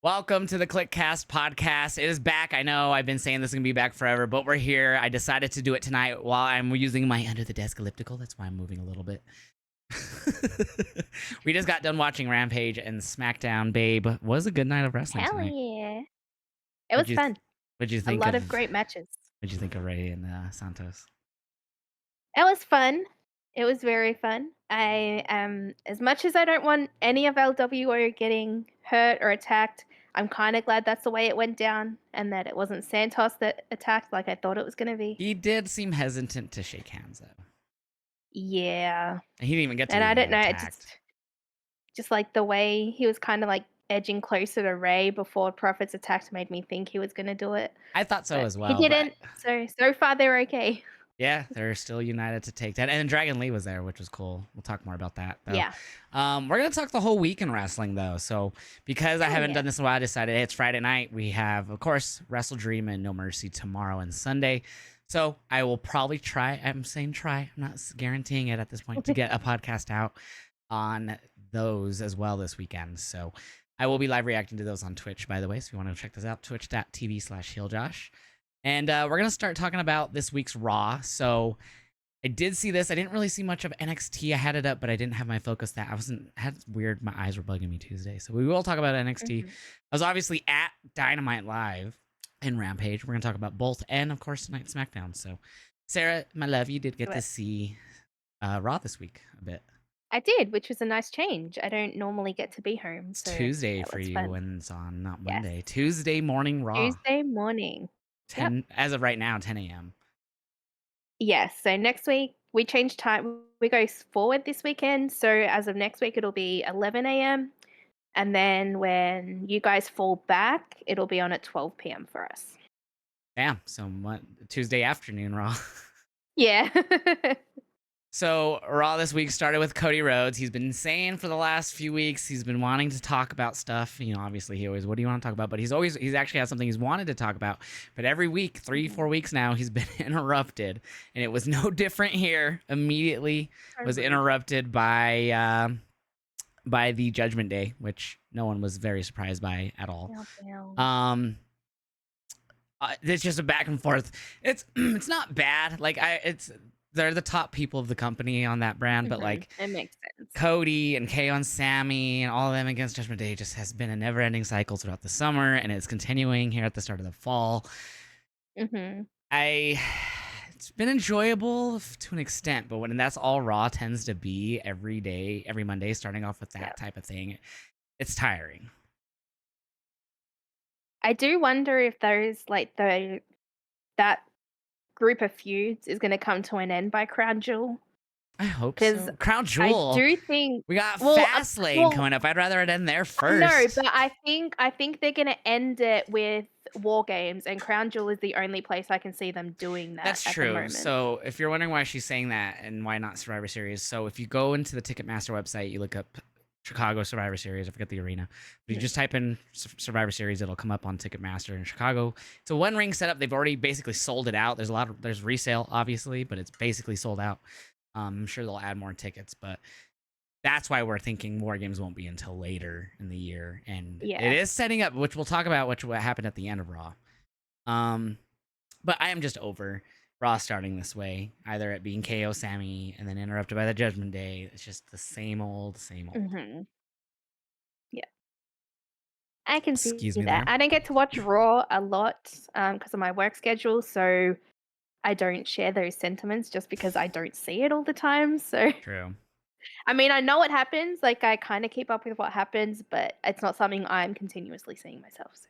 Welcome to the Kliq podcast. It is back. I know I've been saying this is going to be back forever, but we're here. I decided to do it tonight while I'm using my under the desk elliptical. That's why I'm moving a little bit. We just got done watching Rampage and SmackDown, babe. Was a good night of wrestling Hell tonight. yeah. It was What'd you fun. What'd you A think lot of of great matches. What'd you think of Ray and Santos? It was fun. It was very fun. As much as I don't want any of LWO getting hurt or attacked, I'm kind of glad that's the way it went down and that it wasn't Santos that attacked like I thought it was going to be. He did seem hesitant to shake hands though. Yeah. And he didn't even get to And I get don't know, it attacked. just like the way he was kind of like edging closer to Ray before Profits attacked made me think he was going to do it. I thought so But as he well, but didn't. So far they're okay. yeah, they're still united to take that. And Dragon Lee was there, which was cool. We'll talk more about that, though. Yeah. We're going to talk the whole week in wrestling, though. So, because I haven't done this in a while, I decided, hey, it's Friday night. We have, of course, WrestleDream and No Mercy tomorrow and Sunday. So, I will probably try. I'm saying try. I'm not guaranteeing it at this point to get a podcast out on those as well this weekend. So, I will be live reacting to those on Twitch, by the way. So, if you want to check this out, twitch.tv/HeelJosh. And we're going to start talking about this week's Raw. So I did see this. I didn't really see much of NXT. I had it up, but I didn't have my focus. Weird. My eyes were bugging me Tuesday. So we will talk about NXT. I was obviously at Dynamite Live and Rampage. We're going to talk about both. And of course, tonight SmackDown. So Sarah, my love, you did get to see Raw this week a bit. I did, which was a nice change. I don't normally get to be home. It's so Tuesday for you fun. when it's on, not Yes. Monday. Tuesday morning Raw. Tuesday morning. 10 as of right now, 10 a.m. Yes. So next week we change time. We go forward this weekend. So as of next week, it'll be 11 a.m. And then when you guys fall back, it'll be on at 12 p.m. for us. Damn. So what? Tuesday afternoon Raw. Yeah. So Raw this week started with Cody Rhodes. He's been saying for the last few weeks he's been wanting to talk about stuff. You know, obviously he always, what do you want to talk about? But he's actually had something he's wanted to talk about. But every week, 3-4 weeks now, he's been interrupted, and it was no different here. Immediately was interrupted by the Judgment Day, which no one was very surprised by at all. It's just a back and forth. It's not bad. Like they're the top people of the company on that brand, but like it makes sense. Cody and KO and Sammy and all of them against Judgment Day just has been a never-ending cycle throughout the summer, and it's continuing here at the start of the fall. It's been enjoyable to an extent, but when that's all Raw tends to be every day, every Monday, starting off with that type of thing, it's tiring. I do wonder if there's like that group of feuds is going to come to an end by Crown Jewel. I hope so. Crown Jewel. I do think we got Fastlane coming up. I'd rather it end there first. No, but I think they're going to end it with War Games, and Crown Jewel is the only place I can see them doing that. That's true. So if you're wondering why she's saying that and why not Survivor Series, so if you go into the Ticketmaster website, you look up Chicago Survivor Series. I forget the arena. But you just type in Survivor Series, it'll come up on Ticketmaster in Chicago. It's a one ring setup. They've already basically sold it out. There's resale, obviously, but it's basically sold out. I'm sure they'll add more tickets, but that's why we're thinking War Games won't be until later in the year. And it is setting up, which we'll talk about, what happened at the end of Raw. But I am just over Raw starting this way, either it being KO Sammy and then interrupted by the Judgment Day. It's just the same old. Yeah. I can see me that. I don't get to watch Raw a lot because of my work schedule, so I don't share those sentiments just because I don't see it all the time. So true. I mean, I know what happens. Like, I kind of keep up with what happens, but it's not something I'm continuously seeing myself.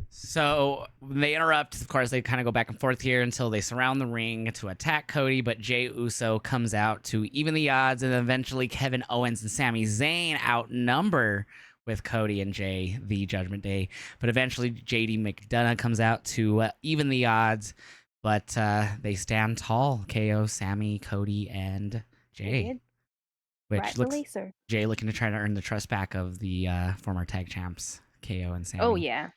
So when they interrupt, of course, they kind of go back and forth here until they surround the ring to attack Cody, but Jey Uso comes out to even the odds, and eventually Kevin Owens and Sami Zayn outnumber with Cody and Jey the Judgment Day. But eventually JD McDonough comes out to even the odds, but they stand tall. KO, Sammy, Cody, and Jey. Which looks Jey looking to try to earn the trust back of the former tag champs, KO and Sammy. Oh, yeah.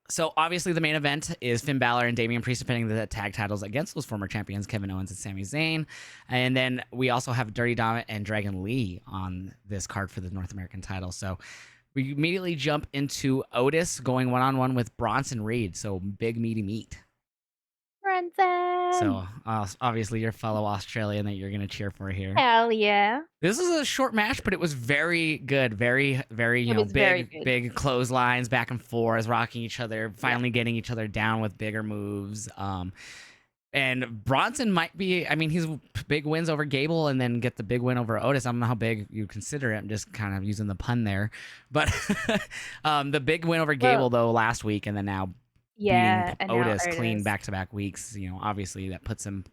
So obviously the main event is Finn Balor and Damian Priest defending the tag titles against those former champions, Kevin Owens and Sami Zayn. And then we also have Dirty Dominant and Dragon Lee on this card for the North American title. So we immediately jump into Otis going one-on-one with Bronson Reed. So big meaty meat. Bronson! So obviously your fellow Australian that you're gonna cheer for here. Hell yeah. This is a short match, but it was very good. Very, very, It was very big, good. big clotheslines back and forth, rocking each other, Yep. finally getting each other down with bigger moves. And Bronson might be, I mean, he's big wins over Gable and then get the big win over Otis. I don't know how big you consider it. I'm just kind of using the pun there. But the big win over Well, Gable, though, last week, and then now beating yeah, and now Otis clean Otis. back-to-back weeks, obviously that puts him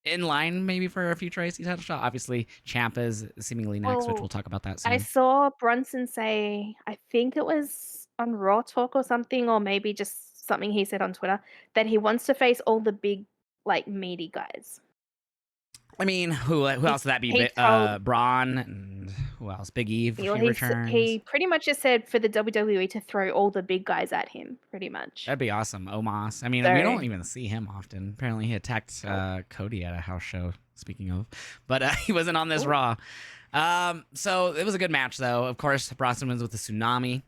in line maybe for a future IC title shot. Obviously, Champa is seemingly next, which we'll Well, talk about that I soon. saw Bronson say, I think it was on Raw Talk or something, or maybe just something he said on Twitter, that he wants to face all the big, like, meaty guys. I mean, who else would that be? He told Braun and who else? Big Eve if well, he returns. he pretty much just said for the WWE to throw all the big guys at him, pretty much. That'd be awesome. Omos. I mean, we So, don't even see him often. Apparently, he attacked nope. Cody at a house show. Speaking of, but he wasn't on this Ooh, Raw. So it was a good match, though. Of course, Bronson wins with the tsunami.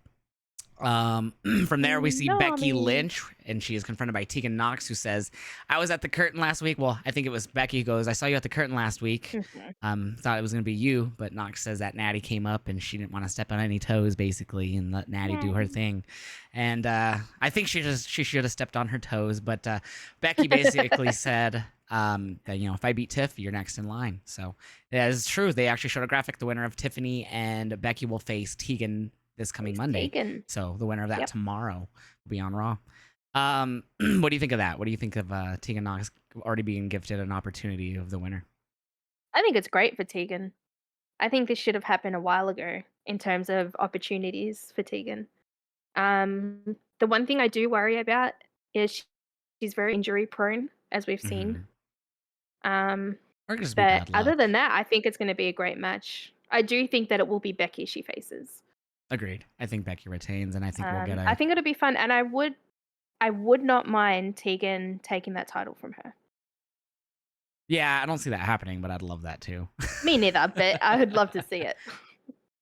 From there, we see Becky tsunami. Lynch, and she is confronted by Tegan Knox, who says, "I was at the curtain last week." Well, I think it was Becky who goes, "I saw you at the curtain last week. Mhm. Thought it was gonna be you," but Knox says that Natty came up and she didn't want to step on any toes, basically, and let Natty do her Natty. thing. And I think she should have stepped on her toes, but Becky basically said. That if I beat Tiff, you're next in line. So that is true. They actually showed a graphic. The winner of Tiffany and Becky will face Tegan this coming He's Monday. taken. So the winner of that Yep. tomorrow will be on Raw. What do you think of that? What do you think of Tegan Knox already being gifted an opportunity of the winner? I think it's great for Tegan. I think this should have happened a while ago in terms of opportunities for Tegan. The one thing I do worry about is she's very injury prone, as we've seen. Mm-hmm. Um, Or it could just be but bad other luck. than that, I think it's going to be a great match. I do think that it will be Becky she faces. Agreed. I think Becky retains, and I think we'll get I a. think it'll be fun, and I would not mind Tegan taking that title from her. Yeah, I don't see that happening, but I'd love that too. Me neither, but I would love to see it.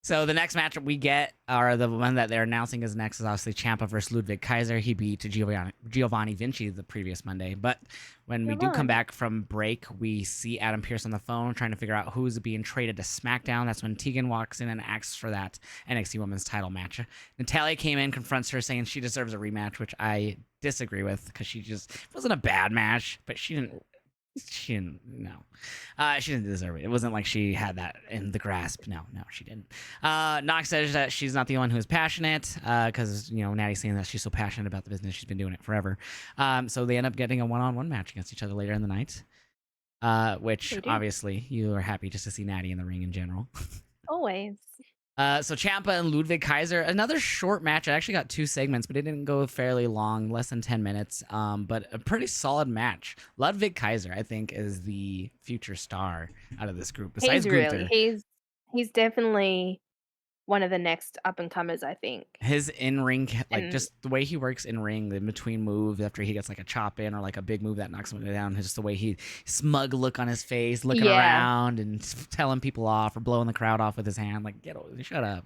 So the next matchup we get, or the one that they're announcing is next, is obviously Champa versus Ludwig Kaiser. He beat Giovanni Vinci the previous Monday. But when we do come Giovanni. back from break, we see Adam Pearce on the phone trying to figure out who's being traded to SmackDown. That's when Tegan walks in and asks for that NXT Women's title match. Natalia came in, confronts her, saying she deserves a rematch, which I disagree with because it wasn't a bad match, but she didn't she didn't deserve it. It wasn't like she had that in the grasp. No, she didn't. Knox says that she's not the one who is passionate because Natty's saying that she's so passionate about the business, she's been doing it forever. So they end up getting a one-on-one match against each other later in the night, which They do. obviously you are happy just to see Natty in the ring in general. Always. So Champa and Ludwig Kaiser, another short match. I actually got 2 segments, but it didn't go fairly long, less than 10 minutes. But a pretty solid match. Ludwig Kaiser, I think, is the future star out of this group, besides Gunther. He's definitely one of the next up and comers, I think. His in-ring, like And just the way he works in ring, the between moves after he gets like a chop in or like a big move that knocks him down, just the way he smug look on his face, looking yeah, around and telling people off or blowing the crowd off with his hand, like shut up,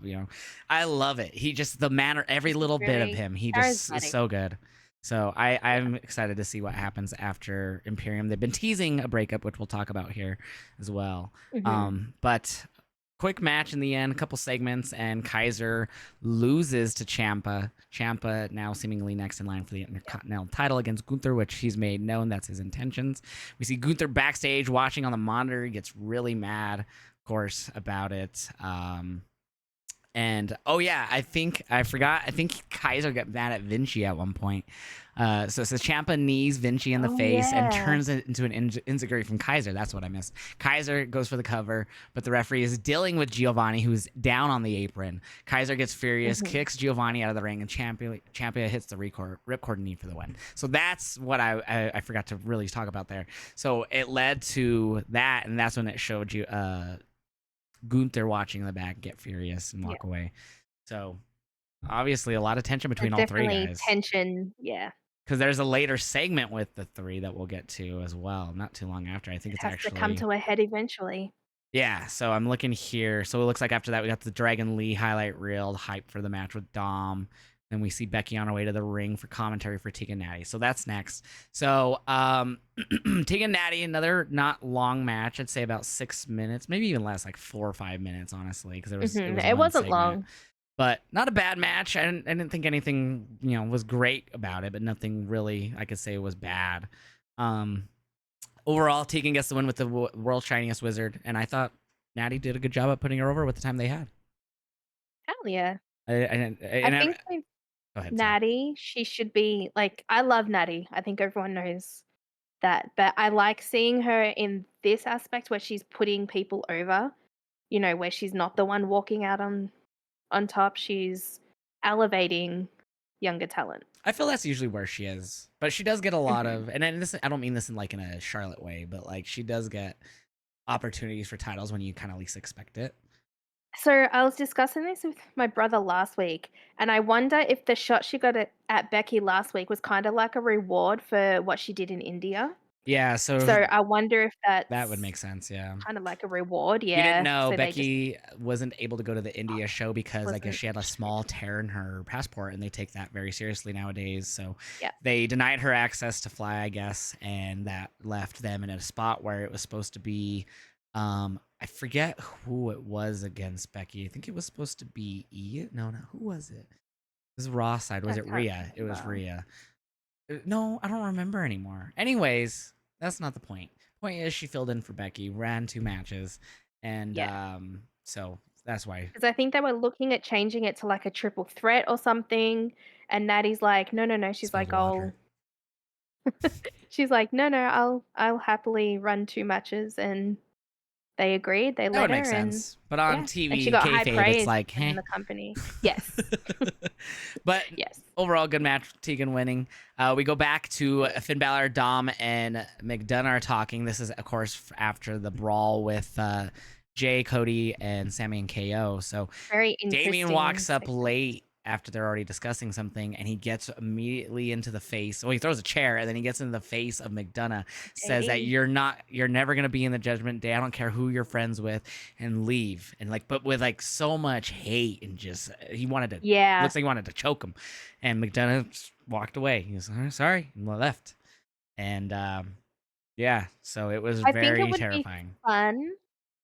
I love it. He just the manner, every he's little bit of really him, he just is charismatic. so good. So Yeah. I'm excited to see what happens after Imperium. They've been teasing a breakup, which we'll talk about here as well. Mhm. But quick match in the end, a couple segments, and Kaiser loses to Champa. Champa now seemingly next in line for the Intercontinental title against Gunther, which he's made known that's his intentions. We see Gunther backstage watching on the monitor. He gets really mad, of course, about it. And oh yeah, I think Kaiser got mad at Vinci at one point. So it says Champa knees Vinci in the Oh, face and yeah. turns it into an enziguri from Kaiser. That's what I missed. Kaiser goes for the cover, but the referee is dealing with Giovanni, who's down on the apron. Kaiser gets furious, Mhm. kicks Giovanni out of the ring, and Champa hits the ripcord knee for the win. So that's what I forgot to really talk about there. So it led to that, and that's when it showed you Gunther watching in the back get furious and Yeah. walk away. So obviously a lot of tension between There's all 3 definitely guys. tension. Yeah. Because there's a later segment with the 3 that we'll get to as well, not too long after. I think It it's has to come actually to a head eventually. Yeah, so I'm looking here. So it looks like after that we got the Dragon Lee highlight reel, the hype for the match with Dom. Then we see Becky on her way to the ring for commentary for Tegan Natty. So that's next. So Tegan Natty, another not long match. I'd say about 6 minutes, maybe even less, like 4 or 5 minutes, honestly, because it was It one wasn't segment. long. But not a bad match. I didn't think anything was great about it, but nothing really I could say was bad. Um, Overall, Tegan gets the win with the world's shiniest wizard, and I thought Natty did a good job at putting her over with the time they had. Hell yeah. I And think with go ahead, sorry. Natty, she should be like, I love Natty. I think everyone knows that, but I like seeing her in this aspect where she's putting people over, where she's not the one walking out on top. She's elevating younger talent. I feel that's usually where she is, but she does get a lot Mhm. of, and then this I don't mean this in like in a Charlotte way, but like she does get opportunities for titles when you kind of least expect it. So I was discussing this with my brother last week, and I wonder if the shot she got at Becky last week was kind of like a reward for what she did in India. Yeah, so So I wonder if that would that's make sense. Yeah. kind of like a reward, You didn't yeah. know So they just Becky wasn't able to go to the India show because I guess wasn't she had a small tear in her passport, and they take that very seriously nowadays. So yeah. they denied her access to fly, I guess, and that left them in a spot where it was supposed to be. I forget who it was against Becky. I think it was supposed to be Ian. No, no, who was it? This is Raw side. I Was it can't Rhea? It was remember. Rhea. No, I don't remember anymore. Anyways, that's not the point. Point is, she filled in for Becky, ran 2 matches, and Yeah. so that's why. Because I think they were looking at changing it to like a triple threat or something, and Natty's like, "No, no, no." Spilled water. She's like, "No, no, I'll happily run 2 matches," and they agreed, they That would let make her, and sense. But on yeah, and she TV got high kayfabe, it's praise like, within heh. the company. Yes. But Yes. overall, good match. Tegan winning. We go back to Finn Balor, Dom, and McDonough are talking. This is, of course, after the brawl with Jay, Cody, and Sammy and KO. So Very Damien interesting walks up segment. late after they're already discussing something, and he gets immediately into the face. Well, he throws a chair, and then he gets into the face of McDonough. Says that JD. you're never gonna be in the Judgment Day. I don't care who you're friends with, and leave. And like, but with like so much hate, and just he wanted to. Yeah. Looks like he wanted to choke him, and McDonough just walked away. He was sorry, and left. And yeah, so it was I think it very would be terrifying. fun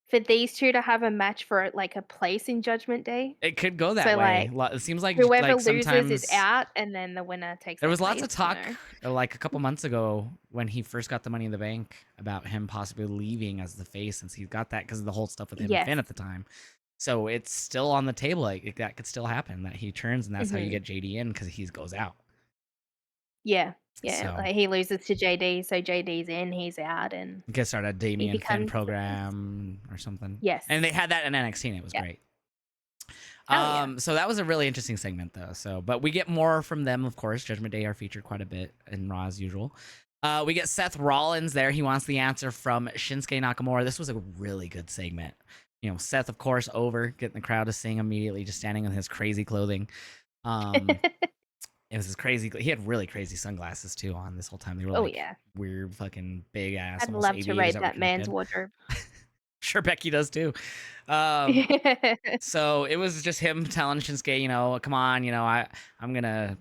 for these 2 to have a match for, like, a place in Judgment Day. It could go that So, way. like, It seems like whoever like loses is sometimes out, and then the winner takes there their was lots of place. talk like a couple months ago when he first got the Money in the Bank about him possibly leaving as the face, since he got that because of the whole stuff with him and Yes. Finn at the time. So it's still on the table. Like that could still happen that he turns, and that's how you Mhm. get JD in because he goes out. Yeah. Yeah, So like, he loses to JD, so JD's in, he's out, and you could start a he Damien Finn becomes the face. program or something. Yes. And they had that in NXT, and it was Yeah. great. Hell yeah. So that was a really interesting segment, though. So, but we get more from them, of course. Judgment Day are featured quite a bit in Raw as usual. We get Seth Rollins there. He wants the answer from Shinsuke Nakamura. This was a really good segment. Seth, of course, over getting the crowd to sing immediately, just standing in his crazy clothing. It was his crazy. He had really crazy sunglasses too on this whole time. They were Oh, like yeah. weird, fucking big ass, I'd almost love to aviators raid that were that man's connected. wardrobe. Sure, Becky does too. Um, So it was just him telling Shinsuke, come on, I'm gonna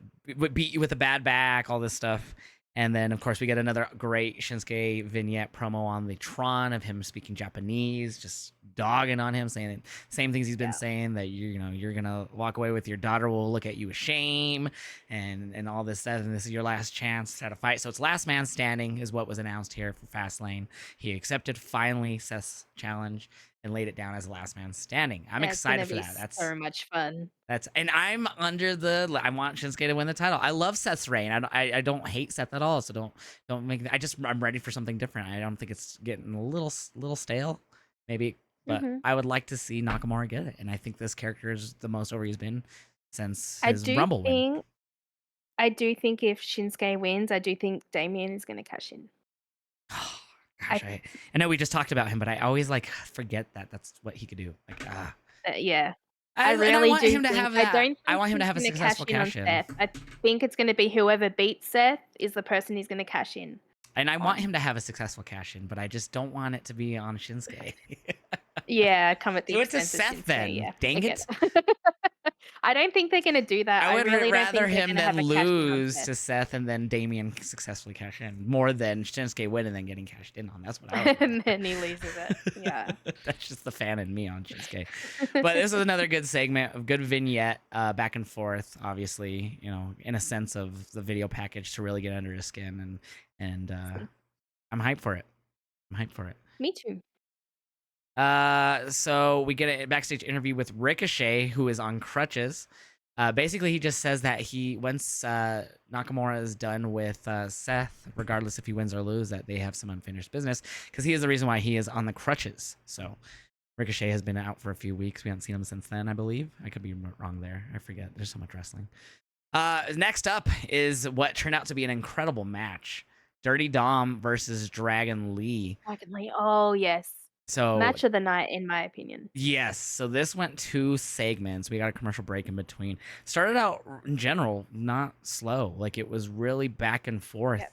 beat you with a bad back, all this stuff. And then of course we get another great Shinsuke vignette promo on the Tron of him speaking Japanese, just dogging on him, saying the same things he's been Yeah. saying, that you're gonna walk away with your daughter will look at you with shame, and all this stuff, and this is your last chance to try to fight. So it's last man standing is what was announced here for Fastlane. He accepted finally Seth's challenge and laid it down as last man standing. I'm It's gonna excited for be that. so much fun. And I'm I want Shinsuke to win the title. I love Seth's reign. I don't hate Seth at all. So don't make. I'm ready for something different. I don't think it's getting a little stale, maybe. But Mhm. I would like to see Nakamura get it. And I think this character is the most over he's been since I his do Rumble win. think I do think if Shinsuke wins, I do think Damien is gonna cash in. Gosh, I know we just talked about him, but I always like forget that that's what he could do. Like Yeah. I I really want do him to think have I that. don't I think want him to he's have a gonna cash successful in on cash in. Seth. I think it's gonna be whoever beats Seth is the person he's gonna cash in And I want on. him to have a successful cash in, but I just don't want it to be on Shinsuke. Yeah, come at the Do it to expense of Seth Shinsuke, then. yeah, I Dang get it. it. I don't think they're gonna do that. I I would really don't rather think they're him gonna have then a cash in on lose Seth. to Seth and then Damien successfully cash in more than Shinsuke win and then getting cashed in on. That's what I would And then he loses it. Yeah. rather. That's just the fan in me on Shinsuke. But this is another good segment, a good vignette, back and forth. Obviously, in a sense of the video package to really get under his skin, and I'm hyped for it. I'm hyped for it. Me too. So we get a backstage interview with Ricochet, who is on crutches. Basically, he just says that once Nakamura is done with Seth, regardless if he wins or lose, that they have some unfinished business because he is the reason why he is on the crutches. So Ricochet has been out for a few weeks. We haven't seen him since then, I believe. I could be wrong there. I forget. There's so much wrestling. Next up is what turned out to be an incredible match: Dirty Dom versus Dragon Lee. Dragon Lee. Oh yes. So Match of the night, in my opinion. yes, so this went 2 segments. We got a commercial break in between. Started out in general not slow, like it was really back and forth.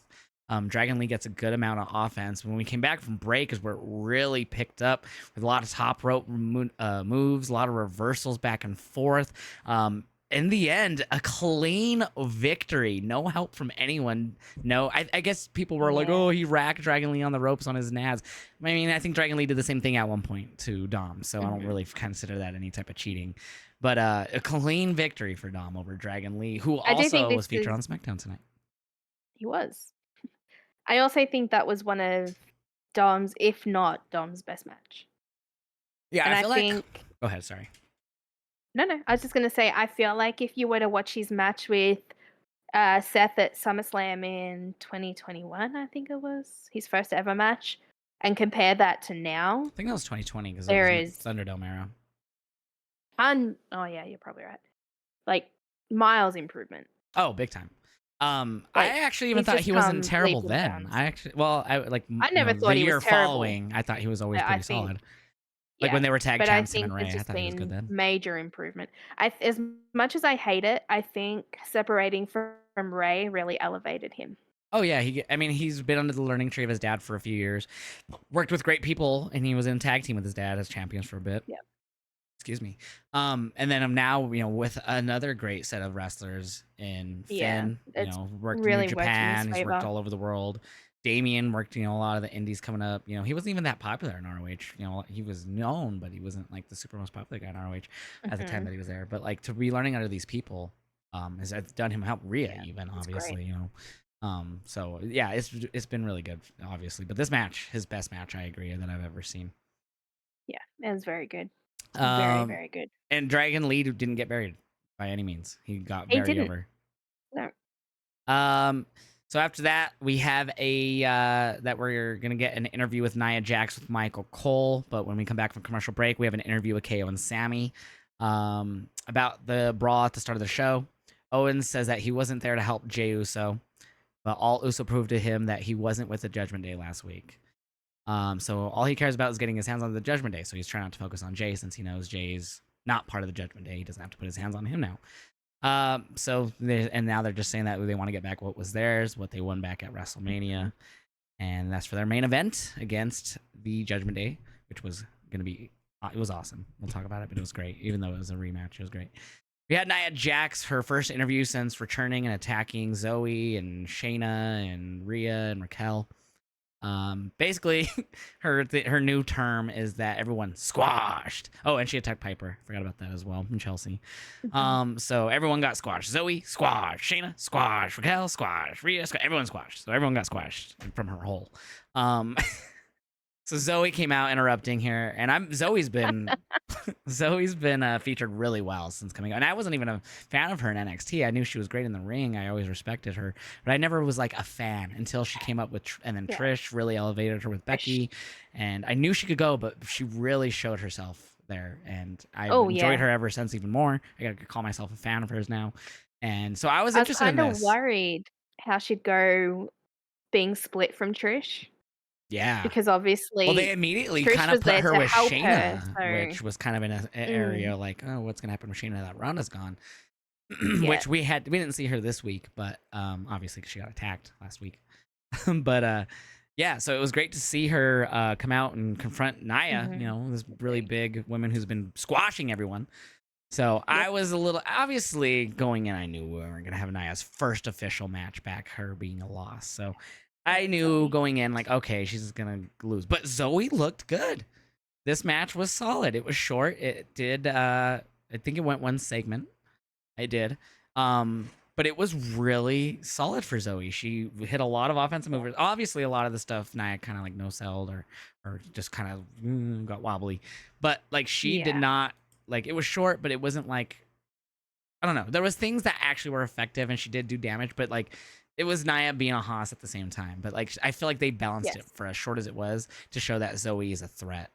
Yep. Dragon Lee gets a good amount of offense. When we came back from break is where it really picked up with a lot of top rope moves, a lot of reversals back and forth. In the end, a clean victory. No help from anyone. No, I guess people were like, oh, he racked Dragon Lee on the ropes on his nads. I mean, I think Dragon Lee did the same thing at one point to Dom, so I don't really consider that any type of cheating. But a clean victory for Dom over Dragon Lee, who I do also think was this featured on is SmackDown tonight. he was. I also think that was one of Dom's, if not Dom's best match. Yeah, And I I feel like. think Go ahead, sorry. no, I was just gonna say I feel like if you were to watch his match with Seth at SummerSlam in 2021, I think it was his first ever match, and compare that to now, I think that was 2020 because it there was is Thunderdome era. oh yeah, you're probably right. Like miles improvement. Oh, big time. Like I actually even he's thought just he wasn't come leaps terrible and then. bounds. I actually, well, I like I never the thought he was year terrible. following, I thought he was always I pretty think solid. Like when yeah, they were tag but I champs, him and think Ray, there's I just thought he was good been then. major improvement. As much as I hate it, I think separating from Ray really elevated him. Oh yeah, he's been under the learning tree of his dad for a few years. Worked with great people, and he was in a tag team with his dad as champions for a bit. Yeah. Excuse me. And then I'm now, with another great set of wrestlers in Yeah, Finn. it's Worked in New really worked in his Japan. He's worked favor. all over the world. Damien worked, a lot of the indies coming up. He wasn't even that popular in ROH. He was known, but he wasn't like the super most popular guy in ROH at the time that he was there. But like to be learning under these people, has done him help Rhea Yeah, even it's obviously. great. So yeah, it's been really good, obviously. But this match, his best match, I agree, that I've ever seen. Yeah, it was very good. Very, Um, very good. and Dragon Lee didn't get buried by any means. He got He very didn't. over. No. So after that, we have that we're gonna get an interview with Nia Jax with Michael Cole. But when we come back from commercial break, we have an interview with KO and Sammy about the brawl at the start of the show. Owens says that he wasn't there to help Jey Uso, but all Uso proved to him that he wasn't with the Judgment Day last week. So all he cares about is getting his hands on the Judgment Day. So he's trying not to focus on Jey since he knows Jey's not part of the Judgment Day. He doesn't have to put his hands on him now. And now they're just saying that they want to get back what was theirs, what they won back at WrestleMania, and that's for their main event against the Judgment Day, which was gonna be it was awesome. We'll talk about it, but it was great, even though it was a rematch. It was great. We had Nia Jax, her first interview since returning and attacking Zoe and Shayna and Rhea and Raquel. Basically, her new term is that everyone squashed. Oh, and she attacked Piper. Forgot about that as well, and Chelsea. So everyone got squashed. Zoe squashed, Shayna squashed, Raquel squashed, Rhea squashed. Everyone squashed. So everyone got squashed from her hole. So Zoe came out interrupting here, and Zoe's been featured really well since coming out. And I wasn't even a fan of her in NXT. I knew she was great in the ring. I always respected her, but I never was like a fan until she came up with and then Trish really elevated her with Becky, and I knew she could go, but she really showed herself there, and I enjoyed her ever since even more. I gotta call myself a fan of hers now, and so I was interested in this. I was kind of worried how she'd go being split from Trish. Yeah. Because obviously, well, they immediately Trish kind of was put there her to with help Shayna, her, which was kind of in an area like, oh, what's gonna happen with Shayna? That Ronda's gone, Yeah. which we didn't see her this week, but obviously because she got attacked last week. But Yeah, so it was great to see her come out and confront Naya, Mhm. this really Agree. big woman who's been squashing everyone. So I Yep. was a little obviously going in. I knew we weren't gonna have Naya's first official match back, her being a loss. So I Poor knew Zoe. going in like, okay, she's gonna lose. But Zoe looked good. This match was solid. It was short. It did. I think it went one segment. It did. But it was really solid for Zoe. She hit a lot of offensive Yeah. movers. Obviously, a lot of the stuff Nia kind of like no sold or just kind of got wobbly. But like she did Yeah. not like it was short, but it wasn't like I don't know. There was things that actually were effective, and she did do damage, but like it was Nia being a hoss at the same time. But like I feel like they balanced it Yes. for as short as it was to show that Zoe is a threat.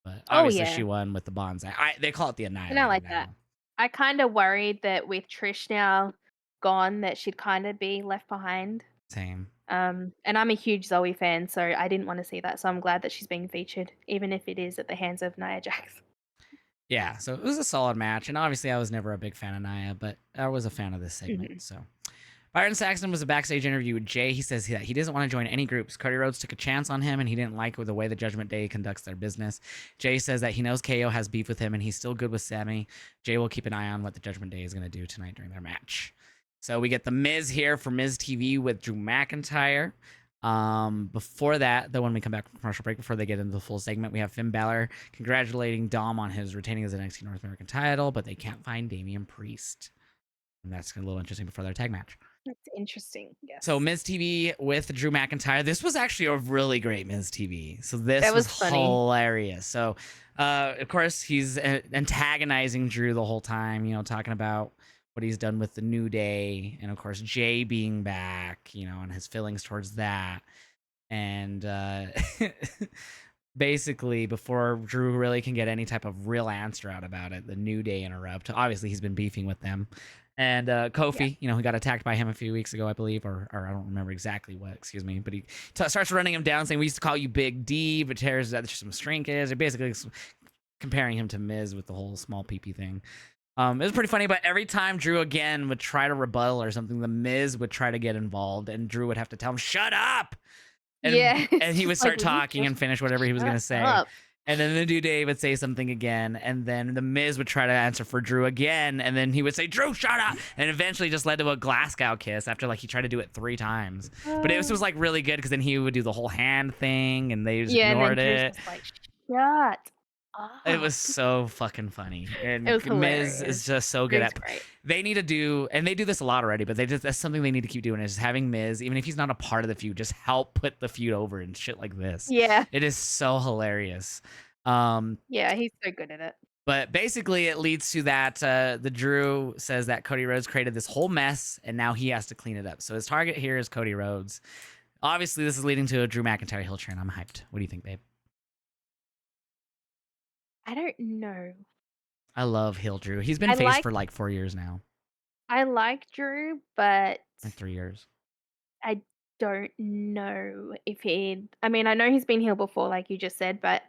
But Oh, obviously, she yeah. won with the bonsai. They call it the And I Annihilator like that. now. I kinda worried that with Trish now gone, that she'd kinda be left behind. Same. And I'm a huge Zoe fan, so I didn't wanna see that, so I'm glad that she's being featured, even if it is at the hands of Nia Jax. Yeah, so it was a solid match, and obviously I was never a big fan of Nia, but I was a fan of this segment. Mhm. So Byron Saxton was a backstage interview with Jay. He says that he doesn't want to join any groups. Cody Rhodes took a chance on him, and he didn't like the way the Judgment Day conducts their business. Jay says that he knows KO has beef with him, and he's still good with Sammy. Jay will keep an eye on what the Judgment Day is going to do tonight during their match. So we get the Miz here for Miz TV with Drew McIntyre. Before that, though, when we come back from commercial break, before they get into the full segment, we have Finn Balor congratulating Dom on his retaining his NXT North American title, but they can't find Damian Priest. And that's a little interesting before their tag match. That's interesting, So yes. Miz TV with Drew McIntyre. This was actually a really great Miz TV. So this That was was funny. hilarious. So of course he's antagonizing Drew the whole time, talking about what he's done with the New Day, and of course Jay being back, and his feelings towards that. And basically before Drew really can get any type of real answer out about it, the New Day interrupt. Obviously he's been beefing with them. And Yeah. Kofi, who got attacked by him a few weeks ago, I believe, or I don't remember exactly what, excuse me, but he starts running him down, saying, "We used to call you Big D, but tears that some strength is." Or basically comparing him to Miz with the whole small PP thing. It was pretty funny, but every time Drew again would try to rebuttal or something, the Miz would try to get involved, and Drew would have to tell him, "Shut up!" and Yeah, it's he just would like, start "Will you talking just and finish whatever he was shut gonna say. up?" And then the New Day would say something again, and then the Miz would try to answer for Drew again, and then he would say, "Drew, shut up!" And eventually just led to a Glasgow kiss after like he tried to do it 3 times. But it was like really good because then he would do the whole hand thing, and they just Yeah, and then ignored Drew's it. just like, "Shut It was up." so fucking funny, It and was Miz hilarious. is just so good Drew's at. great. They need to do, and they do this a lot already, but that's something they need to keep doing is having Miz, even if he's not a part of the feud, just help put the feud over and shit like this. Yeah. It is so hilarious. Um, Yeah, he's so good at it. but basically, it leads to that the Drew says that Cody Rhodes created this whole mess, and now he has to clean it up. So his target here is Cody Rhodes. Obviously, this is leading to a Drew McIntyre heel turn. I'm hyped. What do you think, babe? I don't know. I love heel Drew. He's been I face like for like 4 years now, I like Drew, but or 3 years. I don't know if he'd I mean, I know he's been here before, like you just said, but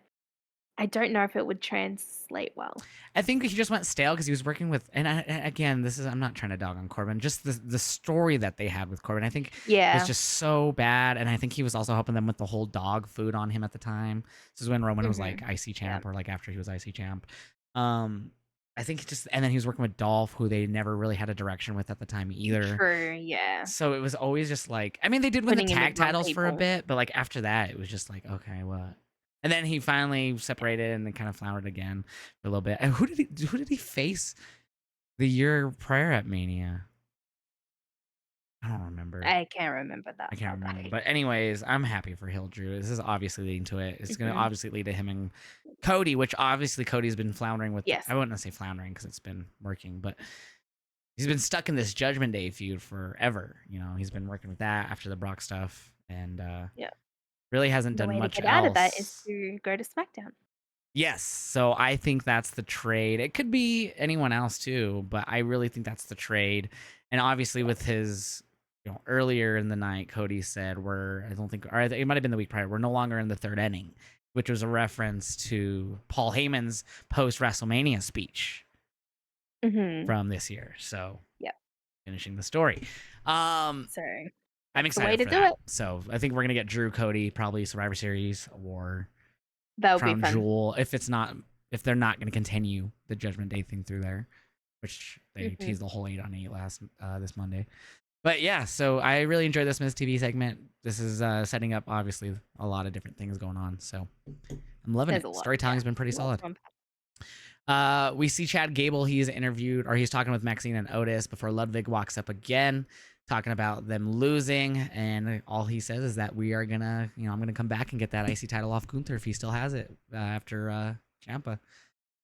I don't know if it would translate well. I think he just went stale because he was working with, and again, I'm not trying to dog on Corbin, just the story that they had with Corbin. I think was Yeah. just so bad, and I think he was also helping them with the whole dog food on him at the time. This is when Roman was like Mhm. IC Yeah. champ, or like after he was IC champ. Um, I think and then he was working with Dolph, who they never really had a direction with at the time either. True, yeah. So it was always just like, I mean, they did win the Putting him with tag wrong titles for a people. bit, but like after that, it was just like, okay, what? And then he finally separated and then kind of floundered again for a little bit. And who did he face the year prior at Mania? I don't remember. I can't remember I that far can't remember. back. But anyways, I'm happy for Hill Drew. This is obviously leading to it. It's going to Mhm. obviously lead to him and Cody, which obviously Cody's been floundering with. Yes. I wouldn't say floundering because it's been working, but he's been stuck in this Judgment Day feud forever. He's been working with that after the Brock stuff, and Yeah. really hasn't The done way to much get out of that is else. to go to SmackDown. Yes, so I think that's the trade. It could be anyone else too, but I really think that's the trade. And obviously, with his, earlier in the night, Cody said, I don't think, or it might have been the week prior, we're no longer in the third inning, which was a reference to Paul Heyman's post WrestleMania speech Mhm. from this year. So, Yep. finishing the story. So I'm That's the way excited to for do that. it. So I think we're gonna get Drew Cody probably Survivor Series or That would be Crown fun. Jewel if they're not gonna continue the Judgment Day thing through there, which they teased the whole 8-on-8 last this Monday. But yeah, so I really enjoyed this Miz TV segment. This is setting up obviously a lot of different things going on. So I'm loving There's it. a lot. Storytelling's been pretty solid. We see Chad Gable. He's interviewed or he's talking with Maxine and Otis before Ludwig walks up again, talking about them losing. And all he says is that we are gonna, I'm gonna come back and get that IC title off Gunther if he still has it after Champa.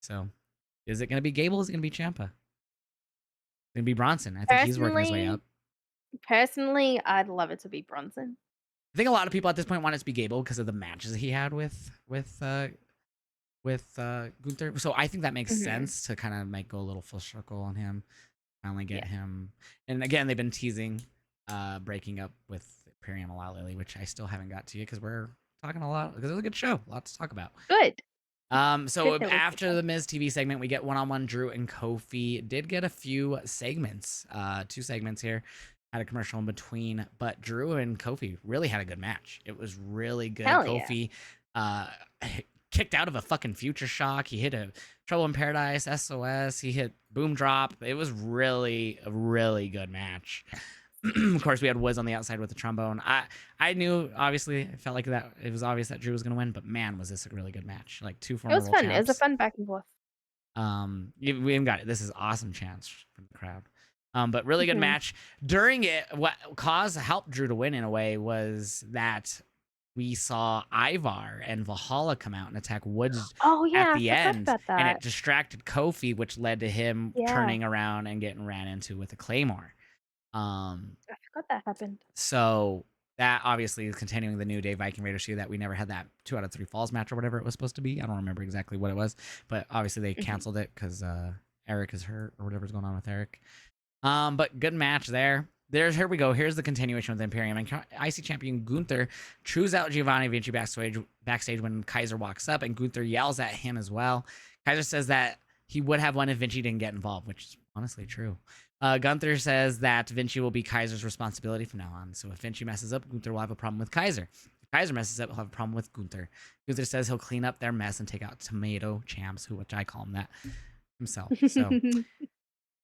So is it gonna be Gable? Is it gonna be Champa? It's gonna be Bronson. I think he's working his way up. Personally, I'd love it to be Bronson. I think a lot of people at this point want it to be Gable because of the matches he had with Gunther. So I think that makes sense to kind of go a little full circle on him. Finally get him. And again, they've been teasing breaking up with Imperium a lot lately, which I still haven't got to yet because we're talking a lot because it was a good show. A lot to talk about. Good. So after the Miz TV segment, we get one-on-one Drew and Kofi. Did get a few segments, 2 segments here. Had a commercial in between, but Drew and Kofi really had a good match. It was really good. Hell Kofi kicked out of a fucking future shock. He hit a Trouble in Paradise, SOS. He hit Boom Drop. It was really a really good match. Of course, we had Wiz on the outside with the trombone. I knew, obviously, it felt like that. It was obvious that Drew was going to win, but man, was this a really good match. Like 2 former world champs. It was a fun back and forth. We even got it. This is awesome chance from the crowd. But really good match. During it, what helped Drew to win in a way was that we saw Ivar and Valhalla come out and attack Woods at the end. And it distracted Kofi, which led to him turning around and getting ran into with a Claymore. I forgot that happened. So that obviously is continuing the New Day Viking Raiders feud that we never had that 2 out of 3 falls match or whatever it was supposed to be. I don't remember exactly what it was, but obviously they canceled it because Eric is hurt or whatever's going on with Eric. But good match there. Here we go. Here's the continuation with Imperium. And IC champion Gunther chews out Giovanni Vinci backstage when Kaiser walks up, and Gunther yells at him as well. Kaiser says that he would have won if Vinci didn't get involved, which is honestly true. Gunther says that Vinci will be Kaiser's responsibility from now on. So if Vinci messes up, Gunther will have a problem with Kaiser. If Kaiser messes up, he'll have a problem with Gunther. Gunther says he'll clean up their mess and take out Tomato Champs, which I call him that himself. So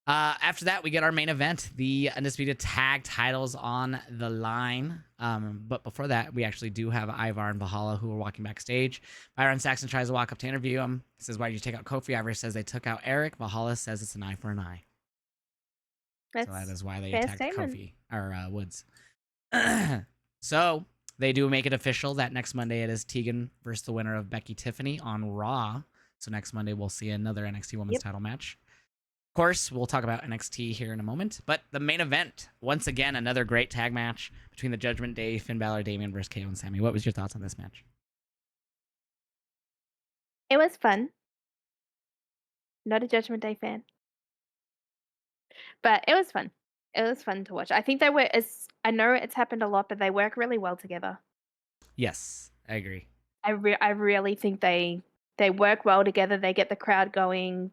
after that, we get our main event, the Undisputed Tag titles on the line. But before that, we actually do have Ivar and Valhalla who are walking backstage. Byron Saxton tries to walk up to interview him. He says, "Why did you take out Kofi?" Ivar says they took out Eric. Valhalla says it's an eye for an eye. So that is why they attacked Kofi or Woods. So they do make it official that next Monday it is Tegan versus the winner of Becky Tiffany on Raw. So next Monday we'll see another NXT Women's title match. Of course, we'll talk about NXT here in a moment. But the main event, once again, another great tag match between the Judgment Day, Finn Balor, Damian versus KO and Sammy. What was your thoughts on this match? It was fun. Not a Judgment Day fan. But it was fun. It was fun to watch. I think I know it's happened a lot, but they work really well together. Yes, I agree. I really think they work well together. They get the crowd going.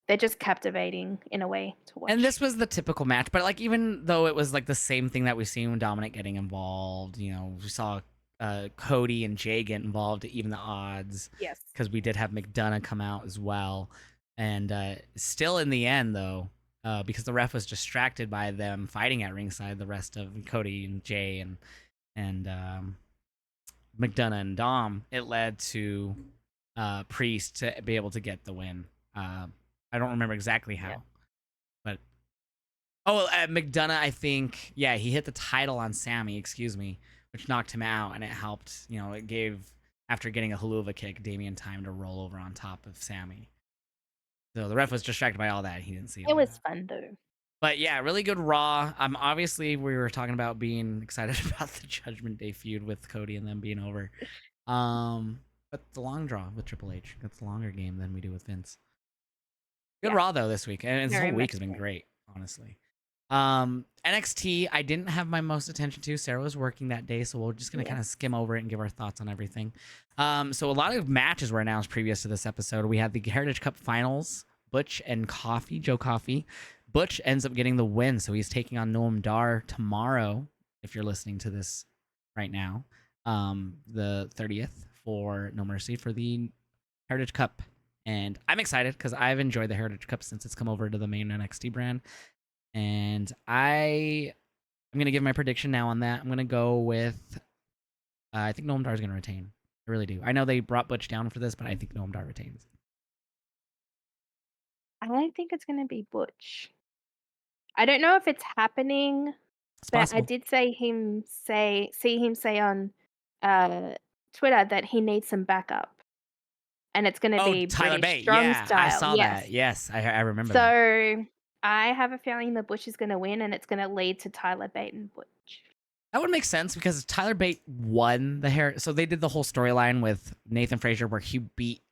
They're just captivating in a way to watch. And this was the typical match, but like even though it was like the same thing that we've seen when Dominic getting involved, we saw Cody and Jay get involved to even the odds. Yes. Because we did have McDonough come out as well. And still in the end, though, because the ref was distracted by them fighting at ringside, the rest of Cody and Jay and McDonough and Dom, it led to Priest to be able to get the win. I don't remember exactly how, but McDonough, I think, he hit the title on Sammy, which knocked him out, and it helped. It gave, after getting a haluva kick, Damian time to roll over on top of Sammy. So the ref was distracted by all that. He didn't see it. Was fun though. But yeah, really good Raw. Obviously we were talking about being excited about the Judgment Day feud with Cody and them being over. But the long draw with Triple H, that's a longer game than we do with Vince. Good Raw though this week, and this whole week has been great, honestly. NXT, I didn't have my most attention to. Sarah was working that day, so we're just gonna kind of skim over it and give our thoughts on everything. So a lot of matches were announced previous to this episode. We had the Heritage Cup Finals, Butch and Joe Coffey. Butch ends up getting the win, so he's taking on Noam Dar tomorrow if you're listening to this right now, the 30th for No Mercy for the Heritage Cup. And I'm excited because I've enjoyed the Heritage Cup since it's come over to the main NXT brand. And I'm going to give my prediction now on that. I'm going to go with, I think Noam Dar is going to retain. I really do. I know they brought Butch down for this, but I think Noam Dar retains. I think it's going to be Butch. I don't know if it's happening, It's but I possible. did see him say on Twitter that he needs some backup. And it's going to be Tyler British Bate. Strong Yeah, style. I saw yes. that. Yes, I remember that. So I have a feeling that Butch is going to win, and it's going to lead to Tyler Bate and Butch. That would make sense because Tyler Bate won the hair. So they did the whole storyline with Nathan Frazier where he beat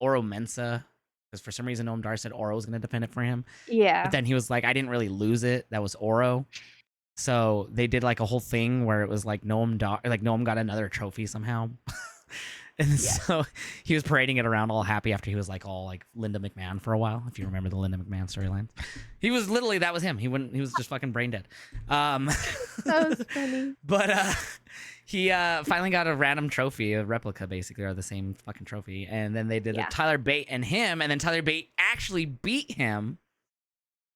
Oro Mensa because for some reason Noam Dar said Oro was going to defend it for him. Yeah. But then he was like, I didn't really lose it. That was Oro. So they did like a whole thing where it was like Noam got another trophy somehow. And so he was parading it around all happy after he was like all like Linda McMahon for a while. If you remember the Linda McMahon storyline, he was literally, that was him. He was just fucking brain dead. That was funny. But he finally got a random trophy, a replica basically, or the same fucking trophy. And then they did a Tyler Bate and him, and then Tyler Bate actually beat him.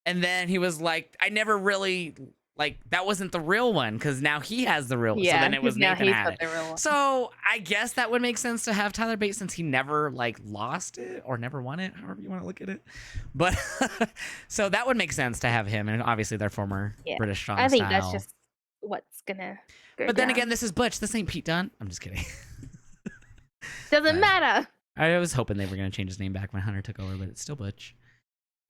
And then he was like, I never really, like, that wasn't the real one because now he has the real one. Yeah, so then it was Nathan had it. The real one. So I guess that would make sense to have Tyler Bate since he never like lost it or never won it, however you want to look at it. But so that would make sense to have him, and obviously their former British Strong I think style. that's just what's gonna go But then down. again, this is Butch. This ain't Pete Dunne. I'm just kidding. Doesn't matter. I was hoping they were gonna change his name back when Hunter took over, but it's still Butch.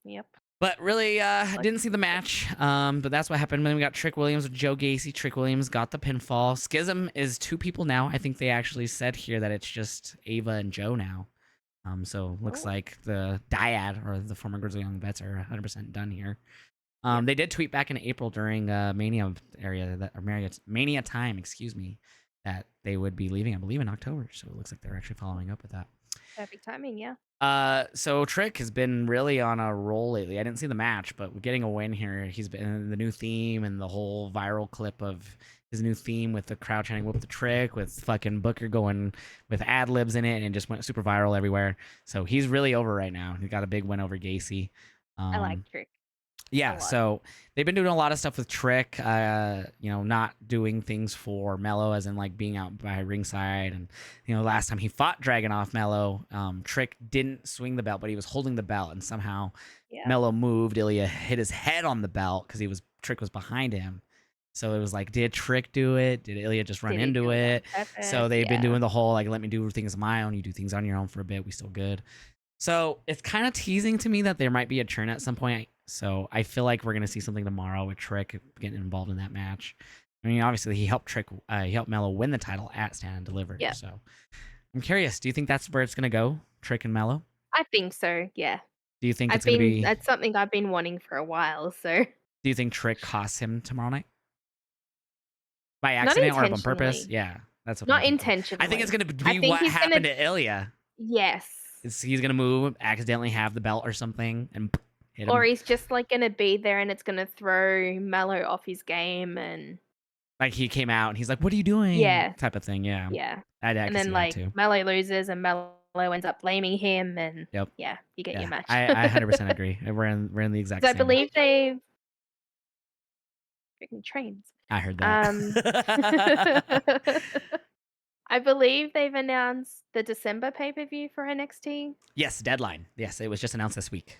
Yep. But really, didn't see the match. But that's what happened. Then we got Trick Williams with Joe Gacy. Trick Williams got the pinfall. Schism is 2 people now. I think they actually said here that it's just Ava and Joe now. So looks like the dyad or the former Grizzly Young Vets are 100% done here. They did tweet back in April during Mania Mania time, excuse me, that they would be leaving, I believe, in October. So it looks like they're actually following up with that. Perfect timing, yeah. So Trick has been really on a roll lately. I didn't see the match, but getting a win here. He's been in the new theme and the whole viral clip of his new theme with the crowd chanting "Whoop the Trick" with fucking Booker going with ad libs in it, and it just went super viral everywhere. So he's really over right now. He got a big win over Gacy. I like Trick. Yeah, so they've been doing a lot of stuff with Trick, not doing things for Mello, as in like being out by ringside. And, last time he fought Dragunov Mello, Trick didn't swing the belt, but he was holding the belt, and somehow Mello moved. Ilya hit his head on the belt because Trick was behind him. So it was like, did Trick do it? Did Ilya just run into it? So they've been doing the whole, like, let me do things on my own. You do things on your own for a bit. We still good. So it's kind of teasing to me that there might be a turn at some point. So I feel like we're going to see something tomorrow with Trick getting involved in that match. I mean, obviously he helped Mello win the title at Stand and Deliver. Yeah. So I'm curious. Do you think that's where it's going to go? Trick and Mello? I think so. Yeah. Do you think it's going to be? That's something I've been wanting for a while. So. Do you think Trick costs him tomorrow night? By accident or on purpose? Yeah. That's what not intentionally. I think it's going to be what happened to Ilya. Yes. He's going to move, accidentally have the belt or something, and hit him. Or he's just like going to be there and it's going to throw Mello off his game. And like he came out and he's like, what are you doing? Yeah. Type of thing. Yeah. Yeah. And then like Mello loses and Mello ends up blaming him. And yeah, you get your match. I 100% agree. We're in the exact same. I believe they've freaking trains. I heard that. I believe they've announced the December pay-per-view for NXT. Yes, deadline. Yes, it was just announced this week.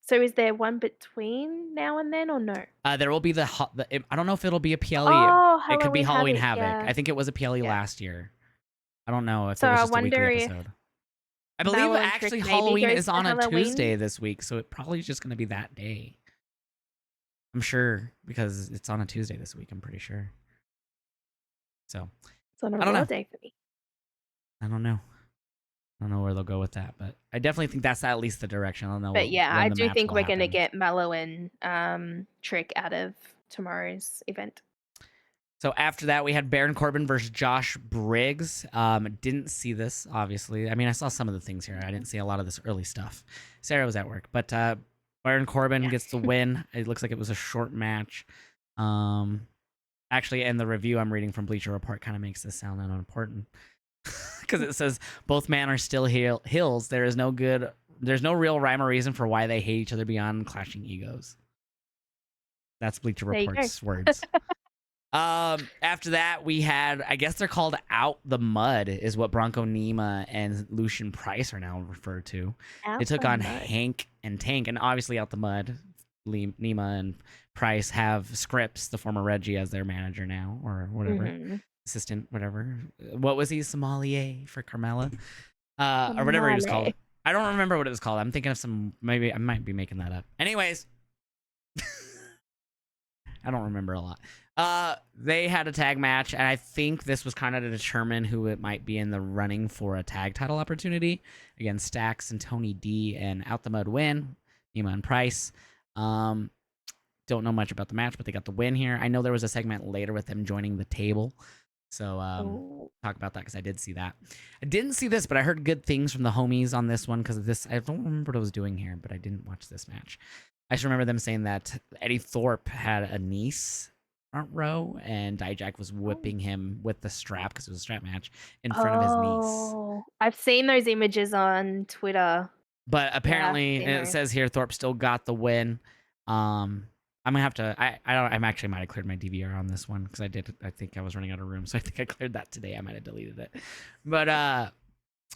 So is there one between now and then or no? There will be I don't know if it'll be a PLE. Oh, it could be Halloween Havoc. Yeah. I think it was a PLE last year. I don't know if it was just a weekly episode. I believe actually Halloween is on a Tuesday this week, so it probably is just going to be that day. I'm sure because it's on a Tuesday this week. I'm pretty sure. So it's on a real day for me. I don't know. I don't know where they'll go with that, but I definitely think that's at least the direction. I don't know. But yeah, I do think we're going to get Mello and Trick out of tomorrow's event. So after that, we had Baron Corbin versus Josh Briggs. Didn't see this, obviously. I mean, I saw some of the things here. I didn't see a lot of this early stuff. Sarah was at work, but Baron Corbin gets the win. It looks like it was a short match. Actually, and the review I'm reading from Bleacher Report kind of makes this sound unimportant because it says both men are still heels. There's no real rhyme or reason for why they hate each other beyond clashing egos. That's Bleacher There you go. Report's words. After that, we had, I guess they're called Out the Mud, is what Bronco Nima and Lucian Price are now referred to. Out They took the on mud. Hank and Tank, and obviously Out the Mud, Nima and Price have Scripps, the former Reggie, as their manager now, or whatever, assistant, whatever. What was he, sommelier for Carmella? Or whatever he was called. I don't remember what it was called. I'm thinking of maybe I might be making that up. Anyways, I don't remember a lot. They had a tag match, and I think this was kind of to determine who it might be in the running for a tag title opportunity. Again, Stax and Tony D, and Out the Mud win. Nima and Price. Don't know much about the match, but they got the win here. I know there was a segment later with them joining the table. So talk about that because I did see that. I didn't see this, but I heard good things from the homies on this one because of this. I don't remember what I was doing here, but I didn't watch this match. I just remember them saying that Eddie Thorpe had a niece front row, and Dijak was whipping him with the strap because it was a strap match in front of his niece. I've seen those images on Twitter. But apparently, it says here Thorpe still got the win. I'm gonna have to. I'm actually might have cleared my DVR on this one because I did. I think I was running out of room, so I think I cleared that today. I might have deleted it, but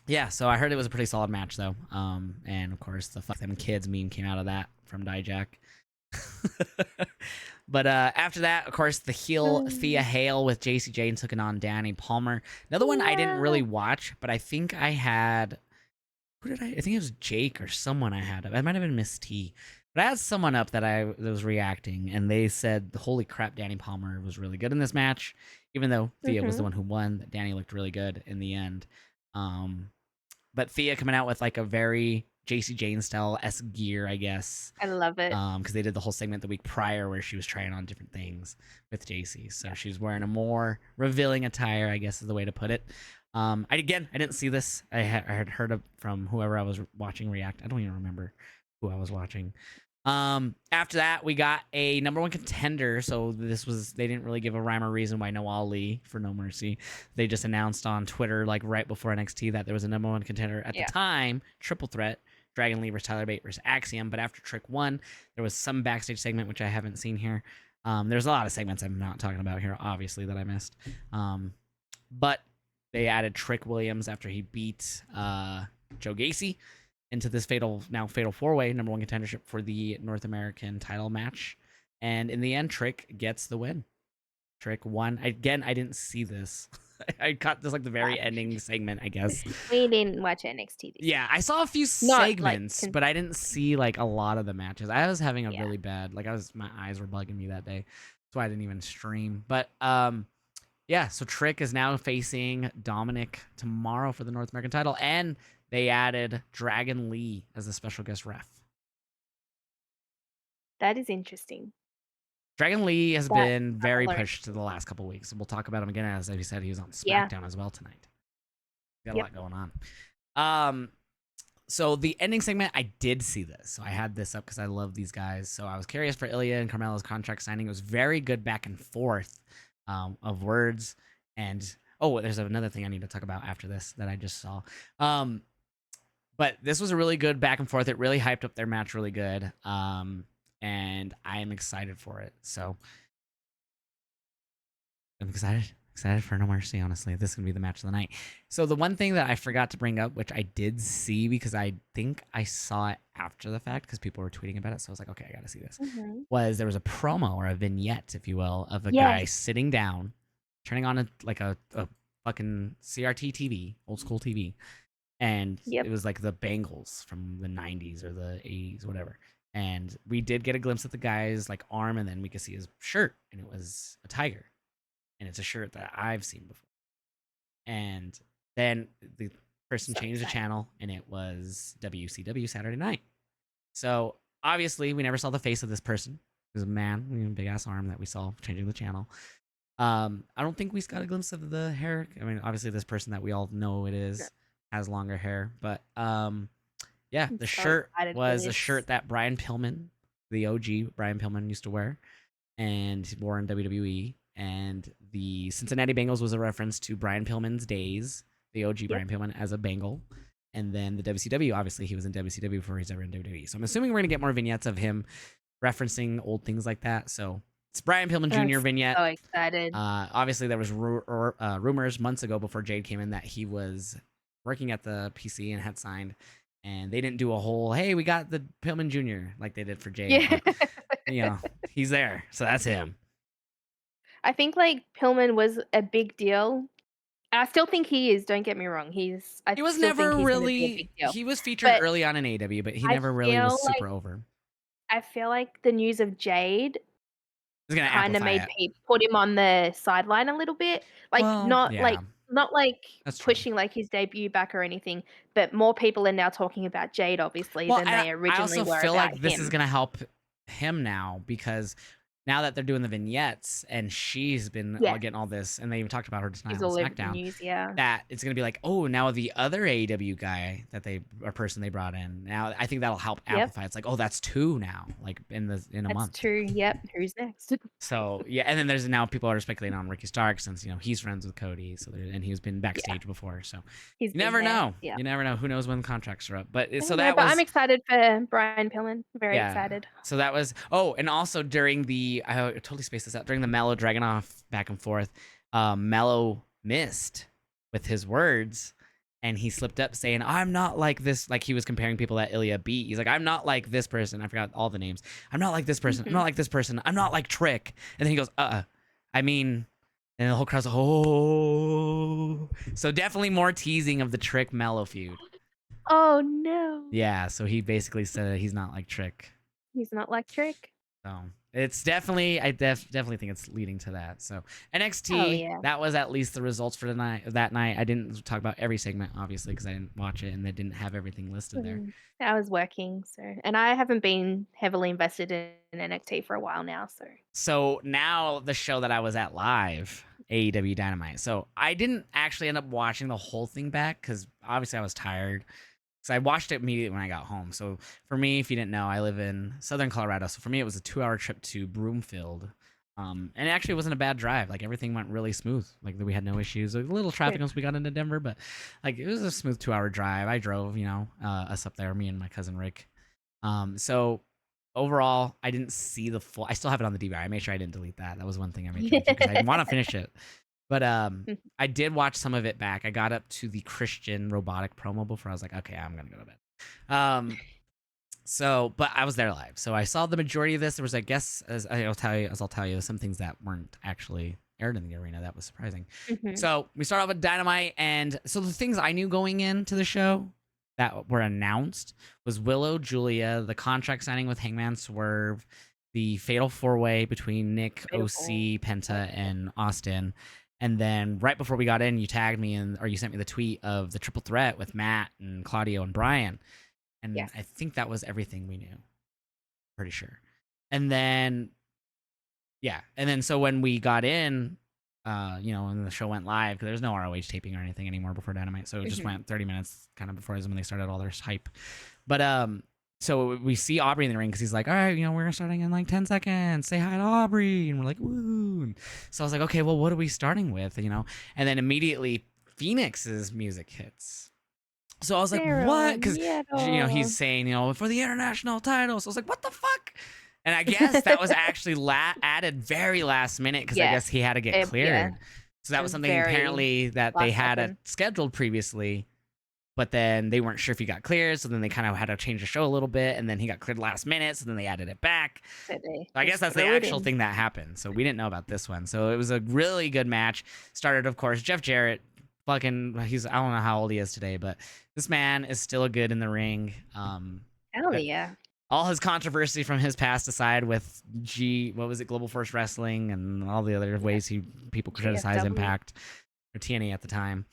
yeah. So I heard it was a pretty solid match though. And of course the fuck them kids meme came out of that from Dijak. But after that, of course, the heel Thea Hale with JC Jane took it on Danny Palmer. Another one I didn't really watch, but I think I had. Who did I think it was Jake or someone I had. It might have been Miss T. But I had someone up that was reacting, and they said, holy crap, Danny Palmer was really good in this match. Even though Thea was the one who won, Danny looked really good in the end. But Thea coming out with like a very JC Jane style-esque gear, I guess. I love it. Because they did the whole segment the week prior where she was trying on different things with JC. So she was wearing a more revealing attire, I guess is the way to put it. I didn't see this. I had heard it from whoever I was watching react. I don't even remember who I was watching. After that, we got a number one contender. So they didn't really give a rhyme or reason why Noah Ali for No Mercy. They just announced on Twitter, like right before NXT, that there was a number one contender at the time, triple threat, Dragon Lee versus Tyler Bate versus Axiom. But after Trick won, there was some backstage segment, which I haven't seen here. There's a lot of segments I'm not talking about here, obviously, that I missed. But they added Trick Williams after he beat Joe Gacy into this fatal four-way number one contendership for the North American title match. And in the end, Trick gets the win. Trick won. Again, I didn't see this. I caught this like the very ending segment, I guess. We didn't watch NXT. Yeah, I saw a few segments, but I didn't see like a lot of the matches. I was having a really bad, my eyes were bugging me that day. So I didn't even stream. But yeah, so Trick is now facing Dominic tomorrow for the North American title, and they added Dragon Lee as a special guest ref. That is interesting. Dragon Lee has been very pushed to the last couple of weeks. We'll talk about him again, as you said, he was on SmackDown as well tonight. Got a lot going on. So the ending segment, I did see this. So I had this up because I love these guys. So I was curious for Ilya and Carmella's contract signing. It was very good back and forth of words. And there's another thing I need to talk about after this that I just saw. But this was a really good back and forth. It really hyped up their match really good. And I am excited for it. So I'm excited for No Mercy, honestly. This is going to be the match of the night. So the one thing that I forgot to bring up, which I did see because I think I saw it after the fact because people were tweeting about it. So I was like, okay, I got to see this. Was there was a promo or a vignette, if you will, of a guy sitting down, turning on a fucking CRT TV, old school TV. And it was like the Bengals from the 90s or the 80s, whatever. And we did get a glimpse of the guy's like arm, and then we could see his shirt, and it was a tiger. And it's a shirt that I've seen before. And then the person changed the channel, and it was WCW Saturday Night. So obviously, we never saw the face of this person. It was a man, big ass arm that we saw changing the channel. I don't think we got a glimpse of the hair. I mean, obviously, this person that we all know it is has longer hair, but yeah, the shirt was a shirt that Brian Pillman, the OG Brian Pillman, used to wear, and wore in WWE. and the Cincinnati Bengals was a reference to Brian Pillman's days, the OG Yep. Brian Pillman as a Bengal. And then the WCW, obviously, he was in WCW before he's ever in WWE. So I'm assuming we're going to get more vignettes of him referencing old things like that. So it's Brian Pillman I'm Jr. vignette. so excited. Obviously, there was rumors months ago before Jade came in that he was working at the PC and had signed. And they didn't do a whole, hey, we got the Pillman Jr. like they did for Jade. Yeah. But, he's there. So that's him. I think like Pillman was a big deal. I still think he is. Don't get me wrong. He was never think he's gonna be a really, big deal. he was featured But early on in AEW, but he I never really feel was like super over. I feel like the news of Jade He's going to kind of amplify made it. put him on the sideline a little bit. Like Well, not yeah, like that's true. pushing like his debut back or anything, but more people are now talking about Jade obviously Well, than I they originally also were feel about like this is him. going to help him now because now that they're doing the vignettes and she's been Yeah. getting all this, and they even talked about her tonight He's on all over the SmackDown, news, yeah. that it's going to be like, oh, now the other AEW guy person they brought in, now I think that'll help Yep. amplify. It's like, oh, that's two now, like in a That's month. true. Yep. Who's next? So yeah, and then there's now people are speculating on Ricky Stark since he's friends with Cody, and he's been backstage before, so He's you never been there. know. Yeah. You never know. Who knows when contracts are up? But I so don't know, that but was. I'm excited for Brian Pillman. Very Yeah. excited. So that was. Oh, and also during the I totally spaced this out during the Mello Dragunov back and forth. Mello missed with his words, and he slipped up saying, "I'm not like this." Like he was comparing people that Ilya beat. He's like, "I'm not like this person." I forgot all the names. I'm not like this person. I'm not like this person. I'm not like Trick. And then he goes, I mean. And the whole crowd's like, oh. So definitely more teasing of the Trick Mello feud. Oh no. Yeah, so he basically said he's not like Trick. He's not like Trick. So it's definitely, I definitely think it's leading to that. So NXT, Oh, yeah. that was at least the results for that night. I didn't talk about every segment, obviously, because I didn't watch it and they didn't have everything listed there. I was working, and I haven't been heavily invested in NXT for a while now. So now the show that I was at live, AEW Dynamite. So I didn't actually end up watching the whole thing back because obviously I was tired. So I watched it immediately when I got home. So for me, if you didn't know, I live in Southern Colorado. So for me, it was a 2-hour trip to Broomfield. And it actually wasn't a bad drive. Like everything went really smooth. Like we had no issues. A little traffic once we got into Denver, but like it was a smooth 2-hour drive. I drove, us up there, me and my cousin Rick. So overall, I didn't see the full. I still have it on the DVR. I made sure I didn't delete that. That was one thing I made sure because I didn't want to finish it. But I did watch some of it back. I got up to the Christian robotic promo before I was like, okay, I'm gonna go to bed. But I was there live, so I saw the majority of this. There was, I guess, as I'll tell you, some things that weren't actually aired in the arena. That was surprising. So we start off with Dynamite, and so the things I knew going into the show that were announced was Willow, Julia, the contract signing with Hangman Swerve, the Fatal 4-Way between Nick, OC, Penta, and Austin. And then right before we got in, you tagged me or you sent me the tweet of the triple threat with Matt and Claudio and Brian. And I think that was everything we knew. Pretty sure. And then, so when we got in, when the show went live, because there's no ROH taping or anything anymore before Dynamite. So it just went 30 minutes kind of before when they started all their hype. But, so we see Aubrey in the ring because he's like, all right, we're starting in like 10 seconds. Say hi to Aubrey. And we're like, woo. So I was like, okay, well, what are we starting with? And then immediately Phoenix's music hits. So I was like, what? Because, he's saying, for the international title. So I was like, what the fuck? And I guess that was actually added very last minute because I guess he had to get cleared. Yeah. So that was something apparently that they had scheduled previously. But then they weren't sure if he got cleared, so then they kind of had to change the show a little bit, and then he got cleared last minute, so then they added it back. So I guess that's the actual thing that happened. So we didn't know about this one. So it was a really good match. Started, of course, Jeff Jarrett, I don't know how old he is today, but this man is still good in the ring. Hell yeah. All his controversy from his past aside with Global Force Wrestling and all the other ways people criticize Impact or TNA at the time.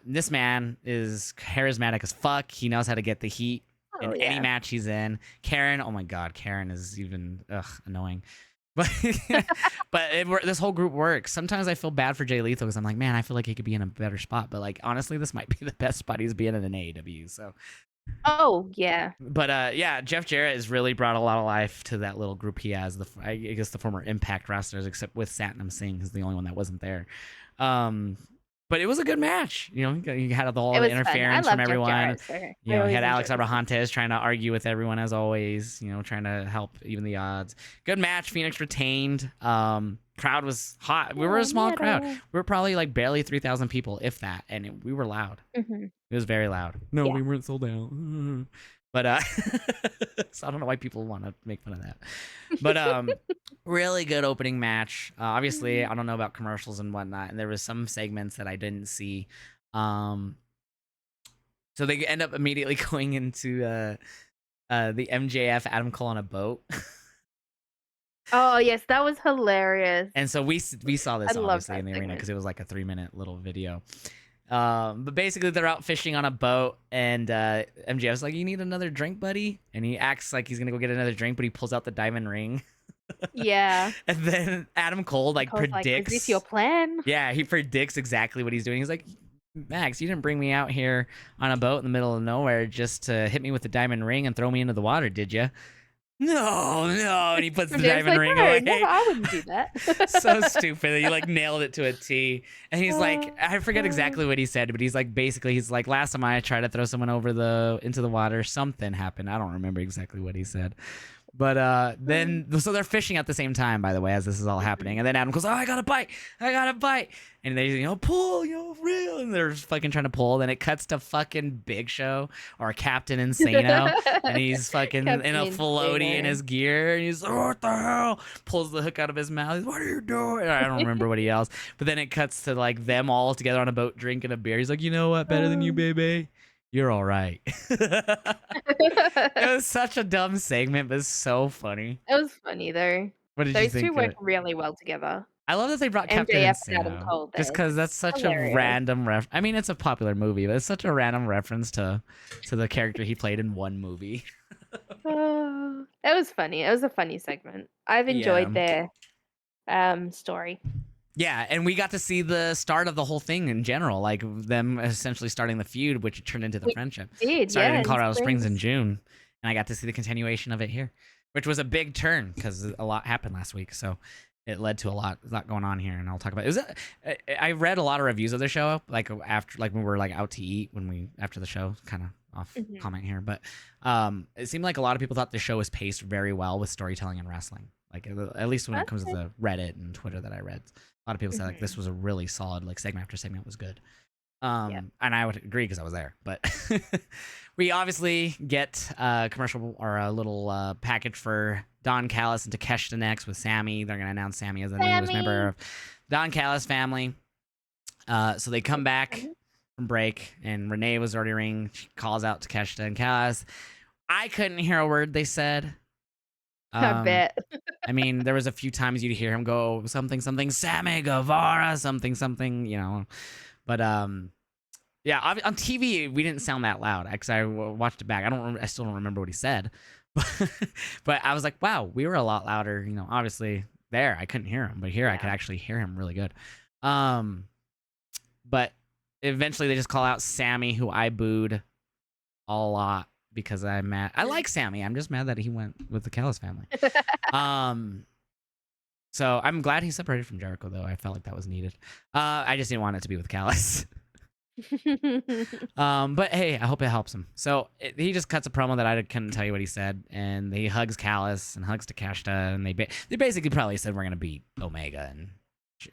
This man is charismatic as fuck. He knows how to get the heat in any match he's in. Karen, oh my god, Karen is even annoying. But this whole group works. Sometimes I feel bad for Jay Lethal because I'm like, man, I feel like he could be in a better spot. But like honestly, this might be the best spot he's been in an AEW. So Oh, yeah. But yeah, Jeff Jarrett has really brought a lot of life to that little group he has. I guess the former Impact wrestlers, except with Satnam Singh, is the only one that wasn't there. Um, but it was a good match. You know, you had all It the was fun. I interference from love Jeff everyone. Jarrett, so You I know, you always had Alex enjoy listening. Abrahantes trying to argue with everyone as always. You know, trying to help even the odds. Good match. Phoenix retained. Crowd was hot. We were a Oh, small crowd. metal. We were probably like barely 3,000 people, if that, and we were loud. Mhm. It was very loud. No, Yeah. we weren't sold out. But so I don't know why people want to make fun of that. But really good opening match. Obviously, I don't know about commercials and whatnot, and there was some segments that I didn't see. Um, so they end up immediately going into the MJF Adam Cole on a boat. Oh, yes, that was hilarious. And so we saw I this love obviously that in the arena segment. because it was like a 3-minute little video. But basically they're out fishing on a boat, and MJF's like, "You need another drink, buddy?" And he acts like he's gonna go get another drink, but he pulls out the diamond ring. Yeah. And then Adam Cole like Cole's like, "Was this your predicts, plan?" yeah, he predicts exactly what he's doing. He's like, "Max, you didn't bring me out here on a boat in the middle of nowhere just to hit me with the diamond ring and throw me into the water, did you?" No, no. And he puts the MJF's diamond like, ring "No, away. never, I wouldn't do So that." stupid. He like nailed it to a T. And he's like, I forget exactly what he said, but he's like, basically, he's like, last time I tried to throw someone into the water, something happened. I don't remember exactly what he said. But then, so they're fishing at the same time, by the way, as this is all happening. And then Adam goes, "Oh, I got a bite. I got a bite." And they, pull, reel. And they're fucking trying to pull. Then it cuts to fucking Big Show or Captain Insano. And he's fucking in Captain a floaty in Insano. his gear. And he's like, "What the hell?" Pulls the hook out of his mouth. He's, "What are you doing?" I don't remember what he yells. But then it cuts to like them all together on a boat drinking a beer. He's like, "You know what? Better than you, baby. You're all right." It was such a dumb segment, but it's so funny. It was funny though. What did you Those two think of work it? really well together. I love that they brought Captain MJF and Adam Insano, Cole just there, because that's just such a hilarious. random I mean, it's a popular movie, but it's such a random reference to the character he played in one movie. Oh, it was funny. It was a funny segment. I've Yeah. enjoyed their story. Yeah, and we got to see the start of the whole thing in general, like them essentially starting the feud, which turned into the We friendship. did, Started yeah, in in Colorado Springs in Springs. June, and I got to see the continuation of it here, which was a big turn because a lot happened last week. So it led to a lot going on here, and I'll talk about it. I read a lot of reviews of the show, like after, like when we were like out to eat after the show, kind of off Mhm. comment here, but it seemed like a lot of people thought the show was paced very well with storytelling and wrestling. Like at least when it comes to Okay. the Reddit and Twitter that I read, a lot of people said like this Mhm. was a really solid, like, segment after segment was good. Yep. And I would agree because I was there. But we obviously get a commercial or a little package for Don Callis and Takeshita next with Sammy. They're gonna announce Sammy as the newest member Sammy. of Don Callis family. So they come back Sammy. from break, and Renee was already ringing. She calls out Takeshita and Callis. I couldn't hear a word they said. I Um, bet. I mean, there was a few times you'd hear him go something, something, Sammy Guevara, something, something, But yeah, on TV we didn't sound that loud because I watched it back. I still don't remember what he said, but I was like, wow, we were a lot louder. Obviously there I couldn't hear him, but here I could Yeah. actually hear him really good. But eventually they just call out Sammy, who I booed a lot because I'm mad. I like Sammy. I'm just mad that he went with the Callis family. So I'm glad he separated from Jericho, though. I felt like that was needed. I just didn't want it to be with Callis. But hey, I hope it helps him. So he just cuts a promo that I couldn't tell you what he said, and he hugs Callis and hugs Takeshita, and they basically probably said we're gonna beat Omega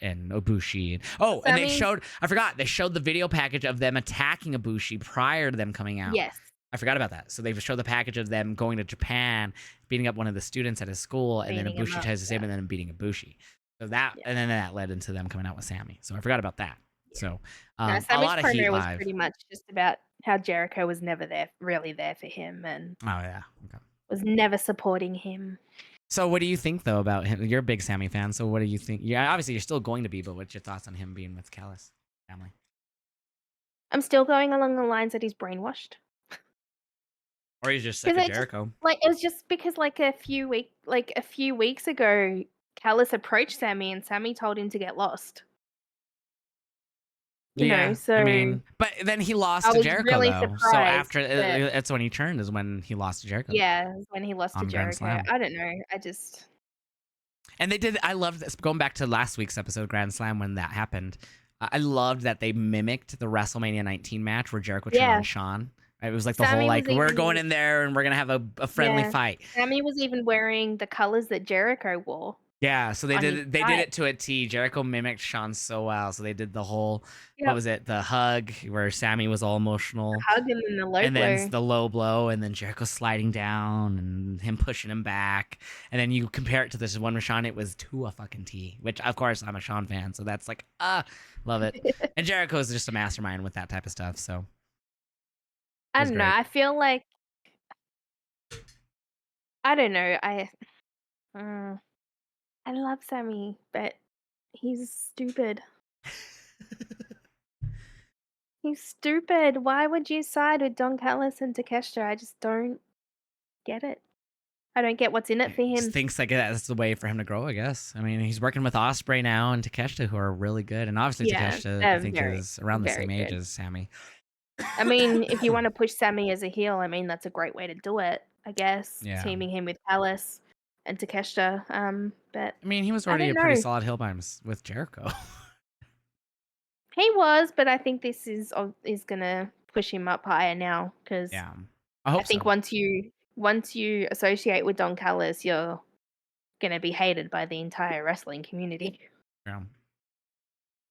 and Ibushi. And they showed, I forgot, they showed the video package of them attacking Ibushi prior to them coming out. Yes. I forgot about that. So they showed the package of them going to Japan, beating up one of the students at his school, and then Beating him Ibushi up, tries to save him, yeah. and then beating Ibushi. So that, Yeah. and then that led into them coming out with Sammy. So I forgot about that. Yeah. So No, a Sammy's lot of heat promo was live. pretty much just about how Jericho was never really there for him and Oh yeah. Okay. was never supporting him. So what do you think though about him? You're a big Sammy fan, so what do you think? Yeah, obviously you're still going to be, but what's your thoughts on him being with Callis family? I'm still going along the lines that he's brainwashed. Or he's just sick Because of Jericho? it was just because a few weeks ago, Callis approached Sammy and Sammy told him to get lost. Yeah, So I mean, but then he lost I to was Jericho really though. So surprised after that it's when he turned is when he lost to Jericho yeah, when he lost to on Grand Jericho. Slam. I don't know. I just And they did. I loved this. Going back to last week's episode, Grand Slam, when that happened, I loved that they mimicked the WrestleMania 19 match where Jericho turned yeah. on Sean. It was like the whole Sammy was like we're even going in there and we're gonna have a friendly yeah. fight. Sammy was even wearing the colors that Jericho wore Yeah, so on his they did side. it to a T. Jericho mimicked Sean so well. So they did the whole what Yep. was it? The hug where Sammy was all emotional. Hug and then the low And then blow. the low blow, and then Jericho sliding down, and him pushing him back, and then you compare it to this one with Sean. It was to a fucking T, which of course I'm a Sean fan, so that's like love it. And Jericho is just a mastermind with that type of stuff, so it I was don't know. great. I feel like I don't know. Uh, I love Sammy, but he's stupid. He's stupid. Why would you side with Don Callis and Takeshita? I just don't get it. I don't get what's in it for Just him. thinks like that's the way for him to grow, I guess. I mean, he's working with Osprey now and Takeshita, who are really good, and obviously Yeah, Takeshita, I they're think, very, is around the very same age good. as Sammy. I mean, if you want to push Sammy as a heel, I mean, that's a great way to do it, I guess. Yeah, Teaming him with Callis and Takeshita. But I mean, he was I already don't a pretty know. solid heel by with Jericho. He was, but I think this is gonna push him up higher now because Yeah, I I hope think so. once you associate with Don Callis, you're gonna be hated by the entire wrestling community. Yeah.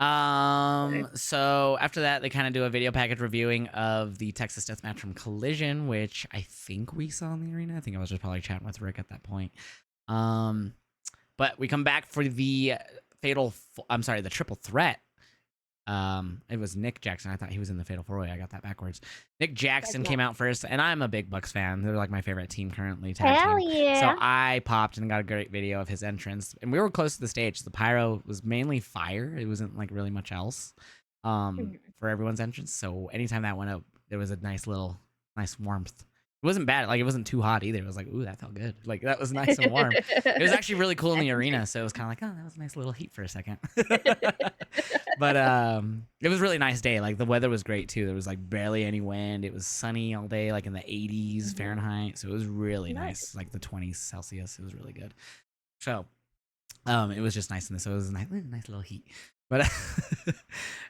So, So after that, they kind of do a video package reviewing of the Texas Death Match from Collision, which I think we saw in the arena. I think I was just probably chatting with Rick at that point. Um, but we come back for the the triple threat. It was Nick Jackson. I thought he was in the Fatal 4-Way. I got that backwards. Nick Jackson came out first, and I'm a big Bucks fan. They're like my favorite team currently, tag hell team. So yeah! I popped and got a great video of his entrance, and we were close to the stage. The pyro was mainly fire. It wasn't like really much else, for everyone's entrance. So anytime that went up, there was a nice warmth. It wasn't bad. Like it wasn't too hot either. It was like, ooh, that felt good. Like that was nice and warm. It was actually really cool in the arena. So it was kind of like, oh, that was a nice little heat for a second. But it was a really nice day. Like the weather was great too. There was like barely any wind. It was sunny all day, like in the 80s Fahrenheit. So it was really nice. Like the 20s Celsius. It was really good. So it was just nice in this. So it was a nice little heat. But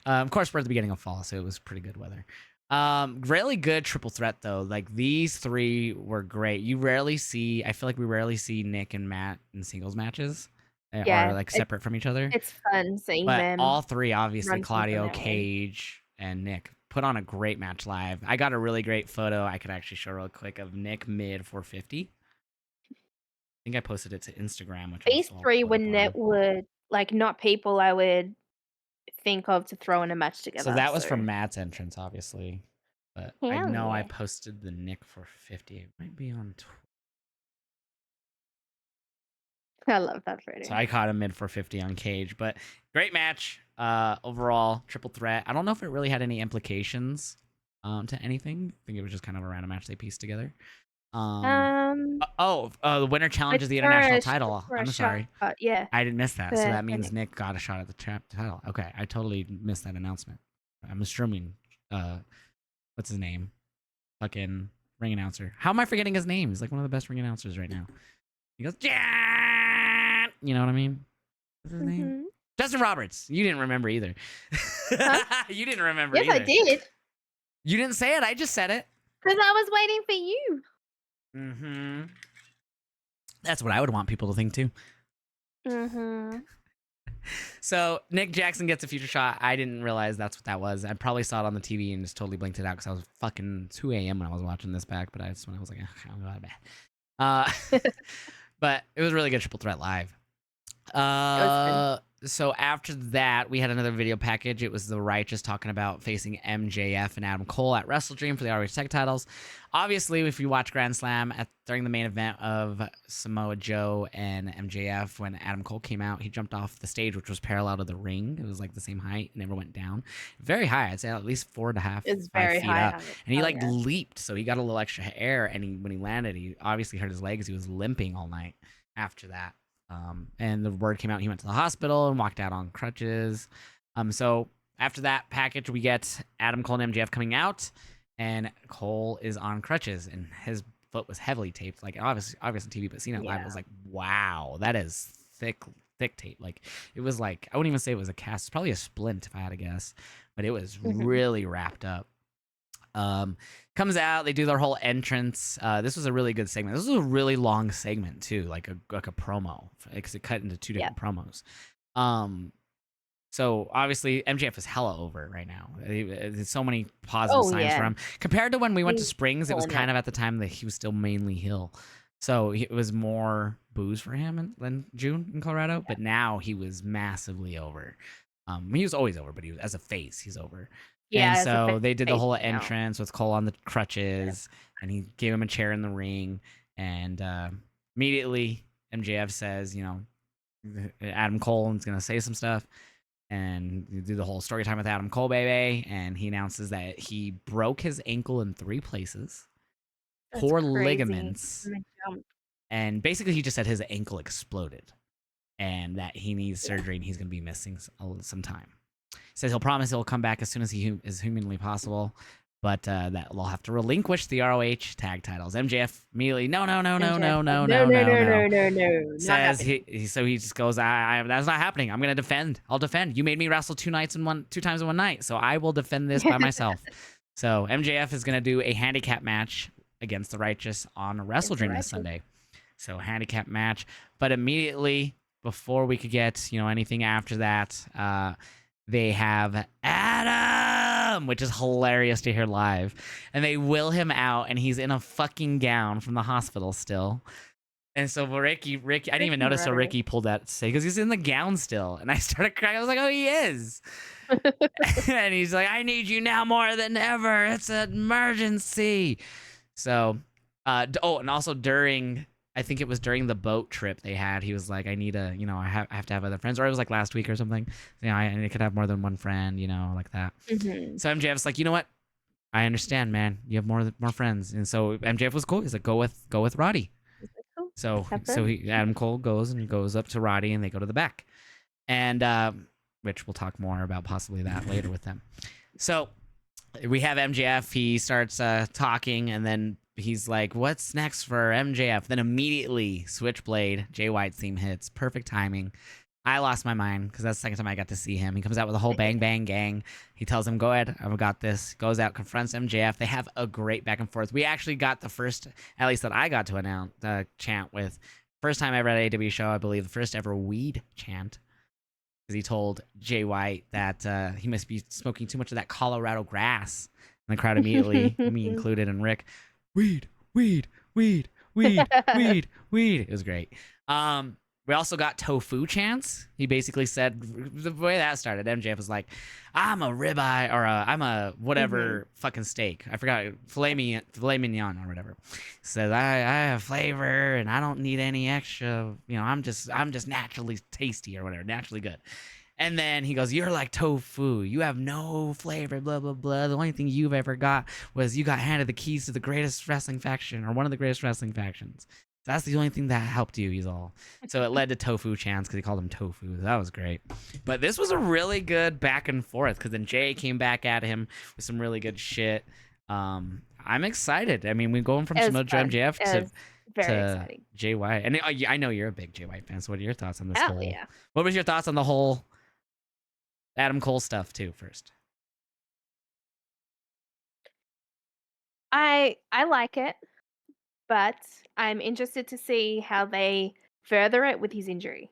of course we're at the beginning of fall, so it was pretty good weather. Really good triple threat though. Like these three were great. I feel like we rarely see Nick and Matt in singles matches, Yeah, or like separate from each other. it's fun seeing But them all three, obviously run things on Claudio, their own. Cage, and Nick, put on a great match live. I got a really great photo I could actually show real quick of Nick mid 450. I think I posted it to Instagram, which These I'll three put up were like not people I would think of to throw in a match So together. that was from Matt's entrance, obviously. But I Hell know I yeah. posted the Nick 450. It might be on I love that So photo. I caught him mid 450 on Cage, but great match overall, triple threat. I don't know if it really had any implications to anything. I think it was just kind of a random match they pieced together. The winner challenges It's the for international a title. for a I'm sorry, shot, yeah. I didn't miss that. So For that means Nick. Nick got a shot at the title. Okay, I totally missed that announcement. I'm assuming, what's his name? Fucking ring announcer. How am I forgetting his name? He's like one of the best ring announcers right now. He goes, yeah. You know what I mean? What's his name? Justin Roberts. You didn't remember either. Huh? You didn't remember Yes, either. I did. You didn't say it. I just said it. Because I was waiting for you. Mm-hmm. That's what I would want people to think too. Mm-hmm. So Nick Jackson gets a future shot. I didn't realize that's what that was. I probably saw it on the TV and just totally blinked it out because I was fucking 2 a.m. when I was watching this back. But I was like, I'll go to bed. But it was really good triple threat live. So after that, we had another video package. It was the Righteous talking about facing MJF and Adam Cole at WrestleDream for the ROH Tag Titles. Obviously, if you watch Grand Slam during the main event of Samoa Joe and MJF, when Adam Cole came out, he jumped off the stage, which was parallel to the ring. It was like the same height, never went down. Very high. I'd say at least 4.5, It's 5 very feet high. up. And he leaped, so he got a little extra air. And when he landed, he obviously hurt his legs. He was limping all night after that. And the word came out he went to the hospital and walked out on crutches. So after that package, we get Adam Cole and MJF coming out, and Cole is on crutches, and his foot was heavily taped. Like obviously on TV, but seeing it live, it was like, wow, that is thick tape. Like it was like, I wouldn't even say it was a cast, it's probably a splint if I had to guess, but it was really wrapped up. Comes out, they do their whole entrance. This was a really good segment. This was a really long segment too, like a promo, because it cut into two different promos. So obviously MJF is hella over right now. There's so many positive signs for him compared to when we went to Springs. It was kind of at the time that he was still mainly heel, so it was more booze for him than June in Colorado. But now he was massively over. He was always over, but he was, as a face, he's over. Yeah, and so they did the whole entrance with Cole on the crutches, and he gave him a chair in the ring, and immediately MJF says, you know, Adam Cole is gonna say some stuff. And you do the whole story time with Adam Cole, baby. And he announces that he broke his ankle in 3 places, tore ligaments, and basically he just said his ankle exploded and that he needs surgery and he's going to be missing some time. He says he'll promise he'll come back as soon as he is humanly possible, but that we'll have to relinquish the ROH tag titles. MJF immediately, no. Says so he just goes, that's not happening. I'm gonna defend. I'll defend. You made me wrestle 2 times in one night, so I will defend this by myself. So MJF is gonna do a handicap match against the Righteous on WrestleDream this Sunday. So handicap match, but immediately before we could get anything after that, they have Adam, which is hilarious to hear live. And they will him out, and he's in a fucking gown from the hospital still. And so Ricky, I didn't even notice how Ricky pulled that to say, because he's in the gown still. And I started crying. I was like, oh, he is. And he's like, I need you now more than ever. It's an emergency. So, and also I think it was during the boat trip they had, he was like, I need I have to have other friends. Or it was like last week or something. I could have more than one friend, like that. So MJF's like, you know what? I understand, man. You have more friends. And so MJF was cool. He's like, go with Roddy. So Adam Cole goes up to Roddy, and they go to the back. And which we'll talk more about possibly that later with them. So we have MJF. He starts talking, and then he's like, what's next for MJF? Then immediately Switchblade, Jay White theme hits. Perfect timing. I lost my mind because that's the second time I got to see him. He comes out with a whole bang bang gang. He tells him, go ahead, I've got this. Goes out, confronts MJF. They have a great back and forth. We actually got the first, at least that I got to announce, chant with. First time ever at AW show, I believe, the first ever weed chant. Because he told Jay White that he must be smoking too much of that Colorado grass. And the crowd immediately, me included and Rick, weed. It was great. We also got tofu chants. He basically said, the way that started, MJF was like, I'm a ribeye, or I'm a whatever fucking steak. I forgot, filet mignon or whatever. Says I have flavor and I don't need any extra. I'm just naturally tasty or whatever, naturally good. And then he goes, you're like tofu. You have no flavor, blah, blah, blah. The only thing you've ever got was you got handed the keys to the greatest wrestling faction, or one of the greatest wrestling factions. So that's the only thing that helped you, he's all. So it led to tofu chants because he called him tofu. That was great. But this was a really good back and forth, because then Jay came back at him with some really good shit. I'm excited. I mean, we're going from Samoa Joe MJF to Jay White. And I know you're a big Jay White fan, so what are your thoughts on this whole... Yeah. What was your thoughts on the whole Adam Cole stuff too first? I like it, but I'm interested to see how they further it with his injury.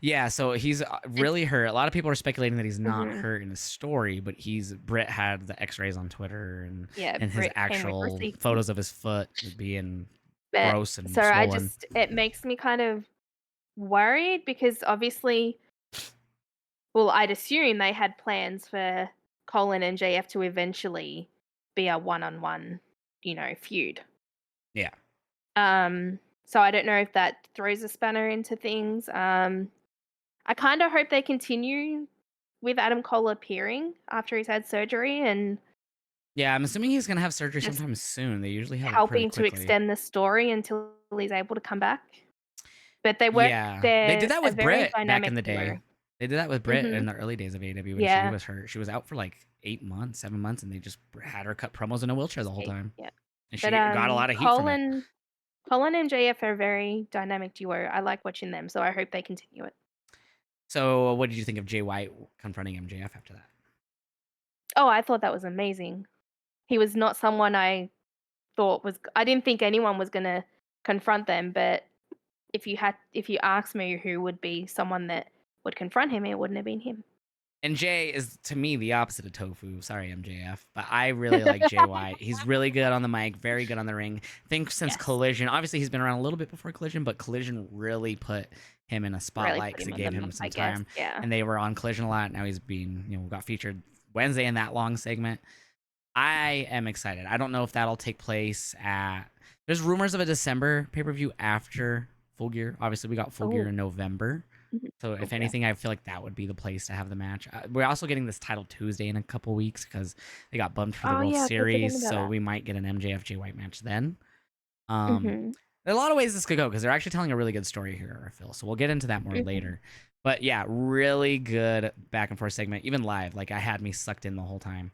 Yeah, so he's really hurt. A lot of people are speculating that he's not hurt in his story, but Britt had the X-rays on Twitter and his actual photos of his foot being gross and swollen. It makes me kind of worried, because obviously, well, I'd assume they had plans for Colin and JF to eventually be a one-on-one, feud. Yeah. So I don't know if that throws a spanner into things. I kind of hope they continue with Adam Cole appearing after he's had surgery, and yeah, I'm assuming he's gonna have surgery sometime soon. They usually have helping to extend the story until he's able to come back. But they work. Yeah, they did that with Britt back in the day. They did that with Britt in the early days of AEW when she Yeah. was hurt. She was out for like 8 months, 7 months, and they just had her cut promos in a wheelchair the whole time. Yeah. And But she got a lot of heat from it. Cole and MJF are a very dynamic duo. I like watching them, so I hope they continue it. So, what did you think of Jay White confronting MJF after that? Oh, I thought that was amazing. He was not someone I didn't think anyone was gonna confront them, but if you asked me who would be someone that would confront him, it wouldn't have been him. And Jay is, to me, the opposite of Tofu. Sorry, MJF. But I really like Jay White. He's really good on the mic, very good on the ring. I think since Yes. Collision, obviously he's been around a little bit before Collision, but Collision really put him in a spotlight because it gave him some time. Yeah. And they were on Collision a lot. Now he's being, got featured Wednesday in that long segment. I am excited. I don't know if that'll take place at. There's rumors of a December pay-per-view after Full Gear. Obviously, we got Full Gear in November. So if anything, I feel like that would be the place to have the match. We're also getting this title Tuesday in a couple weeks because they got bumped for the World Series. So we might get an MJF Jay White match then. There are a lot of ways this could go because they're actually telling a really good story here, I feel. So we'll get into that more later. But yeah, really good back and forth segment, even live. Like I had me sucked in the whole time.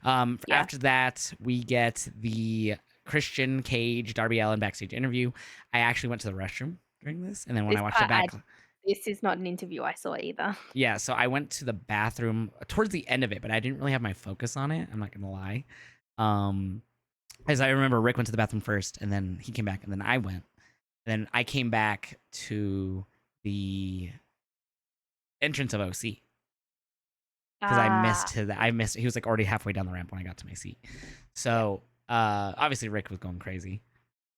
After that, we get the Christian Cage Darby Allin backstage interview. I actually went to the restroom during this, and then when I watched it back, this is not an interview I saw either. Yeah, so I went to the bathroom towards the end of it, but I didn't really have my focus on it. I'm not gonna lie. As I remember, Rick went to the bathroom first, and then he came back, and then I went. And then I came back to the entrance of OC because I missed. He was like already halfway down the ramp when I got to my seat. So obviously Rick was going crazy.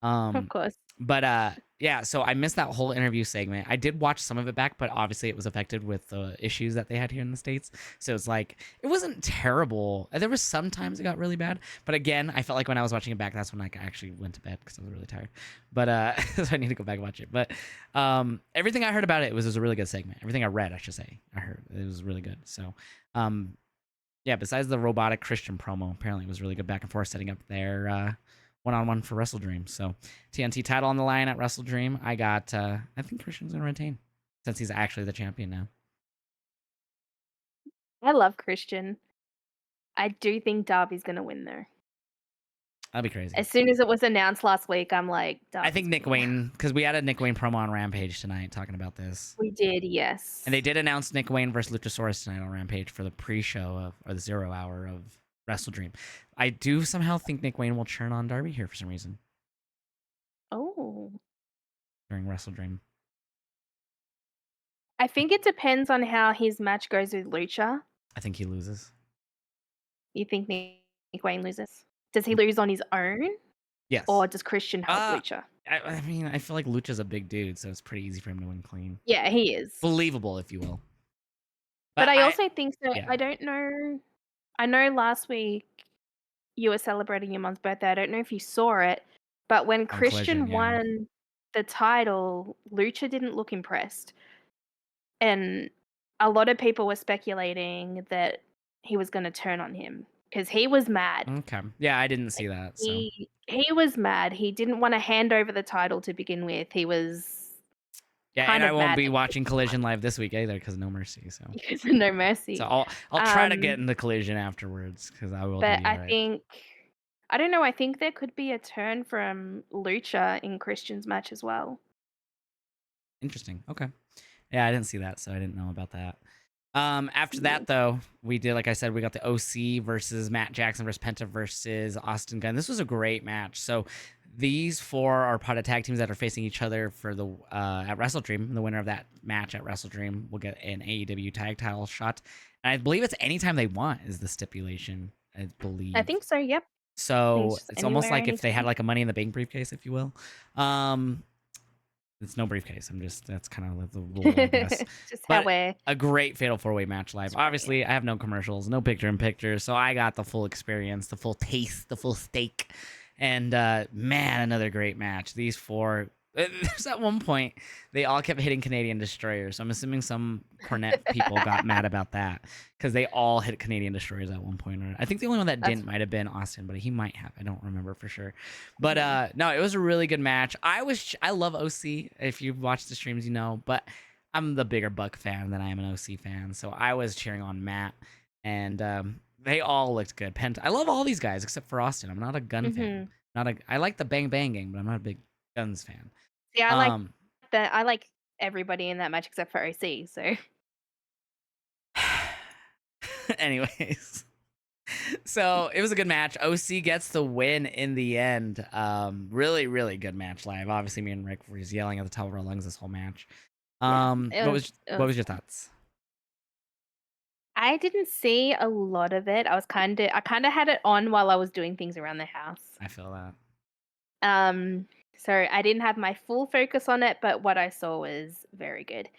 Of course. But yeah, so I missed that whole interview segment. I did watch some of it back, but obviously it was affected with the issues that they had here in the States. So it's like, it wasn't terrible. There was sometimes it got really bad. But again, I felt like when I was watching it back, that's when I actually went to bed because I was really tired. But so I need to go back and watch it. But everything I heard about it was a really good segment. Everything I read, I should say, I heard it was really good. So yeah, besides the robotic Christian promo, apparently it was really good back and forth setting up their one-on-one for WrestleDream. So TNT title on the line at WrestleDream. I think Christian's gonna retain since he's actually the champion now. I love Christian. I do think Darby's gonna win though. That'd be crazy. As soon as it was announced last week, I'm like, I think Nick Wayne, because we had a Nick Wayne promo on Rampage tonight talking about this. We did, yes. And they did announce Nick Wayne versus Luchasaurus tonight on Rampage for the pre-show or the 0 hour of WrestleDream. I do somehow think Nick Wayne will turn on Darby here for some reason. Oh. During WrestleDream. I think it depends on how his match goes with Lucha. I think he loses. You think Nick Wayne loses? Does he lose on his own? Yes. Or does Christian help Lucha? I mean, I feel like Lucha's a big dude, so it's pretty easy for him to win clean. Yeah, he is. Believable, if you will. But I also think so. Yeah. I don't know. I know last week you were celebrating your mom's birthday. I don't know if you saw it, but when Christian won the title, Lucha didn't look impressed. And a lot of people were speculating that he was going to turn on him because he was mad. Okay. Yeah, I didn't see that. So. He was mad. He didn't want to hand over the title to begin with. He was and I won't be watching Collision live this week either because No Mercy. So because of No Mercy. So I'll try to get into Collision afterwards because I will. But I don't know. I think there could be a turn from Lucha in Christian's match as well. Interesting. Okay. Yeah, I didn't see that, so I didn't know about that. After that, though, we did, like I said, we got the OC versus Matt Jackson versus Penta versus Austin Gunn. This was a great match. So these four are part of tag teams that are facing each other for the at WrestleDream. The winner of that match at WrestleDream will get an AEW tag title shot. And I believe it's anytime they want is the stipulation, I believe. I think so, yep. So it's almost like if they had like a Money in the Bank briefcase, if you will. It's no briefcase. That's kind of the rule, I guess. A great Fatal 4-Way match live. Obviously, I have no commercials, no picture-in-picture, so I got the full experience, the full taste, the full steak. And man, another great match. These four. There's at one point they all kept hitting Canadian Destroyers. So I'm assuming some Cornette people got mad about that because they all hit Canadian Destroyers at one point. I think the only one that didn't might have been Austin, but he might have. I don't remember for sure. But no, it was a really good match. I love OC. If you've watched the streams, you know. But I'm the bigger Buck fan than I am an OC fan, so I was cheering on Matt, and they all looked good. Penta, I love all these guys except for Austin. I'm not a gun fan. Mhm. I like the bang banging, but I'm not a big guns fan. Yeah, Um, I like everybody in that match except for OC, so anyways, so it was a good match. OC gets the win in the end. Really, really good match live. Obviously, me and Rick were just yelling at the top of our lungs this whole match. yeah, it What was was your fun. thoughts? I didn't see a lot of it. I kinda had it on while I was doing things around the house. I feel that. Um, so I didn't have my full focus on it, but what I saw was very good.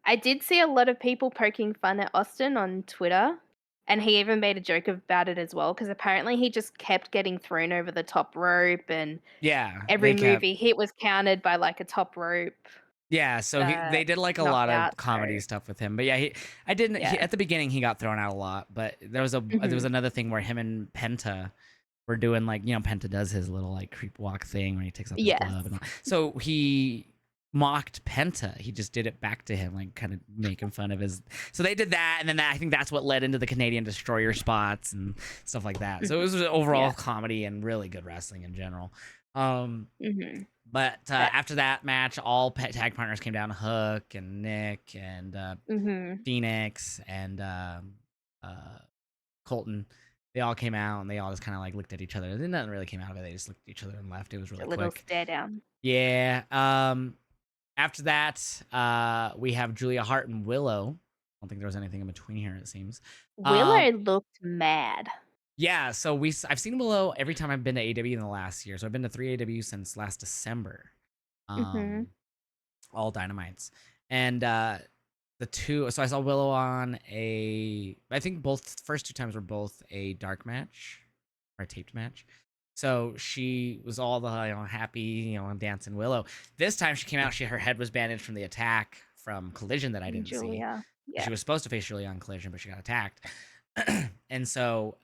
I did see a lot of people poking fun at Austin on Twitter, and he even made a joke about it as well, because apparently he just kept getting thrown over the top rope, and Yeah, every they move kept. he hit was countered by like a top rope Yeah, so uh, they did like a lot of knockout. comedy So stuff with him, but yeah, I didn't. yeah. At the beginning, he got thrown out a lot, but there was Mhm. another thing where him and Penta were doing like Penta does his little like creep walk thing when he takes off his Yes. glove and all. So he mocked Penta. He just did it back to him, like kind of making fun of his. So they did that, and then I think that's what led into the Canadian Destroyer spots and stuff like that. So it was overall Yeah. comedy and really good wrestling in general. Um, Mhm. but But after that match, all tag partners came down. Hook and Nick and mhm. Phoenix and uh, Colton. They all came out and they all just kind of like looked at each other. Then nothing really came out of it. They just looked at each other and left. It was really A little quick. stare down. Yeah. After that, we have Julia Hart and Willow. I don't think there was anything in between here. It seems. Willow looked mad. Yeah. So I've seen Willow every time I've been to AW in the last year. So I've been to 3 AW since last December. Mhm. Um, all Dynamites, and so I saw Willow on I think both first two times were both a dark match or a taped match. So she was all the happy, dancing Willow. This time she came out, her head was bandaged from the attack from Collision that I didn't see. Julia. She Yeah. was supposed to face Julia on Collision, but she got attacked. And so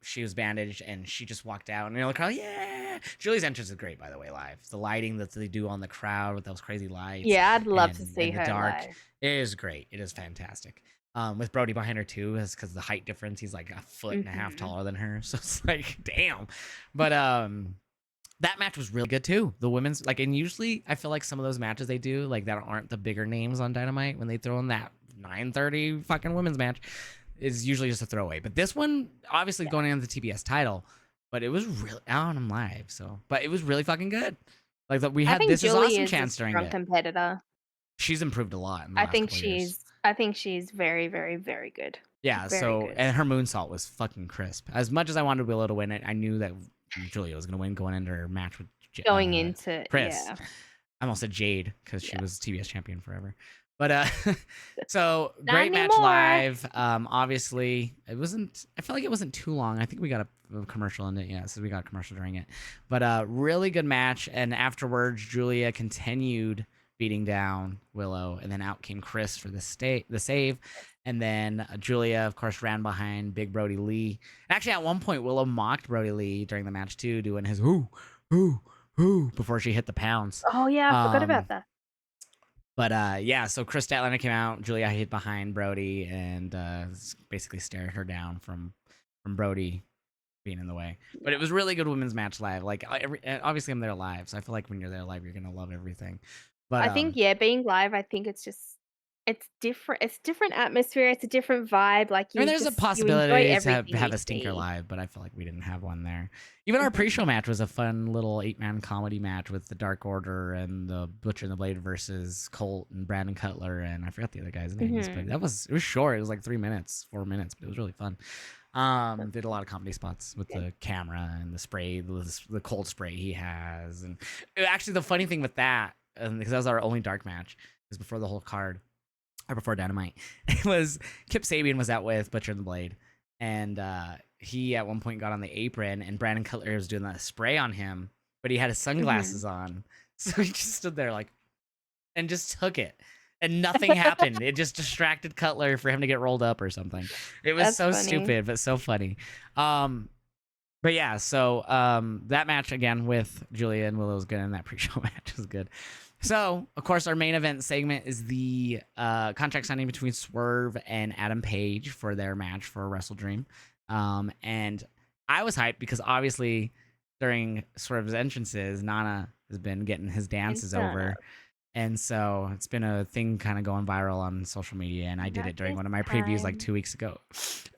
she was bandaged and she just walked out and the crowd, yeah. Julie's entrance is great, by the way, live. The lighting that they do on the crowd with those crazy lights Yeah, I'd love to and see the her dark, live. it is great. It is fantastic. With Brody behind her too, is because the height difference. He's like a foot and a half Mhm. taller than her, so it's like damn. But that match was really good too. The women's and usually I feel like some of those matches they do like that aren't the bigger names on Dynamite when they throw in that 9:30 fucking women's match is usually just a throwaway. But this one, obviously Yeah. going into the TBS title, but it was really out on live. So, but it was really fucking good. Like we I had think this is Julie awesome is a chance during strong it. competitor. She's improved a lot in the last couple of years. I think she's very, very, very good. Yeah. Very So, good. and her moonsault was fucking crisp. As much as I wanted Willow to win it, I knew that Julia was going to win going into her match with Going into Chris. yeah. I almost said Jade because she Yeah. was TBS champion forever. But so Not great match anymore. live. Obviously it wasn't. I felt like it wasn't too long. I think we got a commercial in it. Yeah, so we got a commercial during it. But really good match. And afterwards, Julia continued beating down Willow, and then out came Chris for the save. And then Julia, of course, ran behind Big Brody Lee. Actually, at one point, Willow mocked Brody Lee during the match too, doing his whoo, before she hit the pounds. Oh yeah, I forgot about that. But yeah, so Chris Statlander came out, Julia hid behind Brody, and basically stared her down from Brody being in the way. But it was really good women's match live. Like obviously I'm there live, so I feel like when you're there live, you're gonna love everything. But I think being live, I think it's different. It's different atmosphere. It's a different vibe. Like I mean, there's a you enjoy possibility to everything have you a stinker see. live, but I feel like we didn't have one there. Even our pre-show match was a fun little 8-man comedy match with the Dark Order and the Butcher and the Blade versus Colt and Brandon Cutler and I forgot the other guys' names, but it was short. It was like 3 minutes, 4 minutes, but it was really fun. Did a lot of comedy spots with the camera and the spray, the cold spray he has, and actually the funny thing with that, because that was our only dark match, is before the whole card. Or before Dynamite, it was Kip Sabian was out with Butcher and the Blade, and he at one point got on the apron, and Brandon Cutler was doing that spray on him, but he had his sunglasses on, so he just stood there and just took it, and nothing happened. It just distracted Cutler for him to get rolled up or something. It was That's so funny. stupid, but so funny. But yeah, so that match again with Julia and Willow was good, and that pre-show match was good. So, of course, our main event segment is the contract signing between Swerve and Adam Page for their match for WrestleDream. And I was hyped because obviously during Swerve's entrances, Nana has been getting his dances over. And so it's been a thing kind of going viral on social media. And I did it during one of my previews like 2 weeks ago.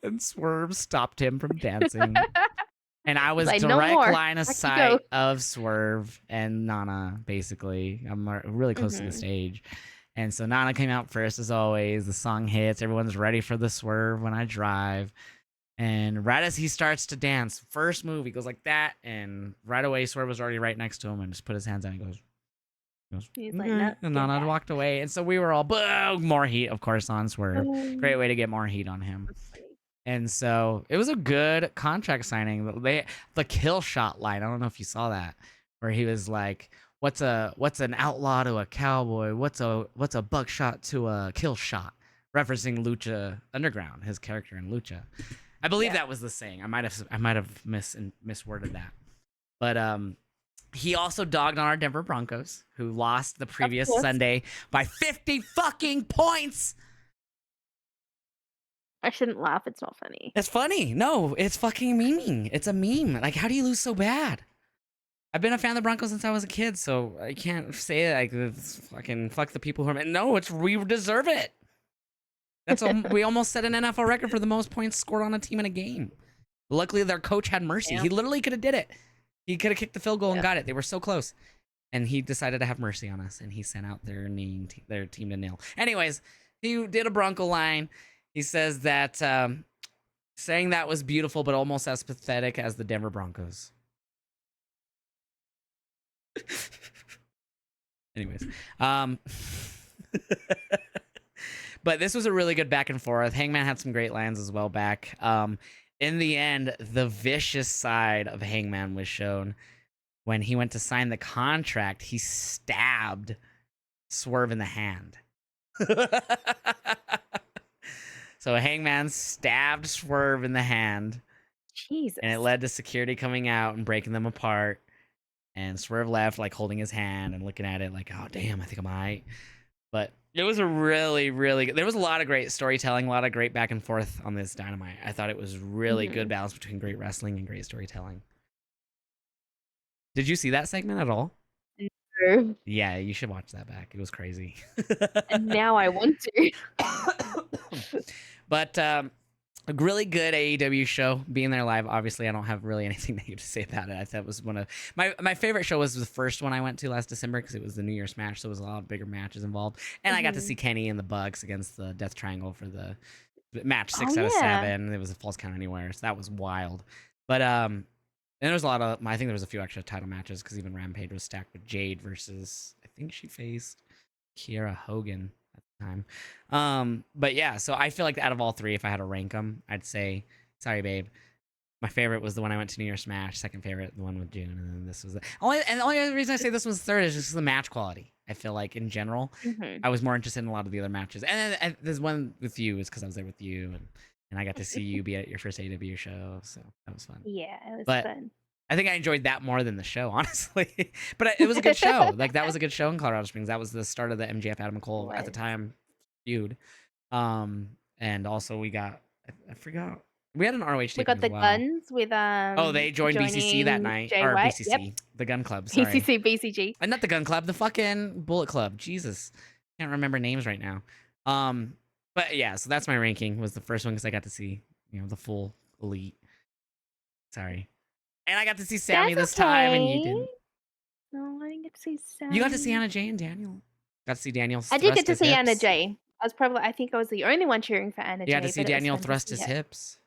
And Swerve stopped him from dancing. And I was Like, direct no more. line of Back you sight go. of Swerve and Nana, basically. I'm really close to the Mhm. stage. And so Nana came out first, as always. The song hits. Everyone's ready for the Swerve when I drive. And right as he starts to dance, first move, he goes like that. And right away, Swerve was already right next to him and just put his hands out and goes, He's like, "Okay." no. And Nana walked away. And so we were all, boom, more heat, of course, on Swerve. Great way to get more heat on him. And so it was a good contract signing. The kill shot line. I don't know if you saw that, where he was like, "What's an outlaw to a cowboy? What's a buckshot to a kill shot?" Referencing Lucha Underground, his character in Lucha. I believe that was the saying. I might have misworded that, but he also dogged on our Denver Broncos, who lost the previous Sunday by 50 fucking points. I shouldn't laugh. It's not funny. It's funny. No, it's fucking memeing. It's a meme. Like, how do you lose so bad? I've been a fan of the Broncos since I was a kid, so I can't say it like it's fucking fuck the people who are. No, we deserve it. We almost set an NFL record for the most points scored on a team in a game. Luckily, their coach had mercy. He literally could have did it. He could have kicked the field goal and got it. They were so close, and he decided to have mercy on us, and he sent out their team to nil. Anyways, he did a Bronco line. He says that saying that was beautiful, but almost as pathetic as the Denver Broncos. Anyways, but this was a really good back and forth. Hangman had some great lines as well back. In the end, the vicious side of Hangman was shown when he went to sign the contract. He stabbed Swerve in the hand. So Hangman stabbed Swerve in the hand. Jesus. And it led to security coming out and breaking them apart. And Swerve left, like, holding his hand and looking at it like, oh, damn, I think I'm all right. But it was a really, really good. There was a lot of great storytelling, a lot of great back and forth on this Dynamite. I thought it was really good balance between great wrestling and great storytelling. Did you see that segment at all? No. Yeah, you should watch that back. It was crazy. And now I want to. But a really good AEW show. Being there live, obviously, I don't have really anything negative to say about it. I thought it was one of my favorite show was the first one I went to last December because it was the New Year's match, so there was a lot of bigger matches involved. And I got to see Kenny and the Bucks against the Death Triangle for the match 6 out of 7. It was a false count anywhere, so that was wild. But and there was a lot of, I think there was a few extra title matches because even Rampage was stacked with Jade versus, I think she faced Kiera Hogan at the time. But yeah, so I feel like out of all three, if I had to rank them, I'd say, sorry, babe, my favorite was the one I went to New Year's Smash. Second favorite, the one with June, and then this was the only other reason I say this was third is just the match quality. I feel like in general, I was more interested in a lot of the other matches, and then there's one with you is because I was there with you, and I got to see you be at your first AW show, so that was fun. Yeah, it was fun. I think I enjoyed that more than the show, honestly. But it was a good show. Like, that was a good show in Colorado Springs. That was the start of the MJF Adam Cole at the time feud. And also we got, I forgot, we had an ROH tape. We got the Guns with oh, they joined BCC that night. Jay or White. BCC, the Gun Club. Sorry. BCC. Not the Gun Club, the fucking Bullet Club. Jesus, can't remember names right now. But yeah, so that's my ranking. Was the first one because I got to see, the full elite. Sorry. And I got to see Sammy this time, and you didn't. No, I didn't get to see Sammy. You got to see Anna Jay and Daniel. Got to see Daniel. I did get to see Anna Jay. I think I was the only one cheering for Anna Jay. You got to see Daniel thrust his hips.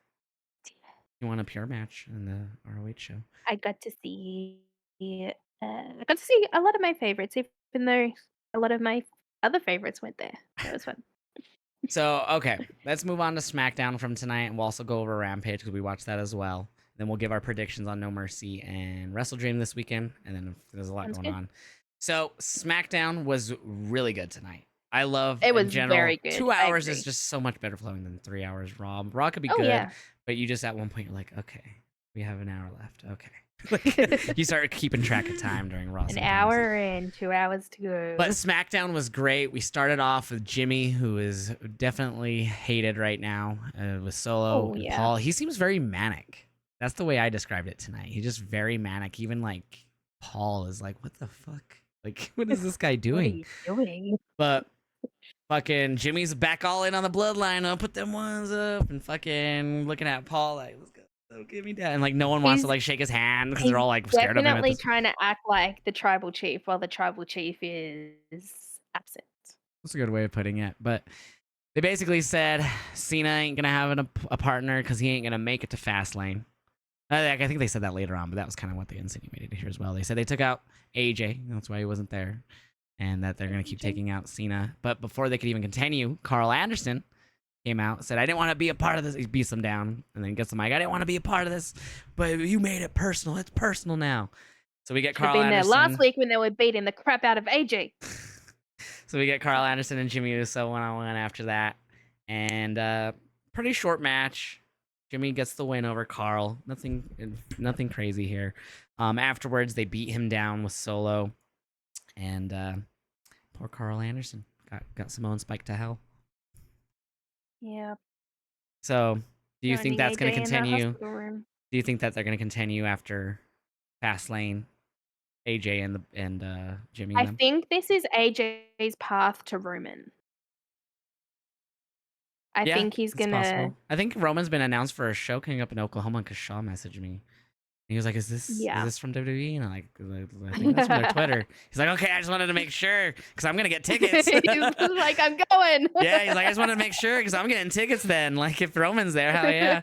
You want a pure match in the ROH show? I got to see a lot of my favorites, even though a lot of my other favorites went there. That was fun. So, okay, let's move on to SmackDown from tonight, and we'll also go over Rampage because we watched that as well. Then we'll give our predictions on No Mercy and WrestleDream this weekend, and then there's a lot going on. So, SmackDown was really good tonight. I love it. In general, very good. 2 hours is just so much better flowing than 3 hours Raw. Raw could be good, but you just at one point you're like, okay, we have an hour left. Okay, Like, you start keeping track of time during Raw. An sometimes. hour and 2 hours to go. But SmackDown was great. We started off with Jimmy, who is definitely hated right now, with Solo and Paul. He seems very manic. That's the way I described it tonight. He's just very manic. Even like Paul is like, what the fuck? Like, what is this guy doing? What are you doing? But fucking Jimmy's back all in on the bloodline. I'll put them ones up and fucking looking at Paul like, let's go. So give me that. And like no one wants to like shake his hand because they're all like scared of him. Definitely trying to act like the tribal chief while the tribal chief is absent. That's a good way of putting it. But they basically said Cena ain't gonna have a partner because he ain't gonna make it to Fastlane. I think they said that later on, but that was kind of what they insinuated here as well. They said they took out AJ, that's why he wasn't there, and that they're gonna keep taking out Cena. But before they could even continue, Carl Anderson came out, said, I didn't want to be a part of this. He beats them down and then gets the mic. I didn't want to be a part of this, but you made it personal. It's personal now. So we get Carl Anderson. Been there last week when they were beating the crap out of AJ. So we get Carl Anderson and Jimmy Uso one-on-one after that. And pretty short match. Jimmy gets the win over Carl. Nothing crazy here. Afterwards, they beat him down with Solo. And poor Carl Anderson got Samoan Spike to hell. Yeah. So, do you think that's going to continue? Do you think that they're going to continue after Fastlane, AJ and Jimmy? I think this is AJ's path to Roman. I think he's gonna. I think Roman's been announced for a show coming up in Oklahoma because Shaw messaged me. He was like, "Is this from WWE?" And I'm like, "I think that's from their Twitter." He's like, "Okay, I just wanted to make sure because I'm gonna get tickets." He's like, "I'm going." Yeah, he's like, "I just wanted to make sure because I'm getting tickets then. Like, if Roman's there, hell yeah."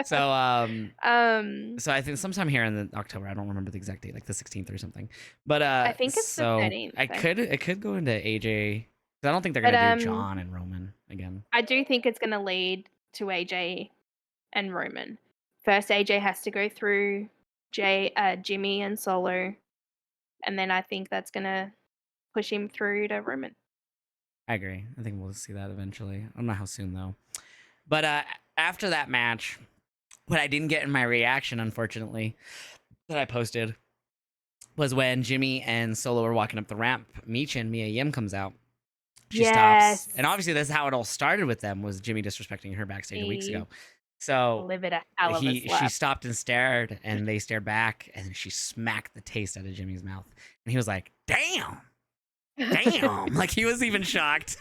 So I think sometime here in October, I don't remember the exact date, like the 16th or something. But I think it's the 13th. It could go into AJ. I don't think they're gonna do John and Roman again. I do think it's gonna lead to AJ and Roman. First, AJ has to go through Jimmy and Solo, and then I think that's gonna push him through to Roman. I agree. I think we'll see that eventually. I don't know how soon though. But after that match, what I didn't get in my reaction, unfortunately, that I posted was when Jimmy and Solo were walking up the ramp. Mia Yim comes out. She stops, and obviously that's how it all started with them. Was Jimmy disrespecting her backstage weeks ago? So she stopped and stared, and they stared back, and she smacked the taste out of Jimmy's mouth, and he was like, "Damn, damn!" Like he was even shocked.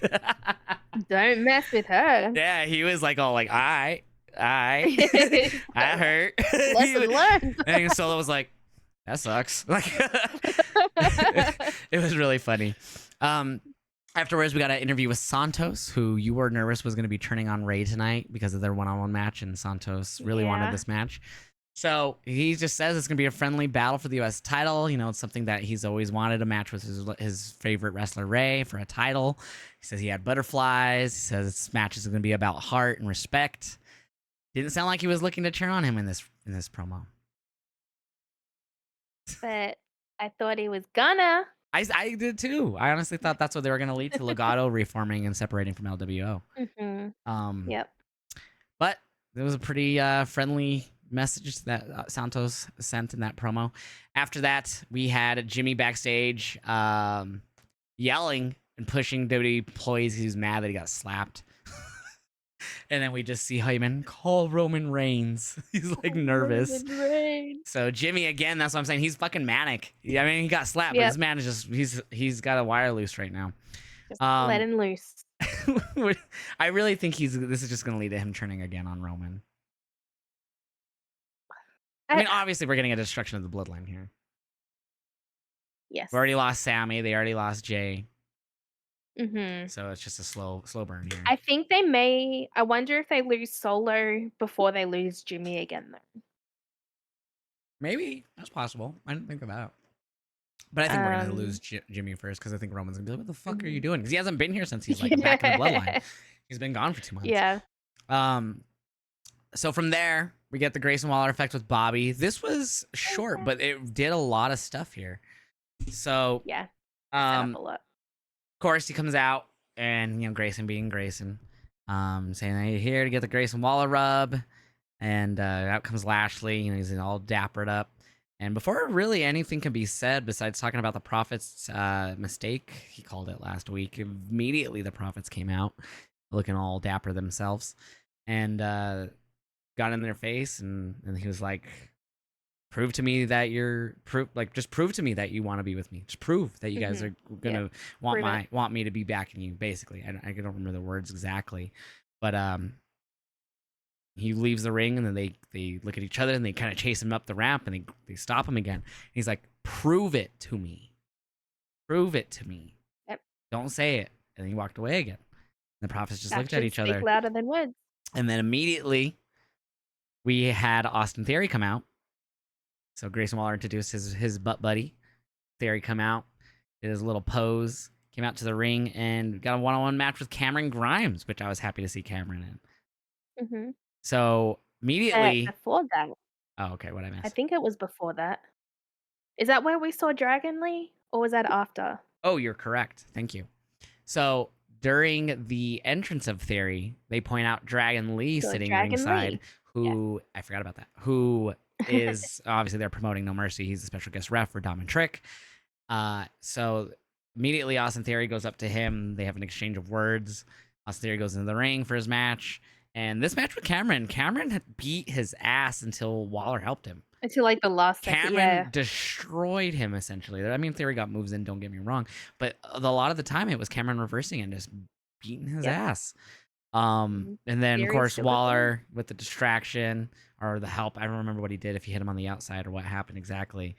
Don't mess with her. Yeah, he was like, "All like, I hurt." Lesson learned. And Solo was like, "That sucks." Like, it was really funny. Afterwards, we got an interview with Santos, who you were nervous was going to be turning on Ray tonight because of their one-on-one match, and Santos really wanted this match. So he just says it's going to be a friendly battle for the U.S. title. You know, it's something that he's always wanted, a match with his favorite wrestler, Ray, for a title. He says he had butterflies. He says this match is going to be about heart and respect. Didn't sound like he was looking to turn on him in this promo. But I thought he was gonna. I did too. I honestly thought that's what they were going to lead to, Legato reforming and separating from LWO. Mm-hmm. Yep. But it was a pretty friendly message that Santos sent in that promo. After that, we had Jimmy backstage yelling and pushing WWE employees. He was mad that he got slapped. And then we just see Heyman call Roman Reigns. He's like nervous. So Jimmy, again, that's what I'm saying. He's fucking manic. I mean, he got slapped, but this man is just, he's got a wire loose right now. Just let him loose. I really think this is just going to lead to him turning again on Roman. I mean, obviously, we're getting a destruction of the bloodline here. Yes. We already lost Sammy. They already lost Jay. Mm-hmm. So it's just a slow burn here. I think they may. I wonder if they lose Solo before they lose Jimmy again, though. Maybe that's possible. I didn't think of that. But I think we're gonna lose Jimmy first because I think Roman's gonna be like, "What the fuck are you doing?" Because he hasn't been here since he's like back in the bloodline. He's been gone for 2 months. Yeah. So from there, we get the Grayson Waller effect with Bobby. This was short, but it did a lot of stuff here. So yeah, set up a lot. Of course, he comes out, and Grayson being Grayson, saying that he's here to get the Grayson Waller rub, and out comes Lashley. He's all dappered up, And before really anything can be said, besides talking about the Prophet's mistake, he called it last week. Immediately, the Prophets came out, looking all dapper themselves, and got in their face, and he was like, "Prove to me that just prove to me that you want to be with me. Just prove that you guys are gonna Prove it. want me to be backing you." Basically, I don't remember the words exactly, but he leaves the ring, and then they look at each other, and they kind of chase him up the ramp, and they stop him again. And he's like, "Prove it to me. Prove it to me. Yep. Don't say it." And then he walked away again. And the Prophets just looked at Actions each speak other, louder than words. and then immediately we had Austin Theory come out. So Grayson Waller introduced his butt buddy. Theory come out, did his little pose, came out to the ring, and got a one-on-one match with Cameron Grimes, which I was happy to see Cameron in. Mm-hmm. So immediately, Before that, oh, okay, what I I missed? think it was before that. Is that where we saw Dragon Lee, or was that after? Oh, you're correct. Thank you. So during the entrance of Theory, they point out Dragon Lee So sitting Dragon ringside, Lee. who I forgot about that. Who is obviously they're promoting No Mercy. He's a special guest ref for Dom and Trick. So immediately Austin Theory goes up to him. They have an exchange of words. Austin Theory goes into the ring for his match. And this match with Cameron had beat his ass until Waller helped him. Until like the last second. Cameron destroyed him essentially. I mean, Theory got moves in, don't get me wrong, but a lot of the time it was Cameron reversing and just beating his ass. And then Theory's of course still Waller with the distraction or the help. I don't remember what he did, if he hit him on the outside or what happened exactly.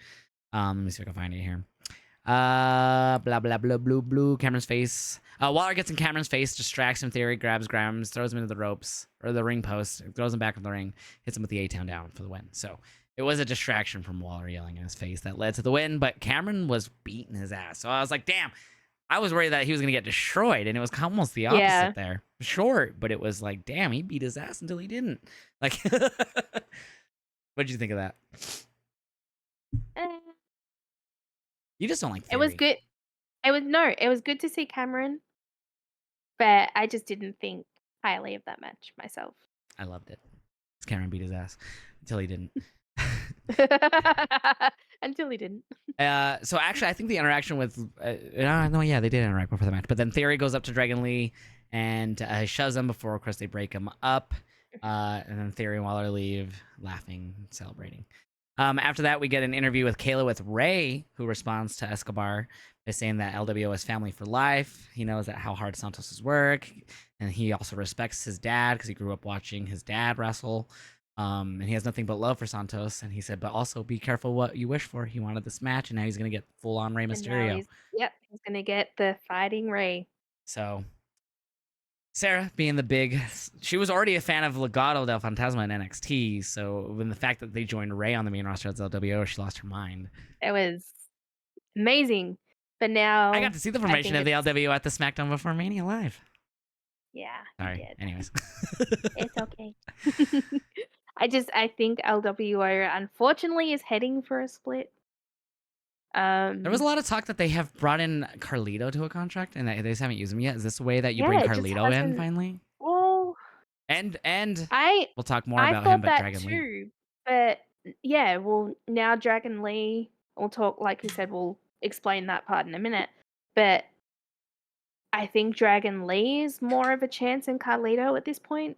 Let me see if I can find it here. Blah blah blah blue blue. Cameron's face. Waller gets in Cameron's face, distracts him. Theory grabs Grimes, throws him into the ropes or the ring post, throws him back in the ring, hits him with the A-Town down for the win. So it was a distraction from Waller yelling in his face that led to the win, but Cameron was beating his ass. So I was like, damn, I was worried that he was gonna get destroyed, and it was almost the opposite there. Short, but it was like, damn, he beat his ass until he didn't. Like, what'd you think of that? You just don't like Theory. It was good. It was good to see Cameron, but I just didn't think highly of that match myself. I loved it. Cameron beat his ass until he didn't. Until he didn't. So actually, I think the interaction with no, yeah, they did interact before the match. But then Theory goes up to Dragon Lee and shoves him before, of course, they break him up. And then Theory and Waller leave, laughing, celebrating. After that, we get an interview with Kayla with Ray, who responds to Escobar by saying that LWO is family for life. He knows that how hard Santos's work, and he also respects his dad because he grew up watching his dad wrestle. And he has nothing but love for Santos. And he said, but also be careful what you wish for. He wanted this match, and now he's going to get full-on Rey Mysterio. He's going to get the fighting Ray. So, Sarah, being she was already a fan of Legado del Fantasma in NXT. So, when the fact that they joined Ray on the main roster as LWO, she lost her mind. It was amazing. But now I got to see the formation of the LWO at the SmackDown Before Mania Live. Yeah. Sorry. Anyways. It's okay. I think LWO unfortunately is heading for a split. There was a lot of talk that they have brought in Carlito to a contract and they just haven't used him yet. Is this the way that you bring Carlito in finally? Well, and we'll talk more about him, but Dragon Lee. But yeah, well, now Dragon Lee, we'll talk, like you said, we'll explain that part in a minute. But I think Dragon Lee is more of a chance than Carlito at this point.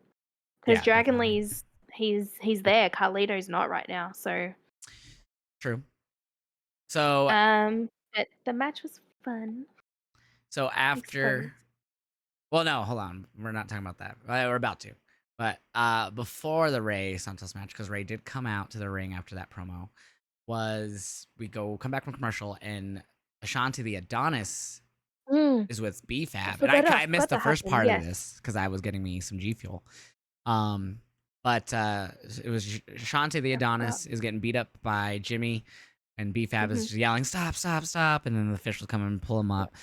Because Dragon Lee's he's there. Carlito's not right now, so true. So but the match was fun. So after well, no, hold on. We're not talking about that. We're about to. But before the Ray Santos match, because Ray did come out to the ring after that promo, come back from commercial and Ashanti the Adonis is with BFAB. And I missed the first part of this because I was getting me some G Fuel. But it was Ashanti the Adonis is getting beat up by Jimmy, and BFAB is just yelling, "Stop, stop, stop!" And then the officials come and pull him up.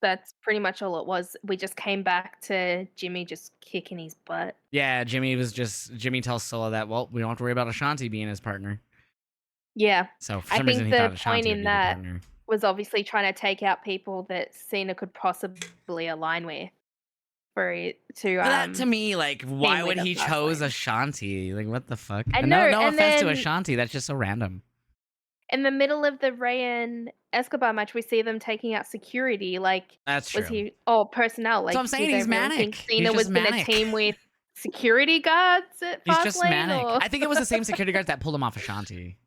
That's pretty much all it was. We just came back to Jimmy just kicking his butt. Yeah, Jimmy tells Solo that, well, we don't have to worry about Ashanti being his partner. Yeah. So for some reason he thought Ashanti would be the partner. Was obviously trying to take out people that Cena could possibly align with for it to that to me, like, why would he chose Ashanti? Like, what the fuck? I know, no offense to Ashanti, that's just so random. in the middle of the Ray and Escobar match, we see them taking out security. Like, That's was true. he? Oh, personnel. So Like, I'm saying did they he's really think manic. He's Cena just was gonna manic. team with security guards at He's just Fastlane? manic. Or I think it was the same security guard that pulled him off Ashanti.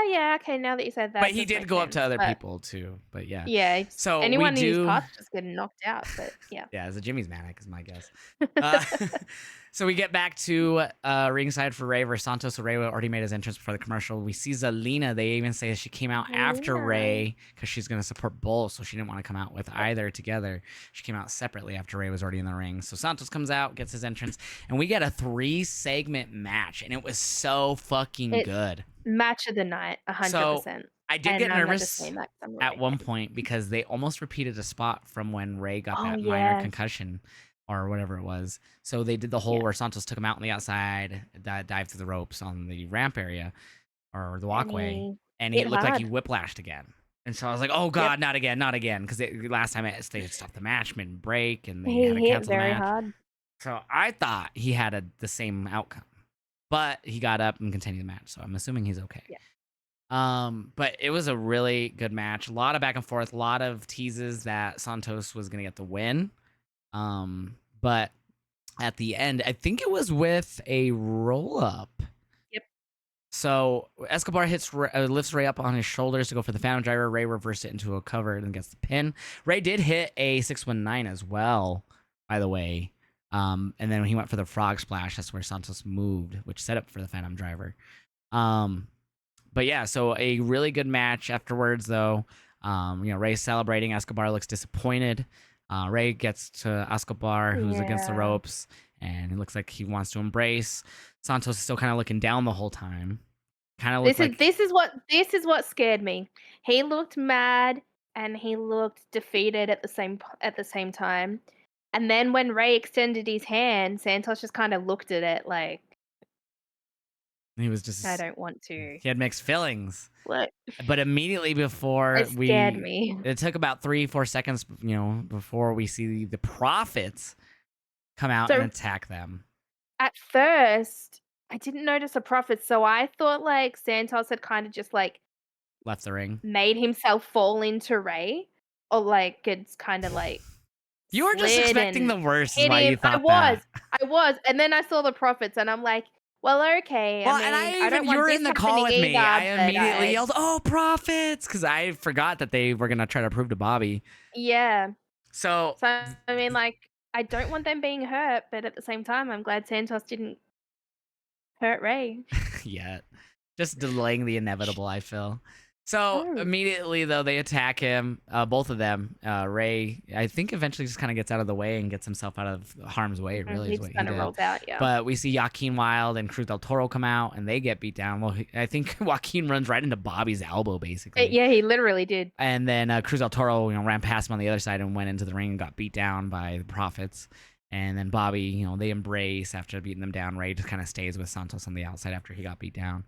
yeah, okay. Now that you said But that, he does did make go up to sense. other But people too. But yeah. yeah, So we anyone in his do. path just getting knocked out. But yeah. Yeah, the Jimmy's manic is my guess. Uh, so we get back to ringside for Ray versus Santos. So Ray already made his entrance before the commercial. We see Zelina. They even say she came out after Zelina. Ray because she's going to support both. So she didn't want to come out with either together. She came out separately after Ray was already in the ring. So Santos comes out, gets his entrance, and we get a 3-segment match. And it was so fucking good. Match of the night, 100%. So I did And get I'm not just nervous saying that 'cause I'm a at one Ray fan. point because they almost repeated a spot from when Ray got Oh, that minor yes. concussion or whatever it was. So they did the whole Yeah. where Santos took him out on the outside, dived through the ropes on the ramp area or the walkway, and he hit looked like he hard. whiplashed again. And so I was like, "Oh God, not again, not again!" Because last time they had stopped the match mid break and they had to He hit cancel the very match. hard. So I thought he had the same outcome, but he got up and continued the match. So I'm assuming he's okay. Yeah. But it was a really good match. A lot of back and forth, a lot of teases that Santos was gonna get the win. But at the end, I think it was with a roll up. Yep. So Escobar lifts Ray up on his shoulders to go for the Phantom Driver. Ray reversed it into a cover and gets the pin. Ray did hit a 619 as well, by the way. And then when he went for the frog splash, that's where Santos moved, which set up for the Phantom Driver. But yeah, so a really good match afterwards, though. Ray's celebrating. Escobar looks disappointed. Ray gets to Escobar, who's against the Yeah. ropes, and it looks like he wants to embrace. Santos is still kind of looking down the whole time. Kind of looked like This is what scared me. He looked mad and he looked defeated at the same time. And then when Ray extended his hand, Santos just kind of looked at it like, he was just. I don't want to. He had mixed feelings. What? But immediately before It scared me. it took about 3-4 seconds, before we see the Prophets come out and attack them. At first, I didn't notice the Prophets, so I thought like Santos had kind of just like Left the ring. made himself fall into Ray, or like it's kind of like You were just slid expecting and the worst, is hit why him. you thought I was, and then I saw the Prophets, and I'm like, well, okay. Well, I mean, and I don't want you were this in the call with happening me. I either, but immediately yelled, "Oh, Prophets!" because I forgot that they were gonna try to prove to Bobby. yeah. So So I mean, like, I don't want them being hurt, but at the same time, I'm glad Santos didn't hurt Ray. yet, just delaying the inevitable, I feel. So Oh. immediately, though, they attack him, both of them. Ray, I think, eventually just kind of gets out of the way and gets himself out of harm's way. Really, He is just what he kind of did. rolls out, yeah. But we see Joaquin Wilde and Cruz del Toro come out, and they get beat down. Well, I think Joaquin runs right into Bobby's elbow, basically. Yeah, he literally did. And then Cruz del Toro, ran past him on the other side and went into the ring and got beat down by the Prophets. And then Bobby, they embrace after beating them down. Ray just kind of stays with Santos on the outside after he got beat down.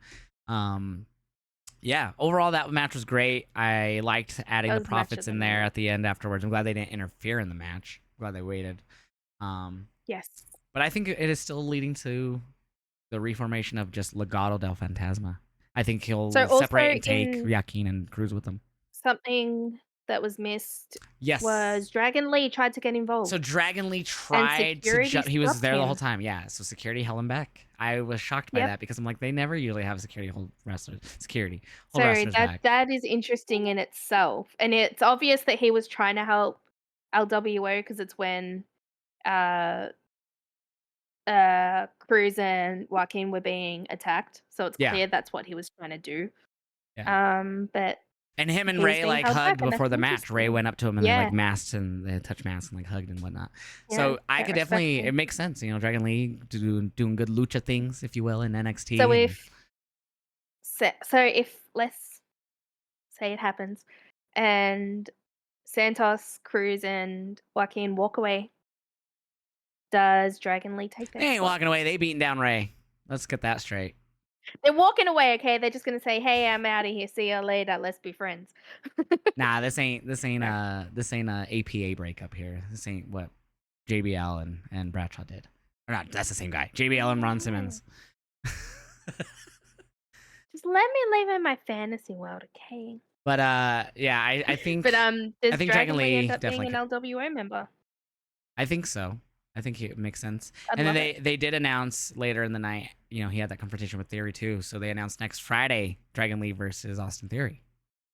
Yeah, overall that match was great. I liked adding the Prophets in there at the end afterwards. I'm glad they didn't interfere in the match. I'm glad they waited. Yes. But I think it is still leading to the reformation of just Legado del Fantasma. I think he'll separate and take Joaquin and Cruz with him. Something that was missed Yes. was Dragon Lee tried to get involved. So Dragon Lee tried to he was there the whole time. Yeah, so security held him back. I was shocked by that because I'm like, they never usually have security hold wrestlers back. That is interesting in itself. And it's obvious that he was trying to help LWO because it's when Cruz and Joaquin were being attacked. So it's clear that's what he was trying to do. Yeah. But and him and Ray hugged before the match. Ray went up to him and they masked and they touched masks and hugged and whatnot. Yeah, so I could definitely, it makes sense. Dragon Lee doing good lucha things, if you will, in NXT. So if let's say it happens and Santos, Cruz, and Joaquin walk away, does Dragon Lee take that? They ain't walking away. They beating down Ray. Let's get that straight. They're walking away, okay? They're just gonna say, "Hey, I'm out of here. See you later. Let's be friends." Nah, this ain't a APA breakup here. This ain't what JBL and Bradshaw did. Or not, that's the same guy. JBL and Ron Simmons. Just let me live in my fantasy world, okay? But yeah, But I does think Dragon Dragon Lee end Lee up being definitely an could. LWO member? I think so. I think it makes sense. I'd And then love it. they did announce later in the night, he had that confrontation with Theory too. So they announced next Friday Dragon Lee versus Austin Theory.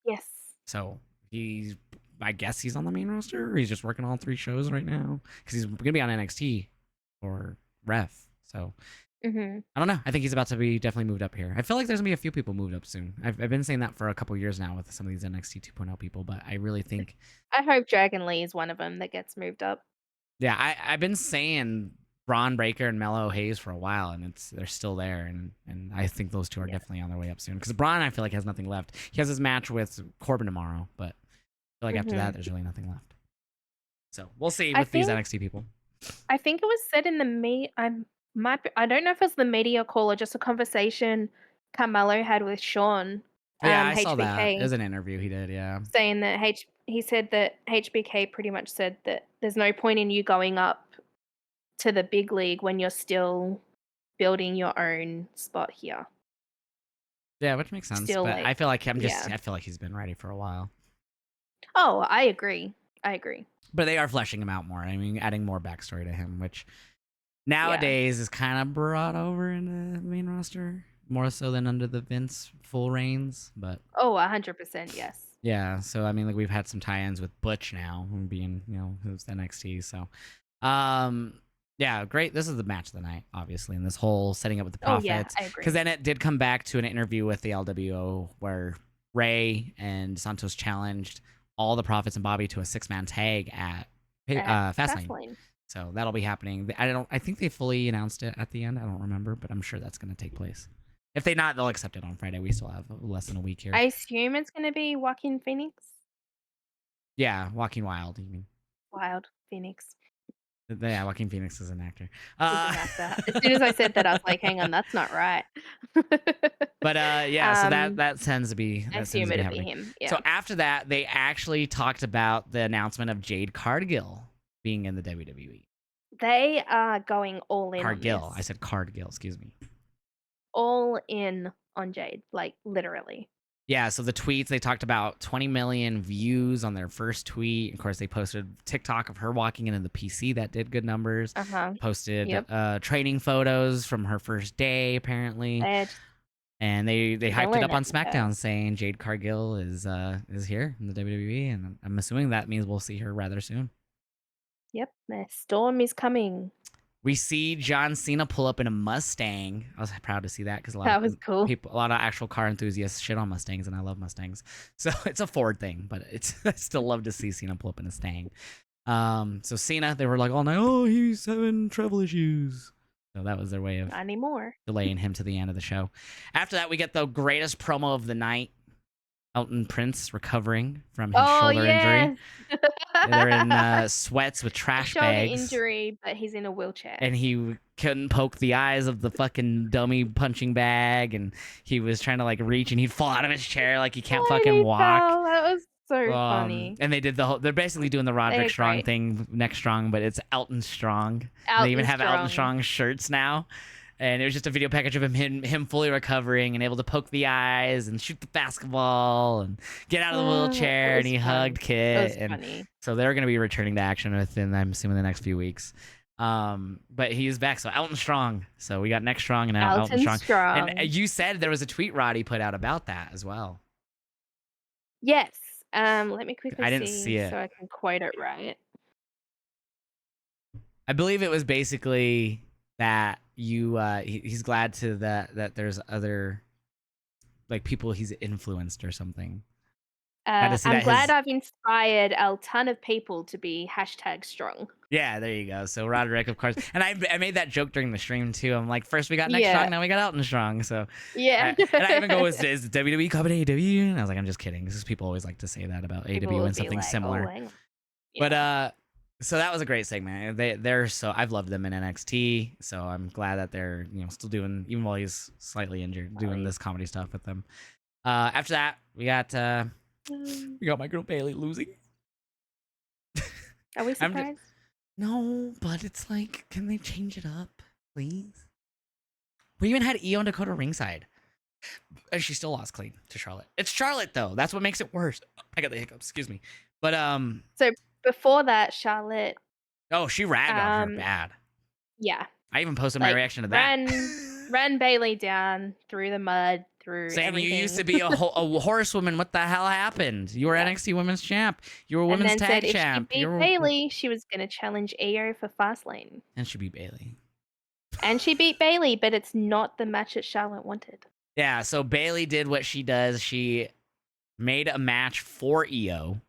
Yes. So he's, I guess he's on the main roster. Or he's just working all 3 shows right now because he's gonna be on NXT or Ref. So Mm-hmm. I don't know. I think he's about to be definitely moved up here. I feel like there's gonna be a few people moved up soon. I've been saying that for a couple years now with some of these NXT 2.0 people, but I really think, I hope Dragon Lee is one of them that gets moved up. yeah, I've been saying Braun Breaker and Mello Hayes for a while, and they're still there, and I think those two are Yeah. definitely on their way up soon. Because Braun, I feel like has nothing left. He has his match with Corbin tomorrow, but I feel like after that, there's really nothing left. So we'll see I with these think NXT people. I think it was said in the I don't know if it's the media call or just a conversation Carmelo had with Sean, Yeah, I saw that. It HBK, was an interview he did. Yeah. saying that he said that HBK pretty much said that there's no point in you going up to the big league when you're still building your own spot here. Yeah, which makes sense. Still But like, I feel like yeah. I feel like he's been ready for a while. Oh, I agree. I agree. But they are fleshing him out more. I mean, adding more backstory to him, which Yeah. nowadays is kind of brought over in the main roster more so than under the Vince full reigns. But Oh, 100% yes. yeah, so I mean, like we've had some tie-ins with Butch now, being who's NXT. So, um, yeah, great. This is the match of the night, obviously, and this whole setting up with the Oh, yeah, Profits, I agree. because then it did come back to an interview with the LWO where Ray and Santos challenged all the Profits and Bobby to a 6-man tag at Fastlane. Fastlane. So that'll be happening. I think they fully announced it at the end. I don't remember, but I'm sure that's going to take place. If they not, they'll accept it on Friday. We still have less than a week here. I assume it's gonna be Joaquin Phoenix? Yeah, Walking Wild. You mean? Wild Phoenix. Yeah, Joaquin Phoenix is an actor. He's an actor. As soon as I said that, I was like, "Hang on, that's not right." But yeah, so Um, that tends to be I assume it'll be happening. him, yeah. So after that, they actually talked about the announcement of Jade Cargill being in the WWE. They are going all in on Cargill. this. I said Cargill. Excuse me. All in on Jade, like, literally. Yeah, so the tweets, they talked about 20 million views on their first tweet. Of course, they posted TikTok of her walking into the PC that did good numbers. Uh-huh. Posted Yep. training photos from her first day, apparently. They're just And they hyped it killing up on it with her. SmackDown, saying Jade Cargill is here in the WWE, and I'm assuming that means we'll see her rather soon. Yep, the storm is coming. We see John Cena pull up in a Mustang. I was proud to see that because That was cool. a lot of actual car enthusiasts shit on Mustangs, and I love Mustangs. So it's a Ford thing, but I still love to see Cena pull up in a Stang. So Cena, they were like all night, oh, he's having travel issues. So that was their way of Not anymore. delaying him to the end of the show. After that, we get the greatest promo of the night. Elton Prince recovering from his shoulder injury. They're in sweats with trash Shoulder bags. injury, but he's in a wheelchair. And he couldn't poke the eyes of the fucking dummy punching bag, and he was trying to like reach, and he'd fall out of his chair like he can't fucking walk. That was so funny. And they did they're basically doing the Roderick Strong thing, Next Strong, but it's Elton Strong. And they even have Elton Strong shirts now. And it was just a video package of him fully recovering and able to poke the eyes and shoot the basketball and get out of the wheelchair. And he hugged Kit. It was funny. So they're going to be returning to action within, I'm assuming, the next few weeks. But he is back. So Elton Strong. So we got Next Strong and now Elton Strong. And you said there was a tweet Roddy put out about that as well. Yes. Let me quickly I didn't see it, so I can quote it right. I believe it was basically that he's glad to that there's other like people he's influenced or something. I'm glad I've inspired a ton of people to be #strong. Yeah, there you go. So Roderick, of course, and I made that joke during the stream too. I'm like, first we got Next Strong, now we got Elton Strong. So yeah, and I even go, is WWE coming to AEW? And I was like, I'm just kidding. Because people always like to say that about AEW and something similar. Oh, but so that was a great segment. They're so I've loved them in NXT. So I'm glad that they're still doing, even while he's slightly injured, doing this comedy stuff with them. After that, we got my girl Bailey losing. Are we surprised? No, but it's like, can they change it up, please? We even had Io and Dakota ringside. And she still lost clean to Charlotte. It's Charlotte though. That's what makes it worse. I got the hiccups. Excuse me. But So before that, Charlotte, oh, she ragged on her um, bad. yeah, I even posted my like reaction to that. ran Bailey down through the mud, through Saying you used to everything, be a horsewoman. What the hell happened? You were yeah, NXT Women's Champ. You were and Women's then said Tag if she Champ. beat Bailey, she was gonna challenge Io for Fastlane, And she beat Bailey. and she beat Bailey, but it's not the match that Charlotte wanted. Yeah, so Bailey did what she does. She made a match for Io.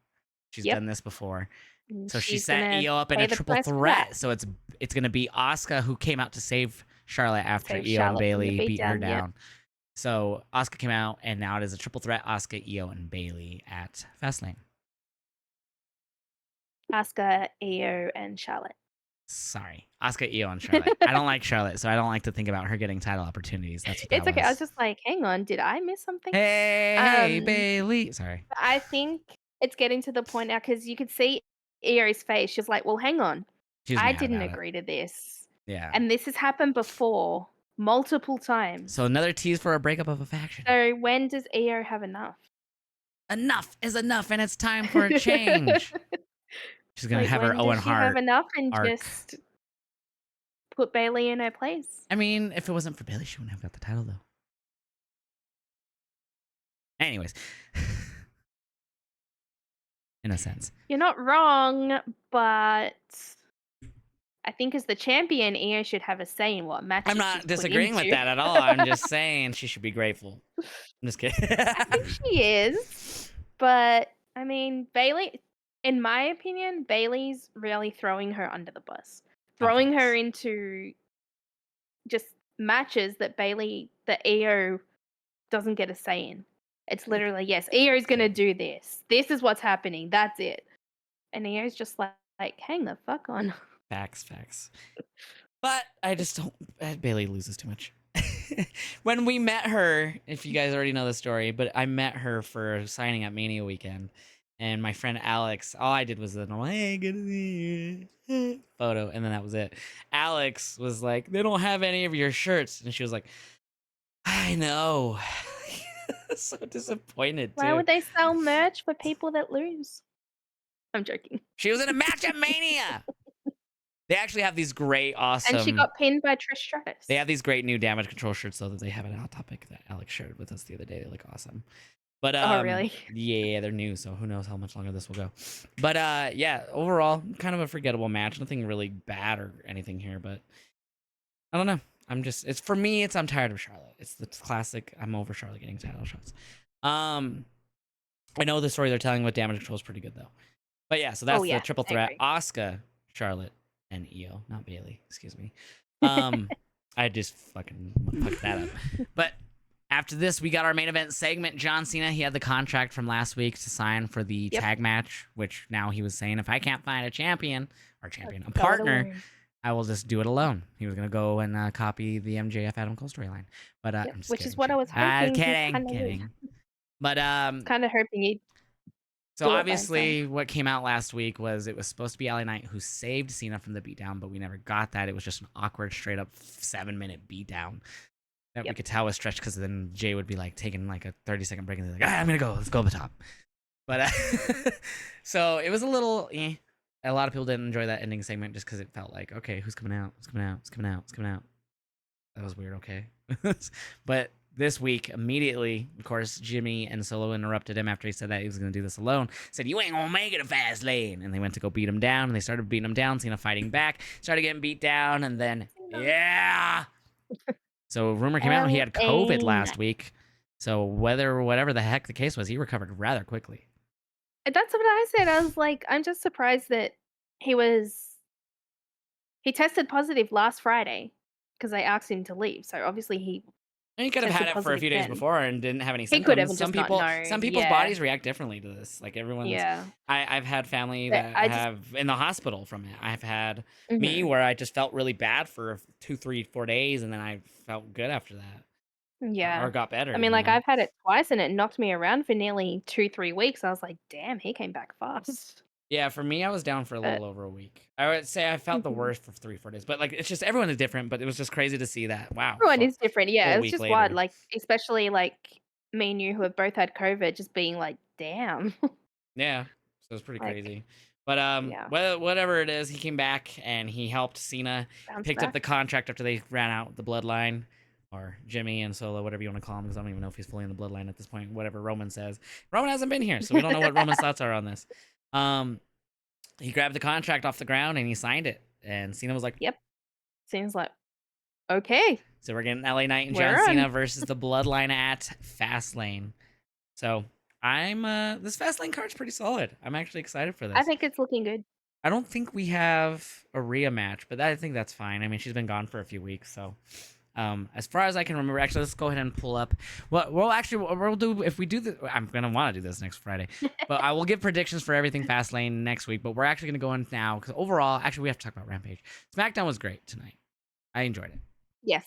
She's Yep, done this before. and So she she's set gonna Io up in pay a the triple price for that. threat. So it's gonna be Asuka who came out to save Charlotte after Save Io and Charlotte from the Bailey beat her beatdown. Yep. down. So Asuka came out, and now it is a triple threat: Asuka, Io, and Bailey at Fastlane. Asuka, Io, and Charlotte. Sorry, Asuka, Io, and Charlotte. I don't like Charlotte, so I don't like to think about her getting title opportunities. That's what that It's okay. I was was. just like, hang on, did I miss something? Hey, Bailey. Sorry. I think it's getting to the point now because you could see Io's face. She's like, well, hang on. She's I mad didn't about it. agree to this. Yeah. And this has happened before, multiple times. So another tease for a breakup of a faction. So when does Io have enough? Enough is enough, and it's time for a change. She's gonna have her when Owen does she have Hart enough and arc. just put Bailey in her place? I mean, if it wasn't for Bailey, she wouldn't have got the title though. Anyways, in a sense, You're not wrong, but I think as the champion, Io should have a say in what matches I'm she's not put disagreeing with into. that at all. I'm just saying she should be grateful. I'm just kidding. I think she is, but I mean, Bailey, in my opinion, Bailey's really throwing her under the bus, throwing her into just matches that Io doesn't get a say in. It's literally, yes, Io's gonna do this. This is what's happening. That's it. And Io's just like, hang the fuck on. Facts. But I just don't. Bailey loses too much. When we met her, if you guys already know the story, but I met her for signing at Mania weekend, and my friend Alex, all I did was the normal, hey, good to see you photo, and then that was it. Alex was like, they don't have any of your shirts, and she was like, I know. So disappointed Why too. would they sell merch for people that lose? I'm joking. She was in a match at Mania. They actually have these great, awesome. And she got pinned by Trish Stratus. They have these great new Damage Control shirts though that they have at Hot Topic that Alex shared with us the other day. They look awesome. But Oh, really? yeah, they're new, so who knows how much longer this will go. But yeah, overall, kind of a forgettable match. Nothing really bad or anything here, but I don't know. It's for me. I'm tired of Charlotte. It's the classic. I'm over Charlotte getting title shots. I know the story they're telling with Damage Control is pretty good though. But yeah, so that's the triple threat: Asuka, Charlotte, and Io, not Bailey. Excuse me. I just fucking fucked that up. But after this, we got our main event segment. John Cena, he had the contract from last week to sign for the tag match, which now he was saying, if I can't find a partner, I will just do it alone. He was gonna go and copy the MJF Adam Cole storyline. But I'm just which kidding. is what I was hoping. Kidding. But kind of hoping he'd. So obviously, what came out last week was it was supposed to be LA Knight who saved Cena from the beatdown, but we never got that. It was just an awkward, straight up 7-minute beatdown that we could tell was stretched because then Jay would be like taking like a 30-second break and they're like, I'm gonna go, let's go to the top. But so it was a little. A lot of people didn't enjoy that ending segment just because it felt like, okay, who's coming out? Who's coming out? Who's coming out? Who's coming out? That was weird. Okay, but. This week, immediately, of course, Jimmy and Solo interrupted him after he said that he was going to do this alone. Said, you ain't going to make it a fast lane. And they went to go beat him down, and they started beating him down. Cena fighting back, started getting beat down, and then, yeah. So rumor came out he had COVID last week. So whatever the heck the case was, he recovered rather quickly. That's what I said. I was like, I'm just surprised that he tested positive last Friday because I asked him to leave. So obviously he could have had it for a few days before and didn't have any symptoms. He could have some people, some people's bodies react differently to this. Like everyone's. Yeah. I've had family that have in the hospital from it. I've had me where I just felt really bad for 2, 3, 4 days, and then I felt good after that. Yeah. Or got better. I mean, like I've had it twice, and it knocked me around for nearly 2, 3 weeks. I was like, damn, he came back fast. Yeah, for me, I was down for a But little over a week. I would say I felt the mhm. worst for 3, 4 days, but like it's just everyone is different. But it was just crazy to see that. Wow, Everyone is different. Yeah, full it was week just wild. later. Like, especially like me and you who have both had COVID, just being like, damn. Yeah, so it's pretty Like, crazy. But yeah, whatever it is, he came back and he helped Cena, bounce picked up back. the contract after they ran out the bloodline, or Jimmy and Solo, whatever you want to call him, because I don't even know if he's fully in the bloodline at this point. Whatever Roman says, Roman hasn't been here, so we don't know what Roman's thoughts are on this. Um, he grabbed the contract off the ground and he signed it, and Cena was like, Yep. Seems like okay, "So we're getting LA Knight and we're John on. Cena versus the Bloodline at Fastlane." So I'm this Fastlane card's pretty solid. I'm actually excited for I this. think it's looking good. I don't think we have a Rhea match, but I think that's fine. I mean, she's been gone for a few weeks, so as far as I can remember, actually, let's go ahead and pull up. What we'll do if we do the. I'm gonna want to do this next Friday, but I will give predictions for everything Fastlane next week. But we're actually gonna go in now because overall, actually, we have to talk about Rampage. SmackDown was great tonight. I enjoyed it. Yes,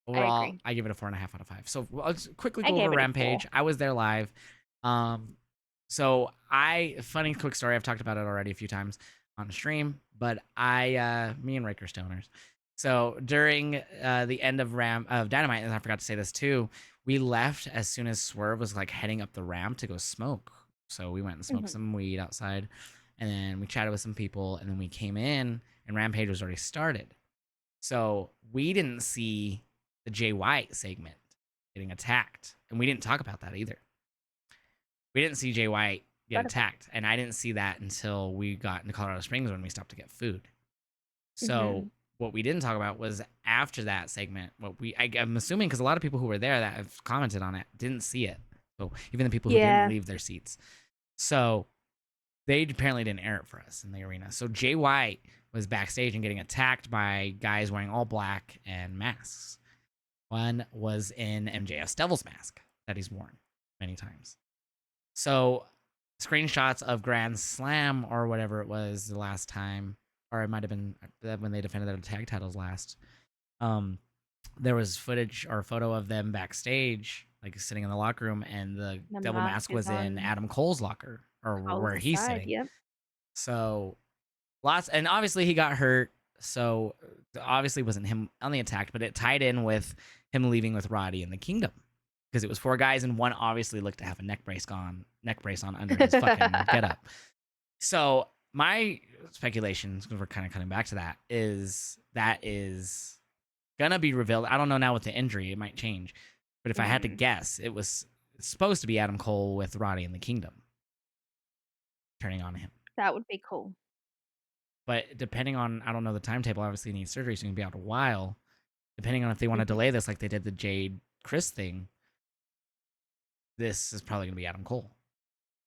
I Overall, agree. I give it a 4.5 out of 5. So let's quickly I go over gave it a 4. Rampage. I was there live. Um, so funny quick story. I've talked about it already a few times on stream, but me and Riker stoners. So during the end of Dynamite, and I forgot to say this too, we left as soon as Swerve was like heading up the ramp to go smoke. So we went and smoked Mhm. some weed outside, and then we chatted with some people, and then we came in, and Rampage was already started. So we didn't see the Jay White segment getting attacked, and we didn't talk about that either. We didn't see Jay White get Got it. attacked, and I didn't see that until we got into Colorado Springs when we stopped to get food. So Mhm. what we didn't talk about was after that segment. I'm assuming because a lot of people who were there that have commented on it didn't see it. So even the people who didn't Yeah. leave their seats, so they apparently didn't air it for us in the arena. So Jay White was backstage and getting attacked by guys wearing all black and masks. One was in MJF's devil's mask that he's worn many times. So screenshots of Grand Slam or whatever it was the last time, or it might have been when they defended their tag titles last. Um, there was footage or a photo of them backstage, like sitting in the locker room, and the The devil mask mask is was in on Adam Cole's locker or where Cole's he's side. sitting. Yep. So lots, and obviously he got hurt. So obviously wasn't him on the attack, but it tied in with him leaving with Roddy in the Kingdom because it was 4 guys and one obviously looked to have a neck brace on under his fucking getup. So my speculation, because we're kind of coming back to that is gonna be revealed. I don't know now with the injury; it might change. But if I had to Mhm. guess, it was supposed to be Adam Cole with Roddy in the Kingdom turning on him. That would be cool. But depending on, I don't know the timetable. Obviously, he needs surgery, so he can be out a while. Depending on if they want to Mhm. delay this, like they did the Jade Chris thing, this is probably gonna be Adam Cole.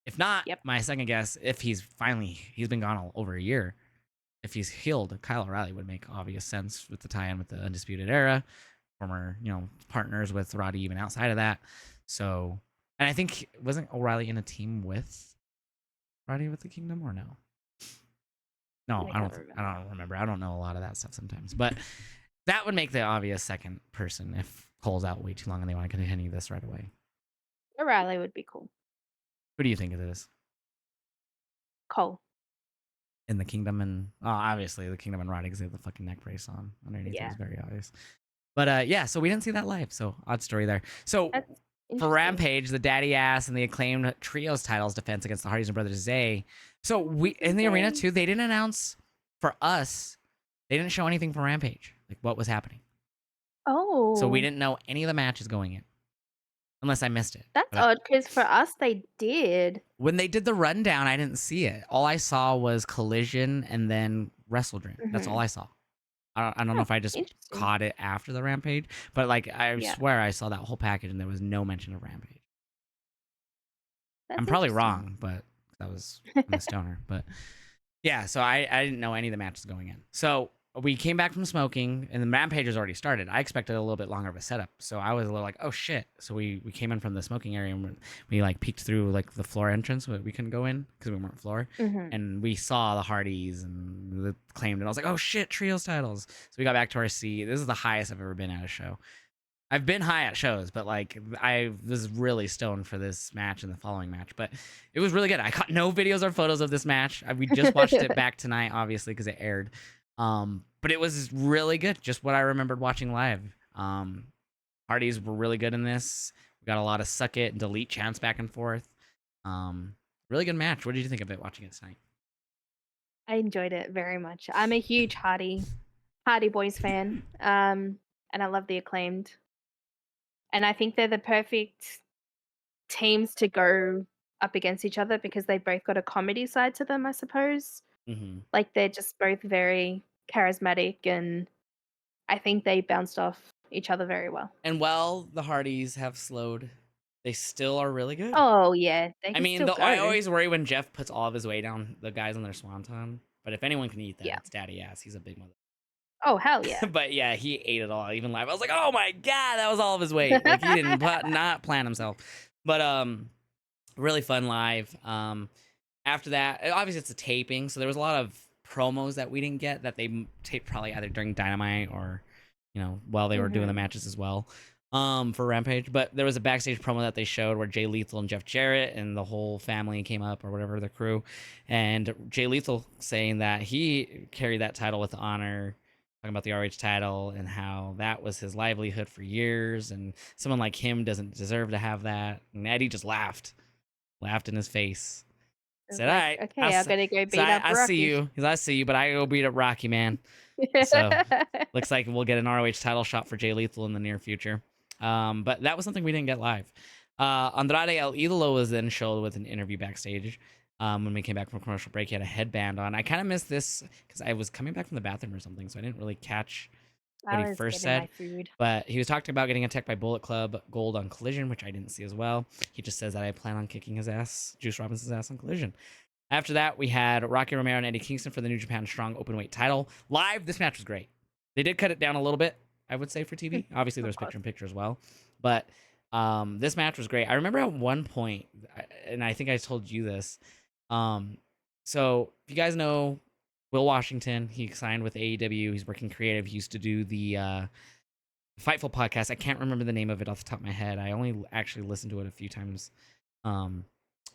If not, Yep. my second guess, if he's been gone all over a year. If he's healed, Kyle O'Reilly would make obvious sense with the tie-in with the Undisputed Era, former partners with Roddy even outside of that. So, and I think wasn't O'Reilly in a team with Roddy with the Kingdom or no? No, I I don't. can't I remember. don't remember. I don't know a lot of that stuff sometimes, but that would make the obvious second person if Cole's out way too long and they want to continue this right away. O'Reilly would be cool. Who do you think it is Cole. in the Kingdom? And obviously the Kingdom and Roddy because they have the fucking neck brace on underneath. It Yeah. was very obvious. But yeah, so we didn't see that live. So odd story there. So That's for interesting. Rampage, the Daddy Ass and the acclaimed trios titles defense against the Hardys and Brothers Zay. So we in the arena Yay. too. They didn't announce for us. They didn't show anything for Rampage, like what was happening. So we Oh, didn't know any of the matches going in, unless I missed it. that's But odd because for us they did. when they did the rundown, I didn't see it. All I saw was Collision and then WrestleDream. That's all Mhm. I saw. I don't know Huh, if I just interesting. caught it after the Rampage, but like I Yeah, swear I saw that whole package and there was no mention of Rampage. I'm that's probably interesting. wrong, but I'm a stoner. But yeah, so I didn't know any of the matches going in. So we came back from smoking, and the Rampage has already started. I expected a little bit longer of a setup, so I was a little like, oh shit. So we came in from the smoking area, and we like peeked through like the floor entrance, but we couldn't go in because we weren't floor, Mhm. and we saw the Hardys and the claimed, and I was like, oh shit, trios titles. So we got back to our seat. This is the highest I've ever been at a show. I've been high at shows, but like I was really stoned for this match and the following match. But it was really good. I caught no videos or photos of this match. We just watched it back tonight, obviously, because it aired. But it was really good. Just what I remembered watching live. Hardys were really good in this. We got a lot of suck it and delete chants back and forth. Um, really good match. What did you think of it watching it tonight? I enjoyed it very much. I'm a huge Hardy Boys fan, and I love the Acclaimed, and I think they're the perfect teams to go up against each other because they both got a comedy side to them, I suppose. Mm-hmm. Like, they're just both very charismatic, and I think they bounced off each other very well. And while the Hardys have slowed, they still are really good. Oh, yeah, they I can mean, still though, I go. always worry when Jeff puts all of his weight on the guys on their swanton. But if anyone can eat that, Yeah. it's Daddy Ass. He's a big mother. Oh, hell yeah. But yeah, he ate it all. Even live, I was like, oh my god, that was all of his weight. Like he didn't not plan himself. But really fun live. After that, obviously it's a taping, so there was a lot of promos that we didn't get that they taped probably either during Dynamite or while they were doing the Mhm. matches as well. For Rampage, but there was a backstage promo that they showed where Jay Lethal and Jeff Jarrett and the whole family came up or whatever, the crew, and Jay Lethal saying that he carried that title with honor, talking about the RH title and how that was his livelihood for years, and someone like him doesn't deserve to have that. And Eddie just laughed in his face, I was said, "All like, right, "Okay, I'm gonna go beat up I see Rocky." you. He's, I see you, but I go beat up Rocky, man." So looks like we'll get an ROH title shot for Jay Lethal in the near future. But that was something we didn't get live. Andrade El Idolo was then showed with an interview backstage. When we came back from commercial break, he had a headband on. I kind of missed this because I was coming back from the bathroom or something, so I didn't really catch what he I was first getting my said. food. But he was talking about getting attacked by Bullet Club Gold on Collision, which I didn't see as well. He just says that I plan on kicking his ass, Juice Robinson's ass on Collision. After that, we had Rocky Romero and Eddie Kingston for the New Japan Strong Openweight title. Live, this match was great. They did cut it down a little bit, I would say, for TV. Obviously, there Of was course. picture-in-picture as well. But this match was great. I remember at one point, and I think I told you this. So, if you guys know Will Washington, he signed with AEW. He's working creative. He used to do the Fightful podcast. I can't remember the name of it off the top of my head. I only actually listened to it a few times.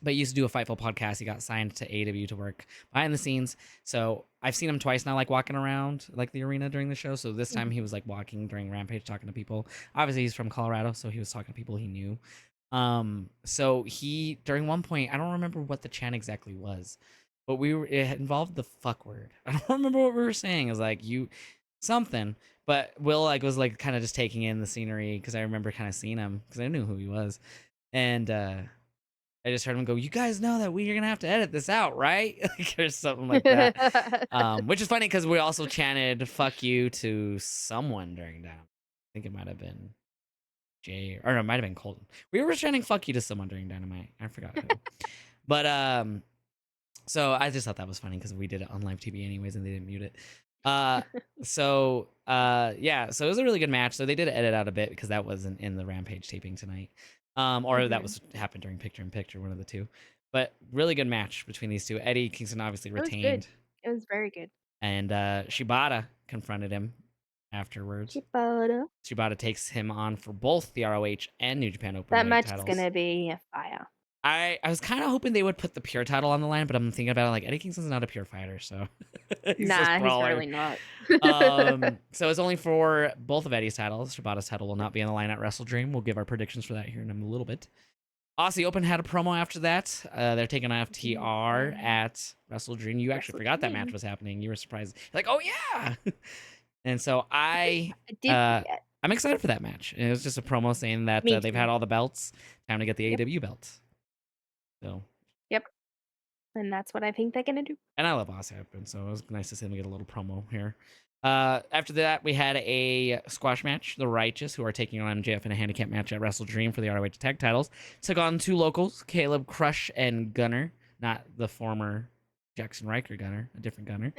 But he used to do a Fightful podcast. He got signed to AEW to work behind the scenes. So I've seen him twice now, like walking around like the arena during the show. So this time he was like walking during Rampage, talking to people. Obviously he's from Colorado, so he was talking to people he knew. So he during one point, I don't remember what the chant exactly was, but it involved the fuck word. I don't remember what we were saying. It was like you something. But Will like was like kind of just taking in the scenery because I remember kind of seeing him because I knew who he was. And I just heard him go, "You guys know that we're gonna have to edit this out, right?" Like, or something like that. Which is funny because we also chanted "fuck you" to someone during that. I think it might have been Jay, or no, it might have been Colton. We were chanting "fuck you" to someone during Dynamite. I forgot who. But so I just thought that was funny because we did it on live TV anyways, and they didn't mute it. Yeah, so it was a really good match. So they did edit out a bit because that wasn't in the Rampage taping tonight. Or that was happened during Picture in Picture, one of the two. But really good match between these two. Eddie Kingston obviously It was good. retained, It was very good. and Shibata confronted him afterwards. Chipota. Shibata takes him on for both the ROH and New Japan That Openweight match is titles. gonna be a fire. I was kind of hoping they would put the pure title on the line, but I'm thinking about it like Eddie Kingston's not a pure fighter, so he's just Nah, he's brawler. really not. So it's only for both of Eddie's titles. Shibata's title will not be on the line at WrestleDream. We'll give our predictions for that here in a little bit. Aussie Open had a promo after that. They're taking on FTR at WrestleDream. You actually forgot that match was happening. You were surprised. You're like, oh yeah. And so I did forget. I'm excited for that match. And it was just a promo saying that Me they've too. had all the belts. Time to get the Yep. AEW belt. So, Yep. And that's what I think they're gonna do. and I love Aussie Open, so it was nice to see them get a little promo here. After that, we had a squash match. The Righteous, who are taking on MJF in a handicap match at WrestleDream for the ROH tag titles, took on two locals, Caleb Crush and Gunner, not the former Jackson Riker Gunner, a different Gunner.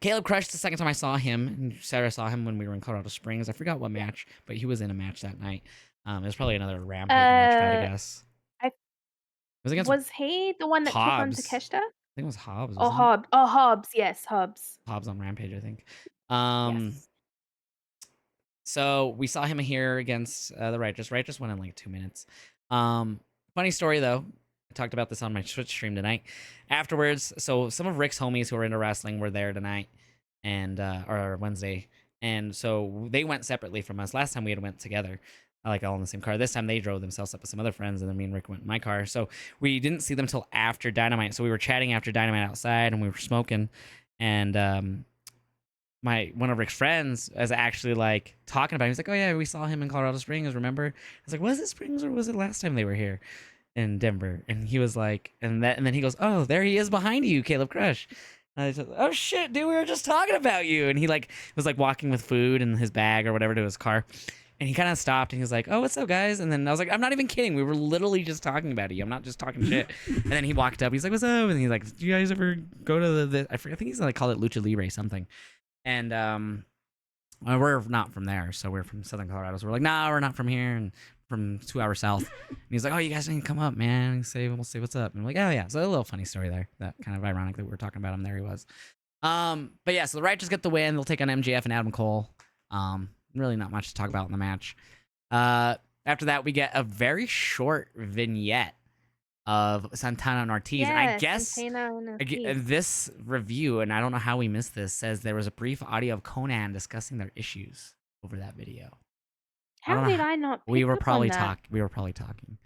Caleb Crush, the second time I saw him, and Sarah saw him when we were in Colorado Springs. I forgot what match, but he was in a match that night. It was probably another Rampage match, I guess. I It was against was he the one that took on Hobbs. Takeshita? I think it was Hobbs, Oh, wasn't it? Hobbs. Yes, Hobbs. Hobbs on Rampage, I think. Yes. So we saw him here against the Righteous. Righteous won in like 2 minutes. Um, Funny story though. I talked about this on my Twitch stream tonight. Afterwards, so some of Rick's homies who are into wrestling were there tonight and or Wednesday, and so they went separately from us. Last time we had went together, like all in the same car. This time they drove themselves up with some other friends, and then me and Rick went in my car. So we didn't see them till after Dynamite. So we were chatting after Dynamite outside, and we were smoking, and my one of Rick's friends is actually like talking about it. He's like, "Oh yeah, we saw him in Colorado Springs. Remember?" I was like, "Was it Springs or was it last time they were here in Denver?" And he was like, and then he goes, "Oh, there he is behind you, Caleb Crush." And I said, "Oh shit, dude, we were just talking about you." And he like was like walking with food in his bag or whatever to his car. And he kind of stopped and he was like, "Oh, what's up, guys?" And then I was like, "I'm not even kidding. We were literally just talking about you. I'm not just talking shit." And then he walked up. He's like, "What's up?" And he's like, "Do you guys ever go to the I forget, I think he's like called it Lucha Libre something." And we're not from there, so we're from Southern Colorado. So we're like, "Nah, we're not from here," and from 2 hours south. And he's like, "Oh, you guys need to come up, man. And we'll say what's up." And I'm like, "Oh yeah." So a little funny story there. That kind of ironic that we were talking about him. There he was. But yeah, so the Righteous get the win. They'll take on MJF and Adam Cole. Really not much to talk about in the match. After that, we get a very short vignette of Santana and Ortiz. And I guess Santana and Ortiz. this review, and I don't know how we missed this, says there was a brief audio of Conan discussing their issues over that video. How did I not pick We were up probably on that? We were probably talking.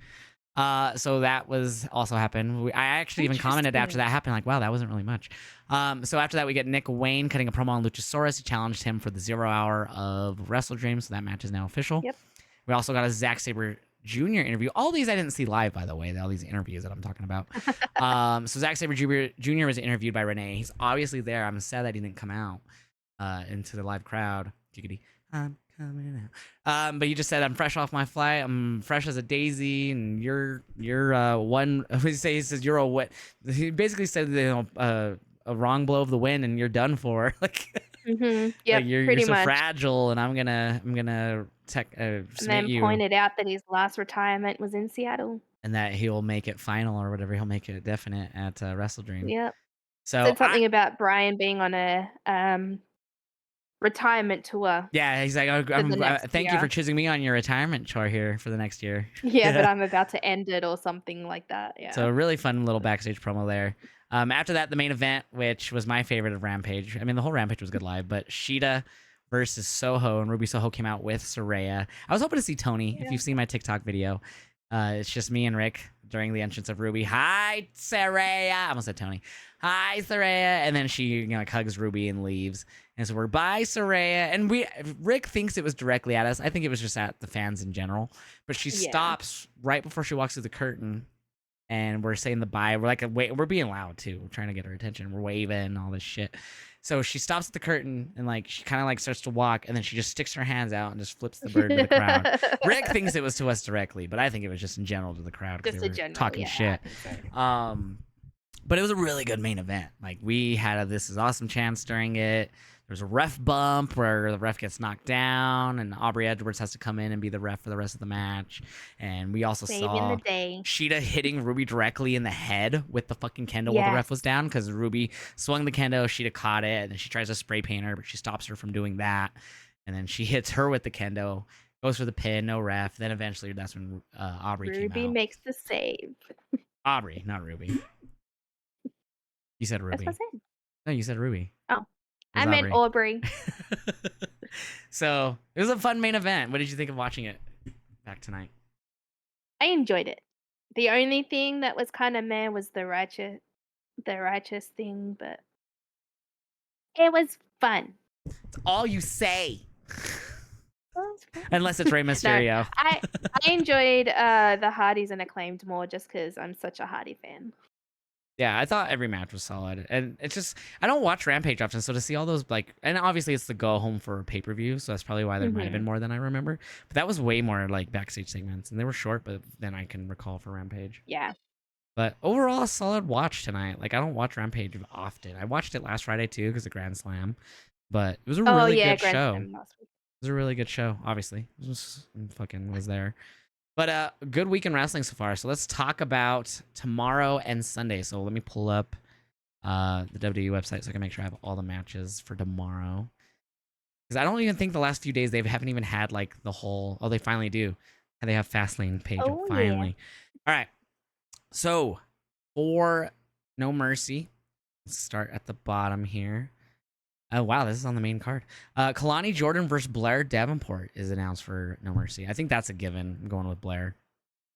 So that was also happened. I actually even commented after that happened, like, "Wow, that wasn't really much." So after that, we get Nick Wayne cutting a promo on Luchasaurus. He challenged him for the 0 hour of WrestleDream, so that match is now official. Yep. We also got a Zack Sabre Jr. interview. All these I didn't see live, by the way. All these interviews that I'm talking about. So Zack Sabre Jr. was interviewed by Renee. He's obviously there. I'm sad that he didn't come out into the live crowd. Giggity. I'm coming out. But he just said, "I'm fresh off my flight. I'm fresh as a daisy, and you're one." He says you're a what? He basically said, a wrong blow of the wind, and you're done for. Like, Yeah, like you're so fragile, and I'm gonna and submit then you. pointed out that his last retirement was in Seattle. And that he'll make it final or whatever. He'll make it definite at WrestleDream. Yep. So Said something about Brian being on a retirement tour yeah, he's like, for the next thank you for year. choosing me on your retirement chore here for the next year. Yeah, but I'm about to end it or something like that. So Yeah. a really fun little backstage promo there. After that, the main event, which was my favorite of Rampage. I mean, the whole Rampage was good live, but Sheeta versus Soho, and Ruby Soho came out with Saraya. I was hoping to see Tony. If you've seen my TikTok video, it's just me and Rick during the entrance of Ruby. "Hi, Saraya." I almost said Tony. "Hi, Saraya." And then she, like, hugs Ruby and leaves. And so we're "Bye, Saraya." And Rick thinks it was directly at us. I think it was just at the fans in general. But she stops right before she walks through the curtain. And we're saying the bye. We're like, we're being loud too. We're trying to get her attention. We're waving all this shit. So she stops at the curtain and like she kind of like starts to walk, and then she just sticks her hands out and just flips the bird to the crowd. Rick thinks it was to us directly, but I think it was just in general to the crowd because they were talking shit. But it was a really good main event. Like, we had a "this is awesome" chance during it. There was a ref bump where the ref gets knocked down, and Aubrey Edwards has to come in and be the ref for the rest of the match. And we also saw the day. Sheeta hitting Ruby directly in the head with the fucking kendo while the ref was down, because Ruby swung the kendo, Sheeta caught it, and then she tries to spray paint her, but she stops her from doing that. And then she hits her with the kendo, goes for the pin, no ref. Then eventually that's when Aubrey came out. Ruby makes the save. Aubrey, not Ruby. You said Ruby. That's what I said. No, you said Ruby. Oh, I meant Aubrey. So it was a fun main event. What did you think of watching it back tonight? I enjoyed it. The only thing that was kind of meh was the righteous thing, but it was fun. It's all you say. Unless it's Rey Mysterio. No, I enjoyed the Hardys and Acclaimed more just because I'm such a Hardy fan. Yeah, I thought every match was solid. And it's just, I don't watch Rampage often, so to see all those, like, and obviously it's the go home for a pay-per-view, so that's probably why there might have been more than I remember. But that was way more like backstage segments, and they were short, but than I can recall for Rampage. Yeah. But overall, a solid watch tonight. Like, I don't watch Rampage often. I watched it last Friday too because of Grand Slam, but it was a really good show. It was a really good show. Obviously, it was fucking was there. But good week in wrestling so far. So let's talk about tomorrow and Sunday. So let me pull up the WWE website so I can make sure I have all the matches for tomorrow. Because I don't even think the last few days they haven't even had like the whole. Oh, they finally do. And they have Fastlane page. Oh yeah. Finally. All right. So for No Mercy, let's start at the bottom here. Oh wow, this is on the main card. Kalani Jordan versus Blair Davenport is announced for No Mercy. I think that's a given. I'm going with Blair.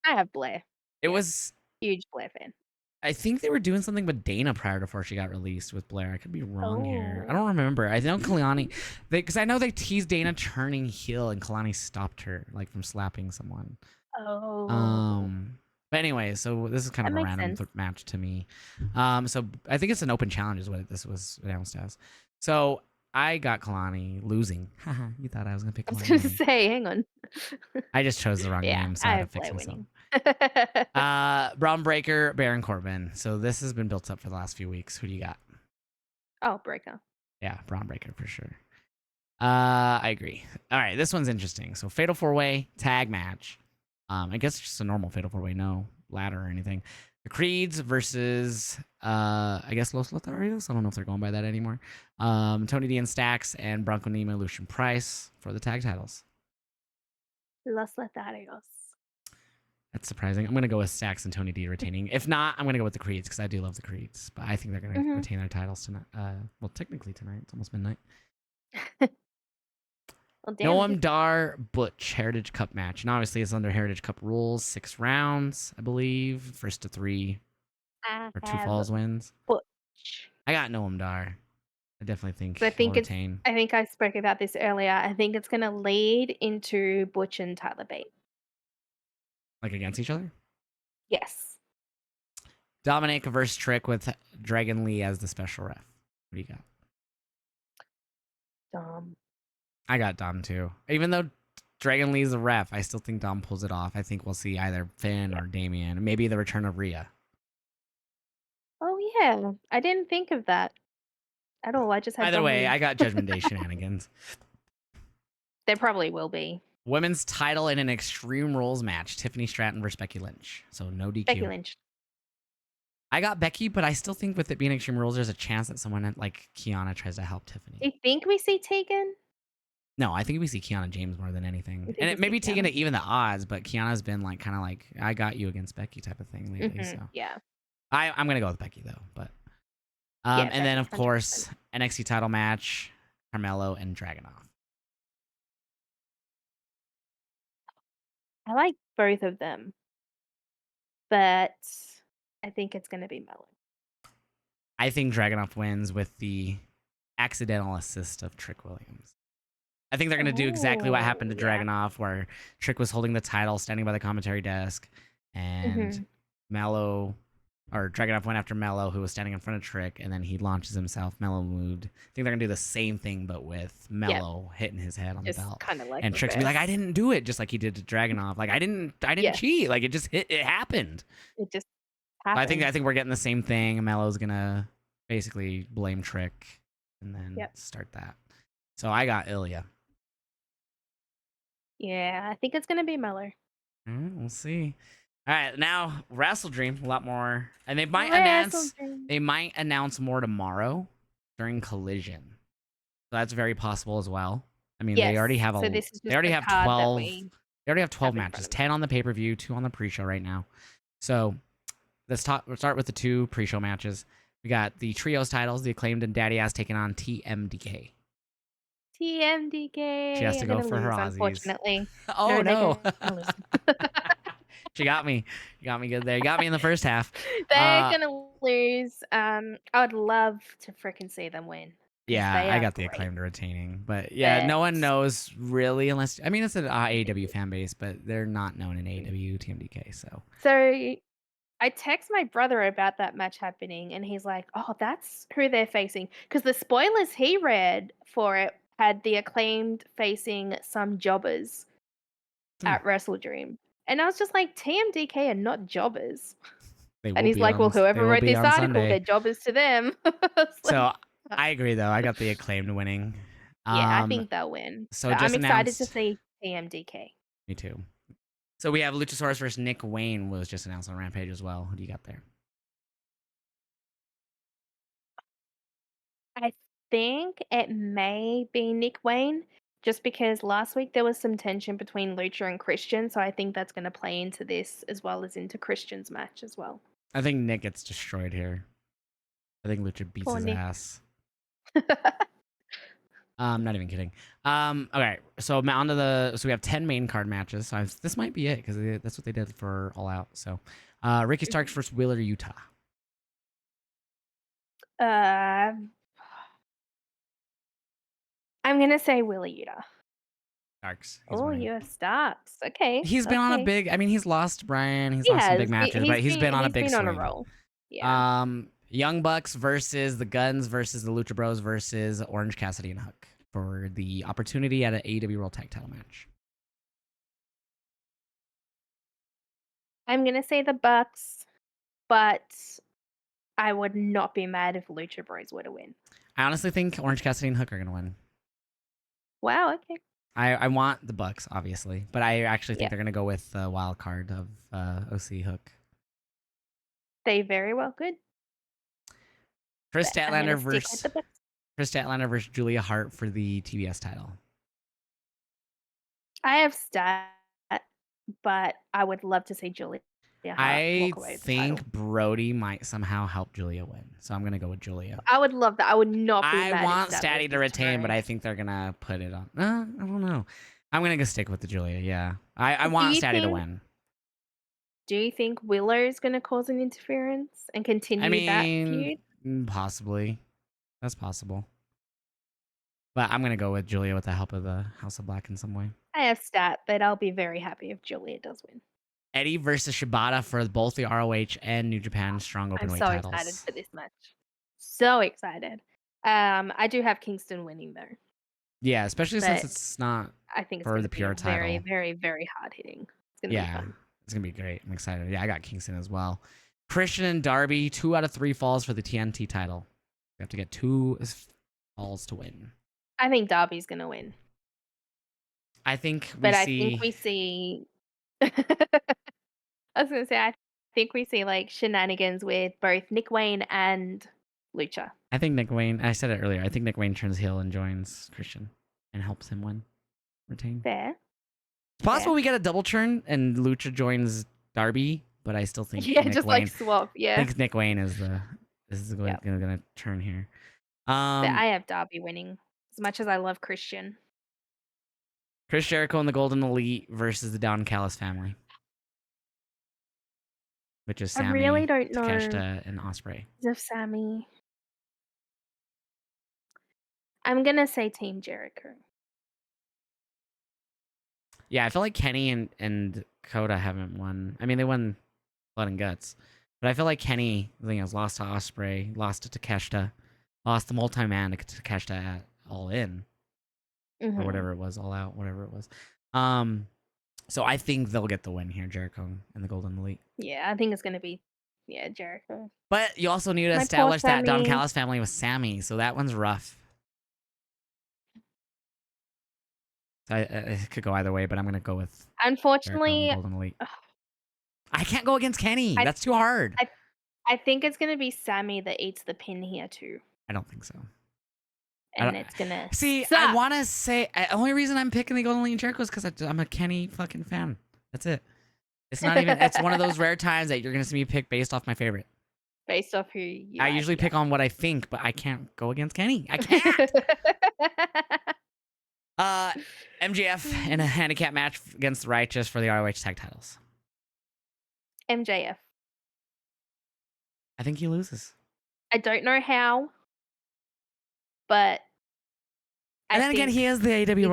I have Blair. It Yeah. was. Huge Blair fan. I think they were doing something with Dana prior to before she got released with Blair. I could be wrong here. I Oh. don't remember. I know Kalani, because I know they teased Dana turning heel and Kalani stopped her like from slapping someone. Oh. But anyway, so this is kind That of a makes random sense. match to me. So I think it's an open challenge is what this was announced as. So I got Kalani losing. Haha, you thought I was gonna pick I was Kalani gonna winning. say, hang on. I just chose the wrong Yeah, name, so I I had to have fix Blair myself. winning. Braun Breaker, Baron Corbin. So this has been built up for the last few weeks. Who do you got? Oh, Breaker. Yeah, Braun Breaker for sure. I agree. All right, this one's interesting. So Fatal 4-Way tag match. I guess it's just a normal Fatal 4-Way, no ladder or anything. The Creeds versus I guess Los Lotharios. I don't know if they're going by that anymore. Tony D and Stax and Bronco Nima, Lucian Price for the tag titles. Los Lotharios. That's surprising. I'm gonna go with Stax and Tony D retaining. If not, I'm gonna go with the Creeds because I do love the Creeds. But I think they're gonna retain their titles tonight. Well, technically tonight. It's almost midnight. Well, damn. Noam Dar Butch Heritage Cup match. And obviously it's under Heritage Cup rules. 6 rounds, I believe. First to 3 or 2 falls wins. Butch. I got Noam Dar. I definitely think So I think he'll it's. retain. I think I spoke about this earlier. I think it's gonna lead into Butch and Tyler Bate. Like against each other? Yes. Dominic versus Trick with Dragon Lee as the special ref. What do you got? Dom. I got Dom too. Even though Dragon Lee's the ref, I still think Dom pulls it off. I think we'll see either Finn or Damien, and maybe the return of Rhea. Oh yeah, I didn't think of that at all. I just had Either Dom way, winning. I got Judgment Day shenanigans. There probably will be. Women's title in an Extreme Rules match. Tiffany Stratton versus Becky Lynch. So no DQ. Becky Lynch. I got Becky, but I still think with it being Extreme Rules, there's a chance that someone like Kiana tries to help Tiffany. Do you think we see Tegan? No, I think we see Kiana James more than anything. think And we it may see be taking Kiana? to even the odds, but Kiana's been like kind of like, I got you against Becky type of thing lately. So Yeah. I'm going to go with Becky though. But Yeah, and then, Becky, of course, NXT title match, Carmelo and Dragunov. I like both of them, but I think it's gonna be Melon. I think Dragunov wins with the accidental assist of Trick Williams. I think they're going to do exactly what happened to Dragunov, where Trick was holding the title, standing by the commentary desk, and Mello, or Dragunov went after Mello, who was standing in front of Trick, and then he launches himself. Mello moved. I think they're going to do the same thing, but with Mello hitting his head on the belt. Kind of like and Trick's be like, I didn't do it, just like he did to Dragunov. Like, I didn't cheat. Like, it just it happened. It just happened. I think we're getting the same thing. Mello's going to basically blame Trick and then start that. So I got Ilya. Yeah, I think it's gonna be Mello. We'll see. All right, now WrestleDream, a lot more, and they might announce more tomorrow during Collision. So that's very possible as well. I mean, they already have 12. They already have 12 matches, 10 on the pay-per-view, 2 on the pre-show right now. So we'll start with the 2 pre-show matches. We got the trios titles, the Acclaimed and Daddy Ass taking on TMDK. TMDK. She has to go for her Aussies. Unfortunately. Oh no. She got me. You got me good there. You got me in the first half. They're gonna lose. I would love to freaking see them win. Yeah, I got the Acclaimed retaining, but yeah, no one knows really unless it's an AEW fan base, but they're not known in AEW TMDK. So I text my brother about that match happening, and he's like, "Oh, that's who they're facing." Because the spoilers he read for it had the Acclaimed facing some jobbers at WrestleDream, and I was just like, "TMDK are not jobbers." And he's like, "Well, whoever wrote this article, they're jobbers to them." So I agree, though. I got the Acclaimed winning. Yeah, I think they'll win. So I'm excited to see TMDK. Me too. So we have Luchasaurus versus Nick Wayne was just announced on Rampage as well. Who do you got there? I think it may be Nick Wayne, just because last week there was some tension between Lucha and Christian, so I think that's going to play into this as well as into Christian's match as well. I think Nick gets destroyed here. I think Lucha beats Poor his Nick. ass. Not even kidding. Okay, so so we have 10 main card matches. So this might be it because that's what they did for All Out. So, Ricky Starks versus Wheeler Utah. I'm gonna say Willa Yuta. Starks. Oh, you have Starks. Okay. He's been on a big. I mean, he's lost Brian. He's He lost some big has. matches, but he's been on a big He's been swing. on a roll. Yeah. Young Bucks versus the Guns versus the Lucha Bros versus Orange Cassidy and Hook for the opportunity at an AEW World Tag Title match. I'm gonna say the Bucks, but I would not be mad if Lucha Bros were to win. I honestly think Orange Cassidy and Hook are gonna win. Wow. Okay. I want the Bucks, obviously, but I actually think they're gonna go with the wild card of OC Hook. They very well could. Chris Statlander versus Julia Hart for the TBS title. I have Stat, but I would love to see Julia Hart I walk away with the think title. Brody might somehow help Julia win, so I'm gonna go with Julia. I would love that. I would not be mad. I want if Statty to retain, but I think they're gonna put it on. I don't know. I'm gonna go stick with the Julia. Yeah, I want Statty to win. Do you think Willow is gonna cause an interference and continue that feud? Possibly. That's possible. But I'm gonna go with Julia with the help of the House of Black in some way. I have Stat, but I'll be very happy if Julia does win. Eddie versus Shibata for both the ROH and New Japan Strong Openweight titles. I'm so excited for this match. So excited. I do have Kingston winning though. Yeah, especially since it's not I think it's for the pure title. Very, very, very hard hitting. It's gonna be fun. It's gonna be great. I'm excited. Yeah, I got Kingston as well. Christian and Darby, 2 out of 3 falls for the TNT title. You have to get 2 falls to win. I think Darby's gonna win. I think we see. I was gonna say, I think we see like shenanigans with both Nick Wayne and Lucha. I think Nick Wayne. I said it earlier. I think Nick Wayne turns heel and joins Christian and helps him retain. Fair. It's possible we get a double turn and Lucha joins Darby, but I still think Nick Wayne, like swap. Yeah, I think Nick Wayne is gonna turn here. But I have Darby winning as much as I love Christian. Chris Jericho and the Golden Elite versus the Don Callis family, which is Sammy, I really don't know Takeshita, and Ospreay. Of Sammy, I'm gonna say Team Jericho. Yeah, I feel like Kenny and Kota haven't won. I mean, they won Blood and Guts, but I feel like Kenny, has lost to Ospreay, lost to Takeshita, lost the multi-man to Takeshita at All In. Or whatever it was, All Out, whatever it was. So I think they'll get the win here, Jericho and the Golden Elite. Yeah, I think it's gonna be Jericho. But you also need to establish that Don Callis family with Sammy, so that one's rough. So it could go either way, but I'm gonna go with unfortunately Golden Elite. I can't go against Kenny. That's too hard. I think it's gonna be Sammy that eats the pin here too. I don't think so. And it's gonna see. suck. I want to say the only reason I'm picking the Golden Elite and Jericho is because I'm a Kenny fucking fan. That's it. It's not even. It's one of those rare times that you're gonna see me pick based off my favorite. Based off who you I usually pick on what I think, but I can't go against Kenny. I can't. MJF in a handicap match against the Righteous for the ROH tag titles. MJF. I think he loses. I don't know how, but and then again, he is the AEW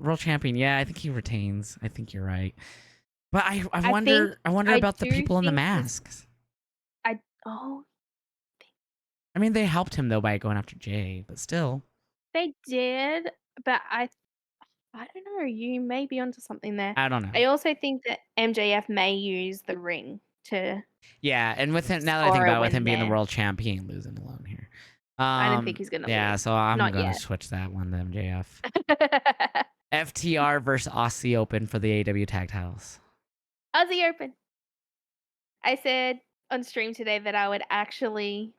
World Champion. Yeah, I think he retains. I think you're right. But I wonder about the people in the masks. I mean, they helped him though by going after Jay, but still. They did, but I don't know. You may be onto something there. I don't know. I also think that MJF may use the ring to. Yeah, and with him now that I think about it, with him being the world champ, he ain't losing alone here. I don't think he's gonna. Yeah, lose. so I'm gonna switch that one to MJF. FTR versus Aussie Open for the AEW tag titles. Aussie Open. I said on stream today that I would actually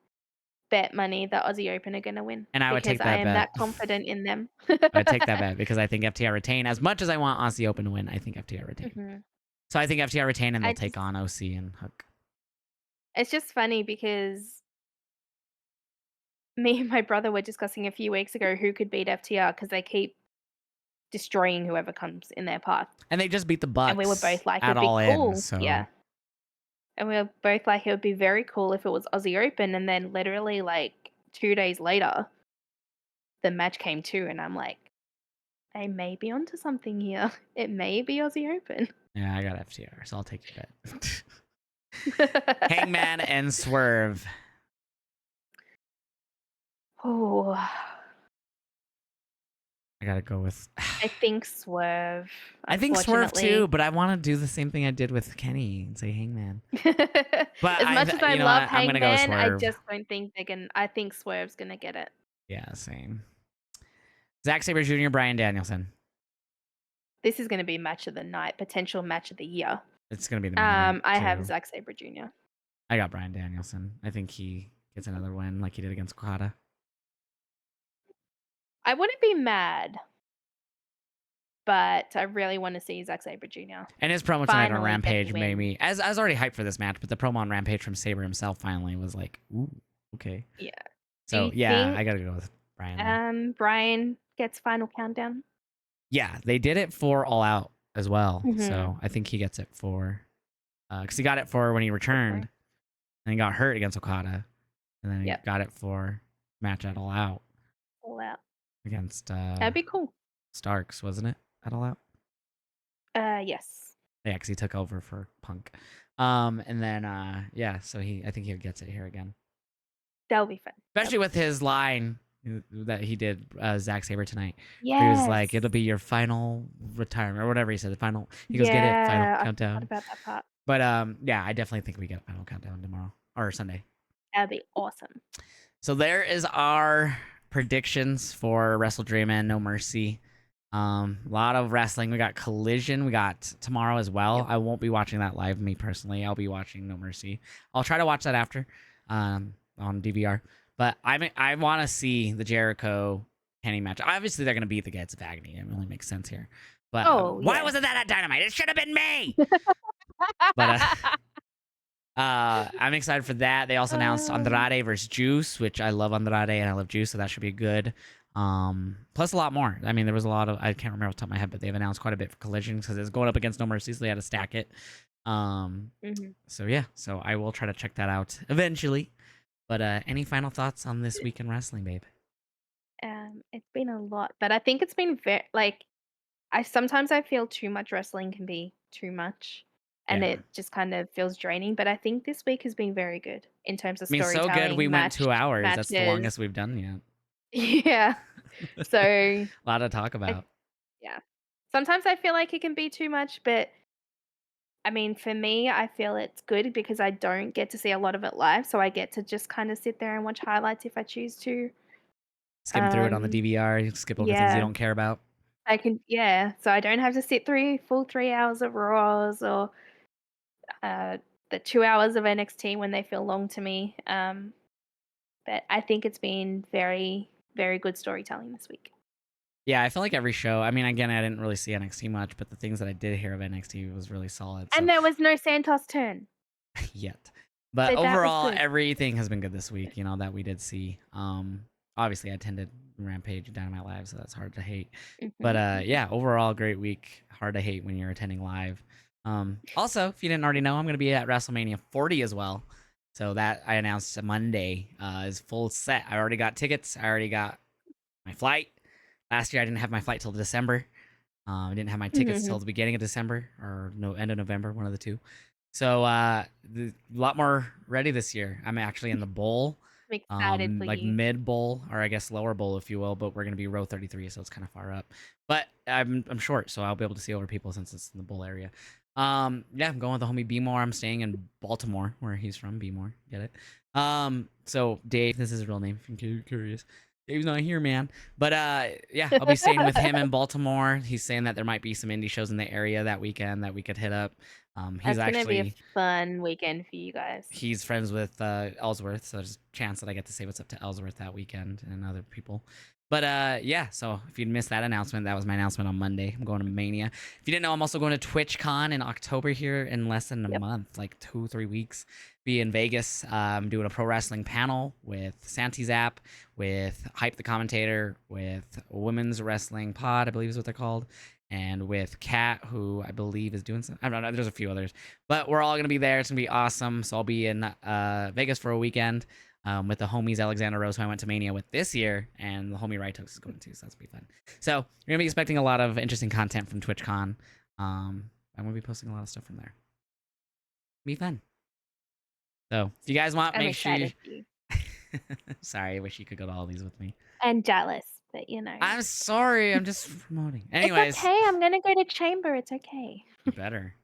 bet money that Aussie Open are gonna win And I would because take I that am bet. that confident in them. I would take that bet because I think FTR retain. As much as I want Aussie Open to win, I think FTR retain. Mhm. So I think FTR retain and they'll I take just on OC and Hook. It's just funny because me and my brother were discussing a few weeks ago who could beat FTR because they keep destroying whoever comes in their path, And they just beat the and we were Bucks both like, at "It'd be All In. cool." So Yeah. And we were both like, "It would be very cool if it was Aussie Open," and then literally, like, 2 days later, the match came too, and I'm like, "I may be onto something here. It may be Aussie Open." yeah, I got FTR. So I'll take your bet. Hangman and Swerve. Oh, I gotta go with. I think Swerve, I think Swerve too, unfortunately. but I want to do the same thing I did with Kenny and say Hangman. But As much as I you know love what? I'm gonna go Hangman, I Swerve. just don't think I think Swerve's gonna get it. Yeah, same. Zack Sabre Jr., Bryan Danielson. This is gonna be match of the night, potential match of the year. It's gonna be the main event I have too. Zack Sabre Jr. I got Bryan Danielson. I think he gets another win like he did against Okada. I wouldn't be mad, but I really want to see Zack Sabre Jr. And his promo tonight on finally get the Rampage made win. me, as I was already hyped for this match, but the promo on Rampage from Sabre himself finally was like, ooh, okay. Yeah. Do So you yeah, I think gotta go with Bryan there. Brian gets final countdown? Yeah, they did it for All Out as well. Mm-hmm. So I think he gets it for, because he got it for when he returned Hopefully. and he got hurt against Okada. And then he Yep. got it for match at All Out All out. against That'd be cool. Starks, wasn't it? At All Out? Yes. Yeah, because he took over for Punk. And then yeah, so I think he gets it here again. That'll be fun. Especially with his line that he did Zack Sabre tonight. He was like, Yes. it'll be your final retirement or whatever he said. The final he goes, get it, final Yeah, I forgot countdown. about that part. But yeah, I definitely think we get a final countdown tomorrow or Sunday. That'd be awesome. So there is our predictions for WrestleDream and No Mercy. A lot of wrestling. We got Collision. We got tomorrow as well. Yep. I won't be watching that live. Me personally, I'll be watching No Mercy. I'll try to watch that after, on DVR. But I want to see the Jericho Kenny match. Obviously, they're gonna beat the Gates of Agony. It really makes sense here. But why wasn't that at Dynamite? It should have been me. But I'm excited for that. They also announced Andrade versus Juice, which I love Andrade and I love Juice, so that should be good. Plus a lot more. I mean, there was a lot of, I can't remember off the top of my head, but they've announced quite a bit for Collision because it's going up against No Mercy, so they had to stack it. So yeah, so I will try to check that out eventually. But any final thoughts on this week in wrestling, babe? It's been a lot, but I think it's been very like I sometimes I feel too much wrestling can be too much, and Yeah. it just kind of feels draining. But I think this week has been very good in terms of I mean, so good we storytelling, went 2 hours. That's the matches. longest we've done yet. Yeah. So A lot to talk about. yeah. Sometimes I feel like it can be too much, but I mean, for me, I feel it's good because I don't get to see a lot of it live, so I get to just kind of sit there and watch highlights if I choose to. Skim through it on the DVR, skip over things you Yeah, don't care about. so I don't have to sit through full 3 hours of Raws or the 2 hours of NXT when they feel long to me. But I think it's been very, very good storytelling this week. Yeah, I feel like every show. I mean, again, I didn't really see NXT much, but the things that I did hear of NXT was really solid. So And there was no Santos turn. yet, but So that was overall, good. everything has been good this week. You know that we did see. Obviously, I attended Rampage Dynamite Live, so that's hard to hate. But yeah, overall, great week. Hard to hate when you're attending live. Also, if you didn't already know, I'm gonna be at WrestleMania 40 as well. So that I announced Monday is full set. I already got tickets. I already got my flight. Last year, I didn't have my flight till December. I didn't have my tickets till the beginning of December or end of November, one of the two. So a lot more ready this year. I'm actually in the bowl, I'm excited for like you. mid bowl, or I guess lower bowl, if you will. But we're gonna be row 33, so it's kind of far up. But I'm short, so I'll be able to see over people since it's in the bowl area. Yeah, I'm going with the homie B-More. I'm staying in Baltimore, where he's from. B-More, get it? So Dave, this is his real name, if you're curious. Dave's not here, man. But yeah, I'll be staying with him in Baltimore. He's saying that there might be some indie shows in the area that weekend that we could hit up. He's That's gonna be a actually fun weekend for you guys. he's friends with Ellsworth, so there's a chance that I get to say what's up to Ellsworth that weekend and other people. But yeah, so if you'd missed that announcement, that was my announcement on Monday. I'm going to Mania. If you didn't know, I'm also going to TwitchCon in October here in less than a Yep. month, like 2-3 weeks. Be in Vegas. I'm doing a pro wrestling panel with Santi's app, with Hype the Commentator, with Women's Wrestling Pod, I believe is what they're called, and with Kat, who I believe is doing some. I don't know. There's a few others, but we're all gonna be there. It's gonna be awesome. So I'll be in Vegas for a weekend with the homies Alexander Rose, who I went to Mania with this year, and the homie Rytux is going too. So that's gonna be fun. So you're gonna be expecting a lot of interesting content from TwitchCon. I'm gonna be posting a lot of stuff from there. Be fun. So if you guys want, I'm make sure. excited for you. Sorry, I wish you could go to all these with me. And jealous, but I'm sorry. I'm just promoting. It's Anyways, okay. I'm gonna go to Chamber. It's okay. you better.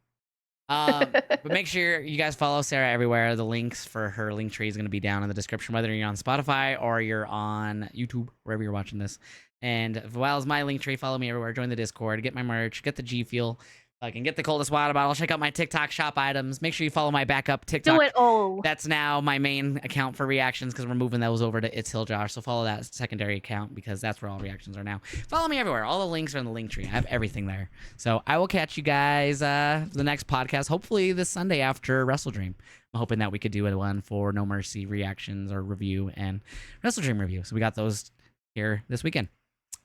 But make sure you guys follow Sarah everywhere. The links for her link tree is going to be down in the description, whether you're on Spotify or you're on YouTube, wherever you're watching this. And as well as my link tree, follow me everywhere. Join the Discord, get my merch, get the G Fuel. I can get the coldest water bottle. Check out my TikTok shop items. Make sure you follow my backup TikTok. Do it all. That's now my main account for reactions because we're moving those over to It's Hill Josh. So follow that secondary account because that's where all reactions are now. Follow me everywhere. All the links are in the link tree. I have everything there. So I will catch you guys the next podcast, hopefully this Sunday after WrestleDream. I'm hoping that we could do one for No Mercy reactions or review and WrestleDream review. So we got those here this weekend.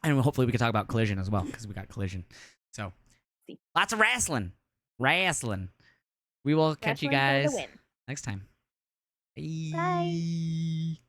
And hopefully we can talk about Collision as well because we got Collision. So lots of wrestling. We will catch you Wrestling's going to guys win. next time. Bye.